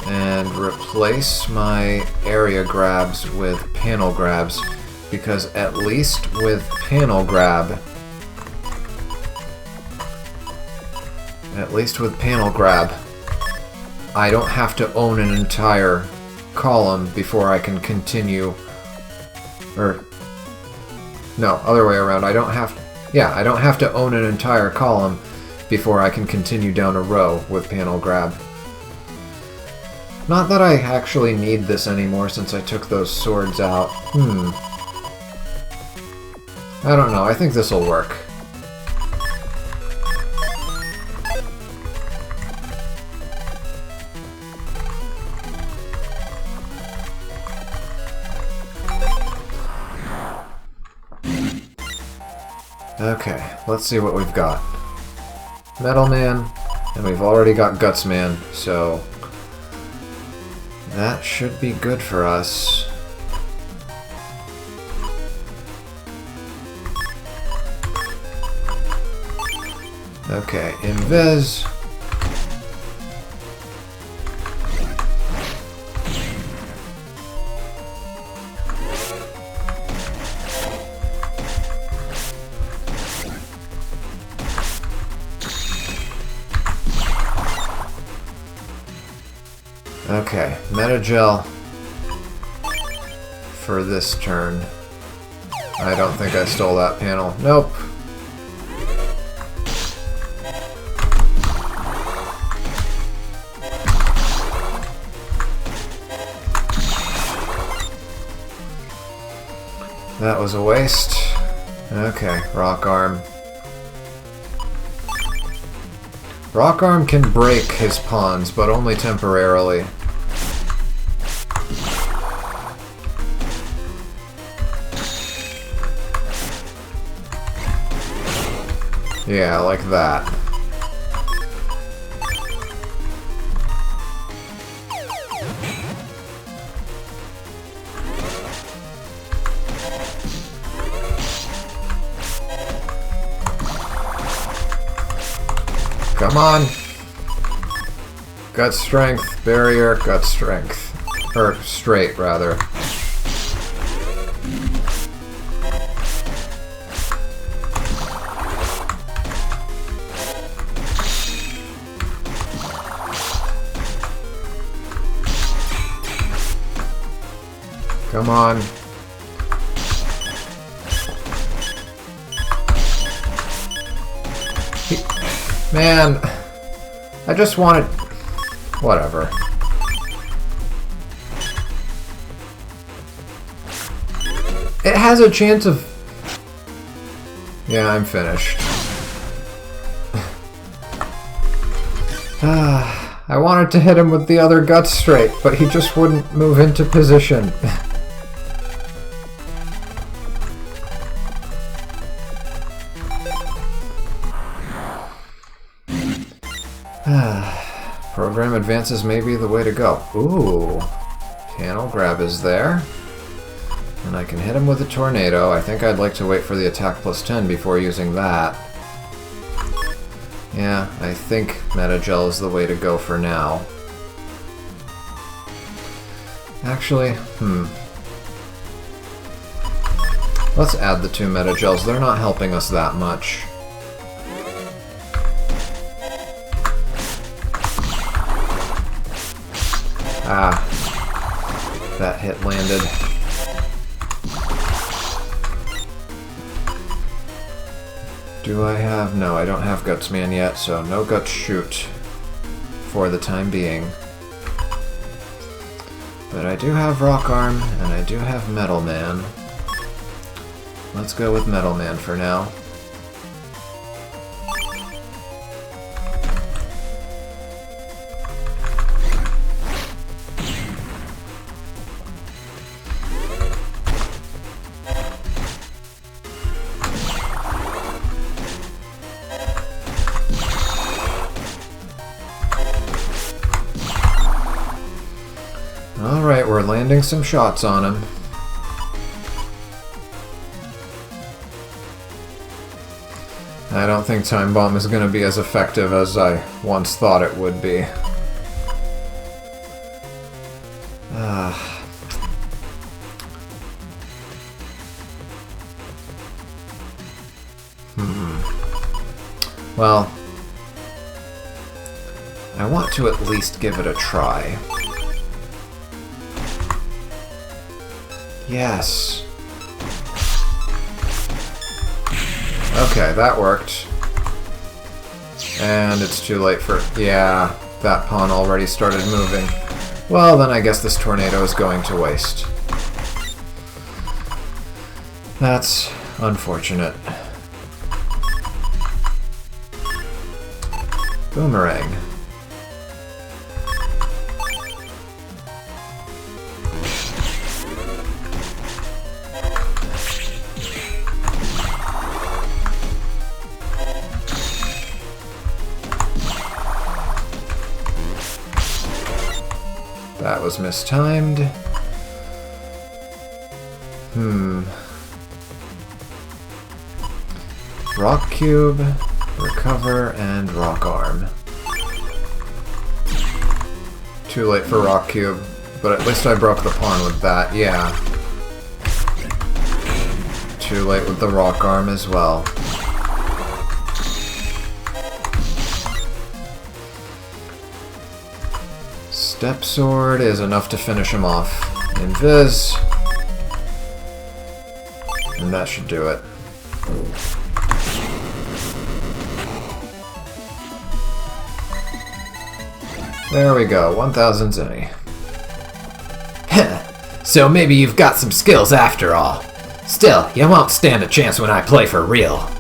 And replace my area grabs with panel grabs, because at least with panel grab, I don't have to own an entire column before I can continue. Or no, other way around. I don't have to own an entire column before I can continue down a row with panel grab. Not that I actually need this anymore since I took those swords out. I don't know, I think this'll work. Okay, let's see what we've got. Metal Man, and we've already got Guts Man, so that should be good for us. Okay, Invis. Okay, Metagel for this turn. I don't think I stole that panel. Nope. That was a waste. Okay, Rock Arm. Rock Arm can break his pawns, but only temporarily. Yeah, like that. Come on! Gut strength, barrier, gut strength. Or straight, rather. Come on. Man, I just wanted... Whatever. It has a chance of... Yeah, I'm finished. I wanted to hit him with the other gut straight, but he just wouldn't move into position. Program advances may be the way to go. Ooh. Panel grab is there. And I can hit him with a tornado. I think I'd like to wait for the attack plus 10 before using that. Yeah, I think Metagel is the way to go for now. Actually, let's add the 2 Metagels. They're not helping us that much. Ah, that hit landed. Do I have... No, I don't have Gutsman yet, so no Guts Shoot for the time being. But I do have Rock Arm, and I do have Metal Man. Let's go with Metal Man for now. Alright, we're landing some shots on him. I don't think Time Bomb is going to be as effective as I once thought it would be. Well, I want to at least give it a try. Yes. Okay, that worked. And it's too late for... Yeah, that pawn already started moving. Well, then I guess this tornado is going to waste. That's unfortunate. Boomerang. That was mistimed. Rock Cube, Recover, and Rock Arm. Too late for Rock Cube, but at least I broke the pawn with that, yeah. Too late with the Rock Arm as well. Step Sword is enough to finish him off. Invis. And that should do it. There we go, 1000 zenny. So maybe you've got some skills after all. Still, you won't stand a chance when I play for real.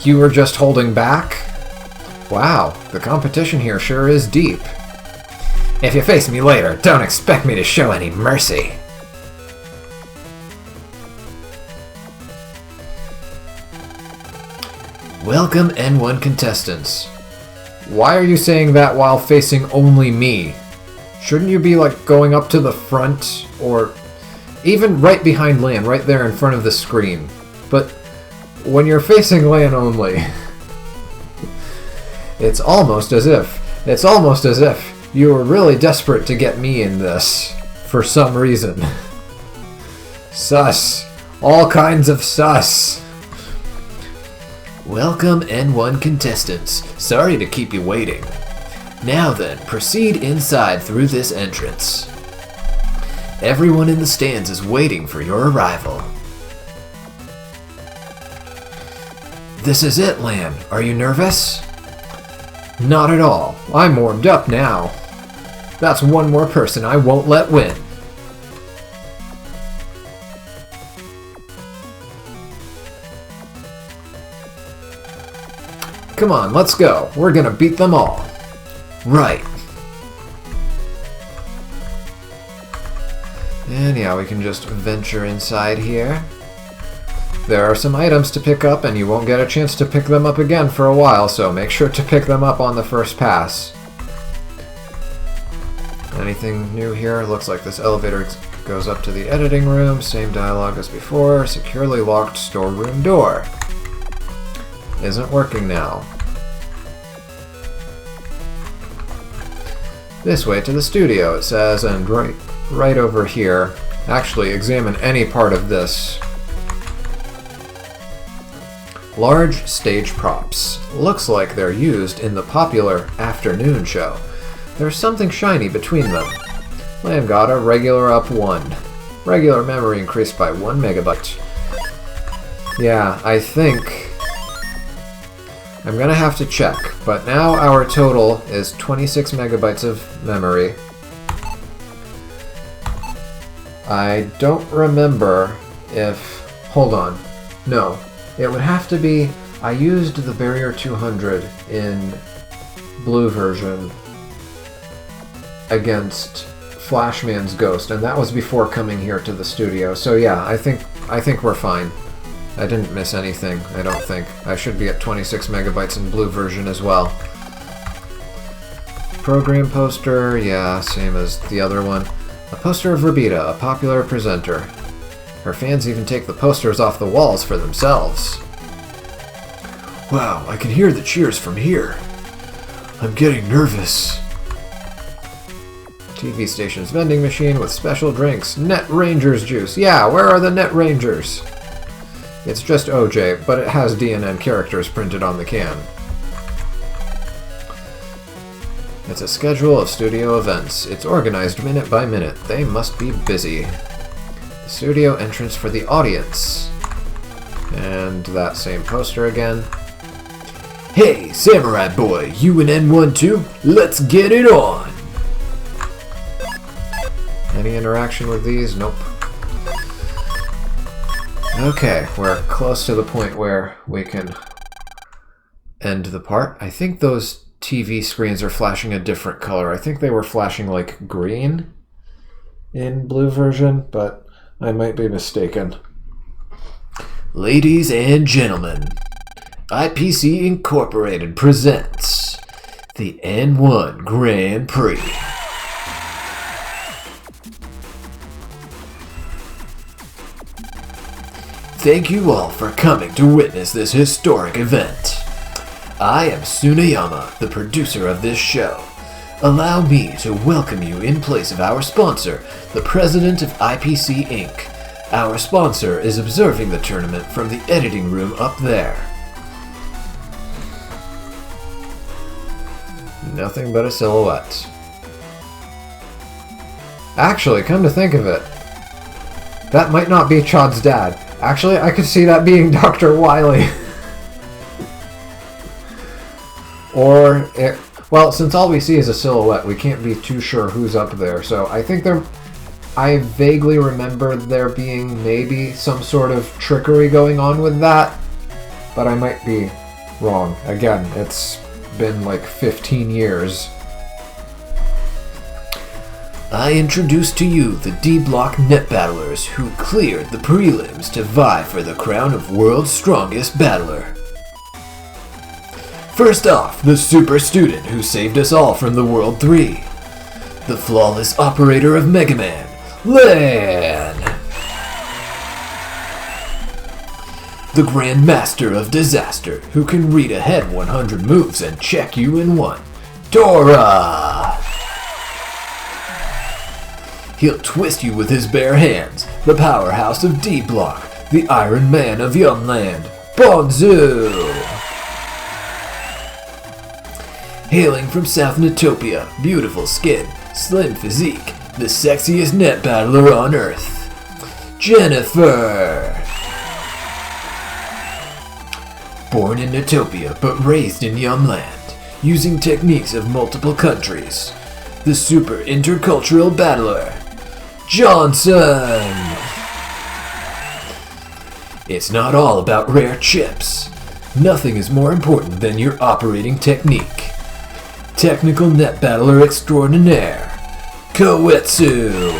You were just holding back? Wow, the competition here sure is deep. If you face me later, don't expect me to show any mercy. Welcome N1 contestants. Why are you saying that while facing only me? Shouldn't you be like going up to the front or even right behind Lan, right there in front of the screen? But when you're facing Lan only, it's almost as if you were really desperate to get me in this for some reason. Sus. All kinds of sus. Welcome N1 contestants. Sorry to keep you waiting. Now then, proceed inside through this entrance. Everyone in the stands is waiting for your arrival. This is it, Lan. Are you nervous? Not at all. I'm warmed up now. That's one more person I won't let win. Come on, let's go. We're gonna beat them all. Right. And yeah, we can just venture inside here. There are some items to pick up, and you won't get a chance to pick them up again for a while, so make sure to pick them up on the first pass. Anything new here? Looks like this elevator goes up to the editing room. Same dialogue as before. Securely locked storeroom door. Isn't working now. This way to the studio, it says, and right over here. Actually, examine any part of this. Large stage props. Looks like they're used in the popular afternoon show. There's something shiny between them. Lan got a regular up 1. Regular memory increased by 1 megabyte. Yeah, I think I'm gonna have to check, but now our total is 26 megabytes of memory. I don't remember if... Hold on. No. It would have to be... I used the Barrier 200 in blue version against Flashman's Ghost, and that was before coming here to the studio. So yeah, I think we're fine. I didn't miss anything, I don't think. I should be at 26 megabytes in blue version as well. Program poster, yeah, same as the other one. A poster of Rabita, a popular presenter. Her fans even take the posters off the walls for themselves. Wow, I can hear the cheers from here. I'm getting nervous. TV station's vending machine with special drinks. Net Rangers juice. Yeah, where are the Net Rangers? It's just OJ, but it has DNN characters printed on the can. It's a schedule of studio events. It's organized minute by minute. They must be busy. The studio entrance for the audience. And that same poster again. Hey, Samurai Boy, you and N1 too? Let's get it on! Any interaction with these? Nope. Okay, we're close to the point where we can end the part. I think those TV screens are flashing a different color. I think they were flashing like green in blue version, but I might be mistaken. Ladies and gentlemen, IPC Incorporated presents the N1 Grand Prix. Thank you all for coming to witness this historic event. I am Tsuneyama, the producer of this show. Allow me to welcome you in place of our sponsor, the president of IPC Inc. Our sponsor is observing the tournament from the editing room up there. Nothing but a silhouette. Actually, come to think of it, that might not be Chod's dad. Actually, I could see that being Dr. Wily. Or, well, since all we see is a silhouette, we can't be too sure who's up there. So I think I vaguely remember there being maybe some sort of trickery going on with that, but I might be wrong. Again, it's been like 15 years. I introduce to you the D-Block net battlers who cleared the prelims to vie for the crown of world's strongest battler. First off, the super student who saved us all from the World 3. The flawless operator of Mega Man, Lan. The Grand Master of Disaster who can read ahead 100 moves and check you in one, Dora. He'll twist you with his bare hands, the powerhouse of D-Block, the Iron Man of Yumland, Bonzu. Hailing from South Natopia, beautiful skin, slim physique, the sexiest net battler on Earth, Jennifer. Born in Natopia but raised in Yumland, using techniques of multiple countries, the super intercultural battler, Johnson. It's not all about rare chips. Nothing is more important than your operating technique. Technical net battler extraordinaire, Koetsu.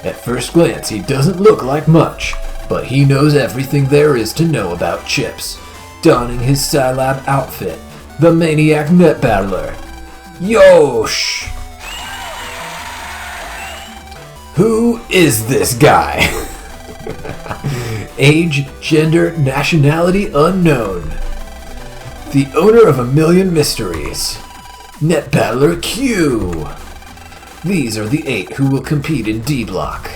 At first glance, he doesn't look like much, but he knows everything there is to know about chips, donning his Scilab outfit, the Maniac Net Battler, Yosh. Who is this guy? Age, gender, nationality unknown. The owner of 1,000,000 mysteries, Net Battler Q. These are the 8 who will compete in D-Block.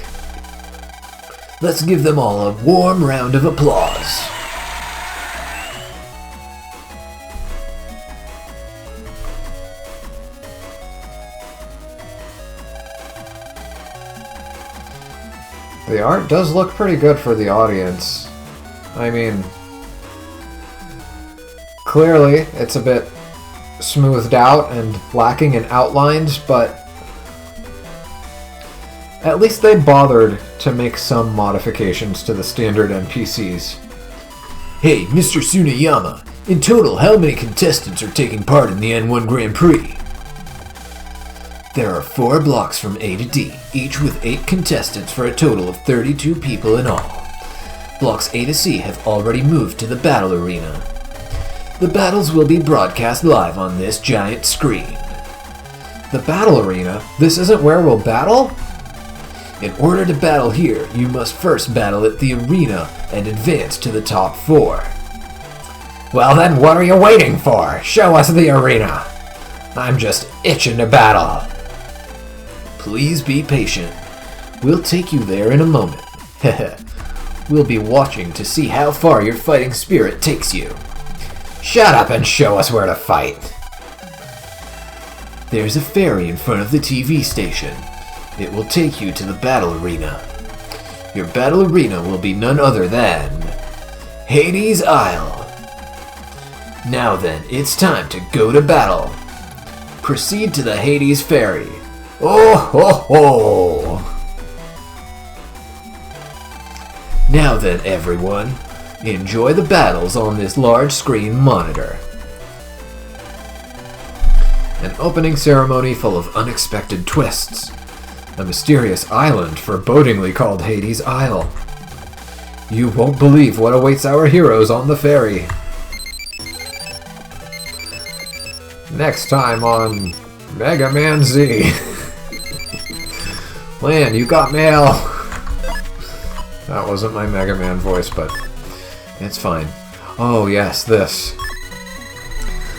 Let's give them all a warm round of applause. The art does look pretty good for the audience. I mean, clearly it's a bit smoothed out and lacking in outlines, but at least they bothered to make some modifications to the standard NPCs. Hey, Mr. Tsuneyama, in total, how many contestants are taking part in the N1 Grand Prix? There are 4 blocks from A to D, each with 8 contestants for a total of 32 people in all. Blocks A to C have already moved to the battle arena. The battles will be broadcast live on this giant screen. The battle arena? This isn't where we'll battle? In order to battle here, you must first battle at the arena and advance to the top 4. Well then, what are you waiting for? Show us the arena. I'm just itching to battle. Please be patient. We'll take you there in a moment. We'll be watching to see how far your fighting spirit takes you. Shut up and show us where to fight. There's a ferry in front of the TV station. It will take you to the battle arena. Your battle arena will be none other than Hades Isle. Now then, it's time to go to battle. Proceed to the Hades ferry. Oh ho ho! Now then, everyone, enjoy the battles on this large screen monitor. An opening ceremony full of unexpected twists. A mysterious island forebodingly called Hades Isle. You won't believe what awaits our heroes on the ferry. Next time on Mega Man Z. Lan, you got mail! That wasn't my Mega Man voice, but it's fine. Oh yes, this.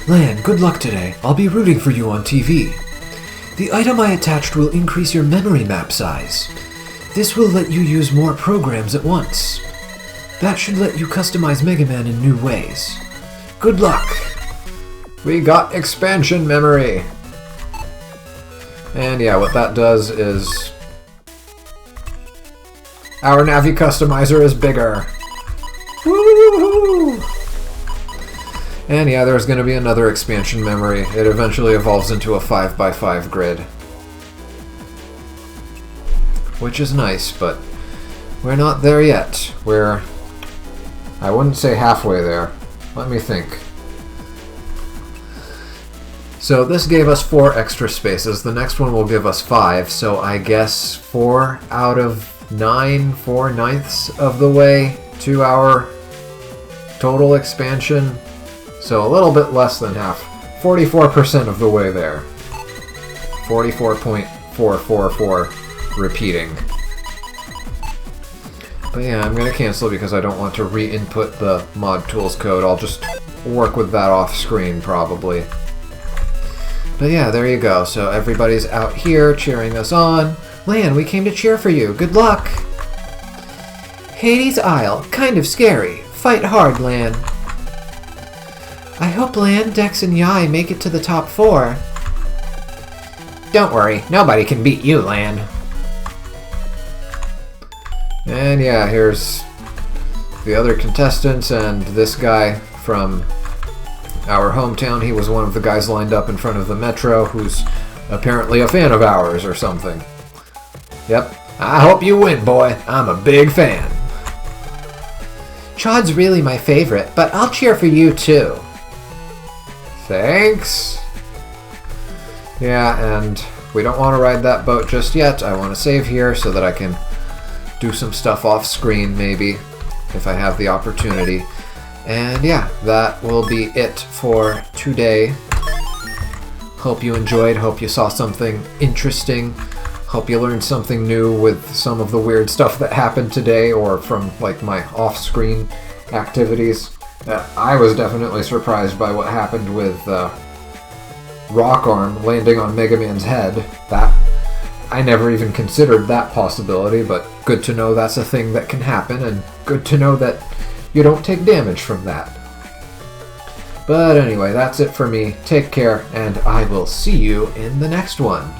Lan, good luck today. I'll be rooting for you on TV. The item I attached will increase your memory map size. This will let you use more programs at once. That should let you customize Mega Man in new ways. Good luck! We got expansion memory! And yeah, what that does is our Navi customizer is bigger. Woo! And yeah, there's going to be another expansion memory. It eventually evolves into a 5x5 grid. Which is nice, but we're not there yet. We're, I wouldn't say halfway there. Let me think. So this gave us 4 extra spaces. The next one will give us 5, so I guess 4 out of 9, 4/9 of the way to our total expansion. So a little bit less than half. 44% of the way there. 44.444 repeating. But yeah, I'm going to cancel because I don't want to re-input the mod tools code. I'll just work with that off screen probably. But yeah, there you go. So everybody's out here cheering us on. Lan, we came to cheer for you. Good luck! Hades Isle. Kind of scary. Fight hard, Lan. I hope Lan, Dex, and Yai make it to the top 4. Don't worry, nobody can beat you, Lan. And yeah, here's the other contestants and this guy from our hometown. He was one of the guys lined up in front of the metro who's apparently a fan of ours or something. Yep. I hope you win, boy. I'm a big fan. Chaud's really my favorite, but I'll cheer for you too. Thanks. Yeah, and we don't want to ride that boat just yet. I want to save here so that I can do some stuff off screen maybe if I have the opportunity. And yeah, that will be it for today. Hope you enjoyed, hope you saw something interesting, hope you learned something new with some of the weird stuff that happened today or from like my off-screen activities. I was definitely surprised by what happened with Rock Arm landing on Mega Man's head. That I never even considered that possibility, but good to know that's a thing that can happen, and good to know that you don't take damage from that. But anyway, that's it for me. Take care, and I will see you in the next one.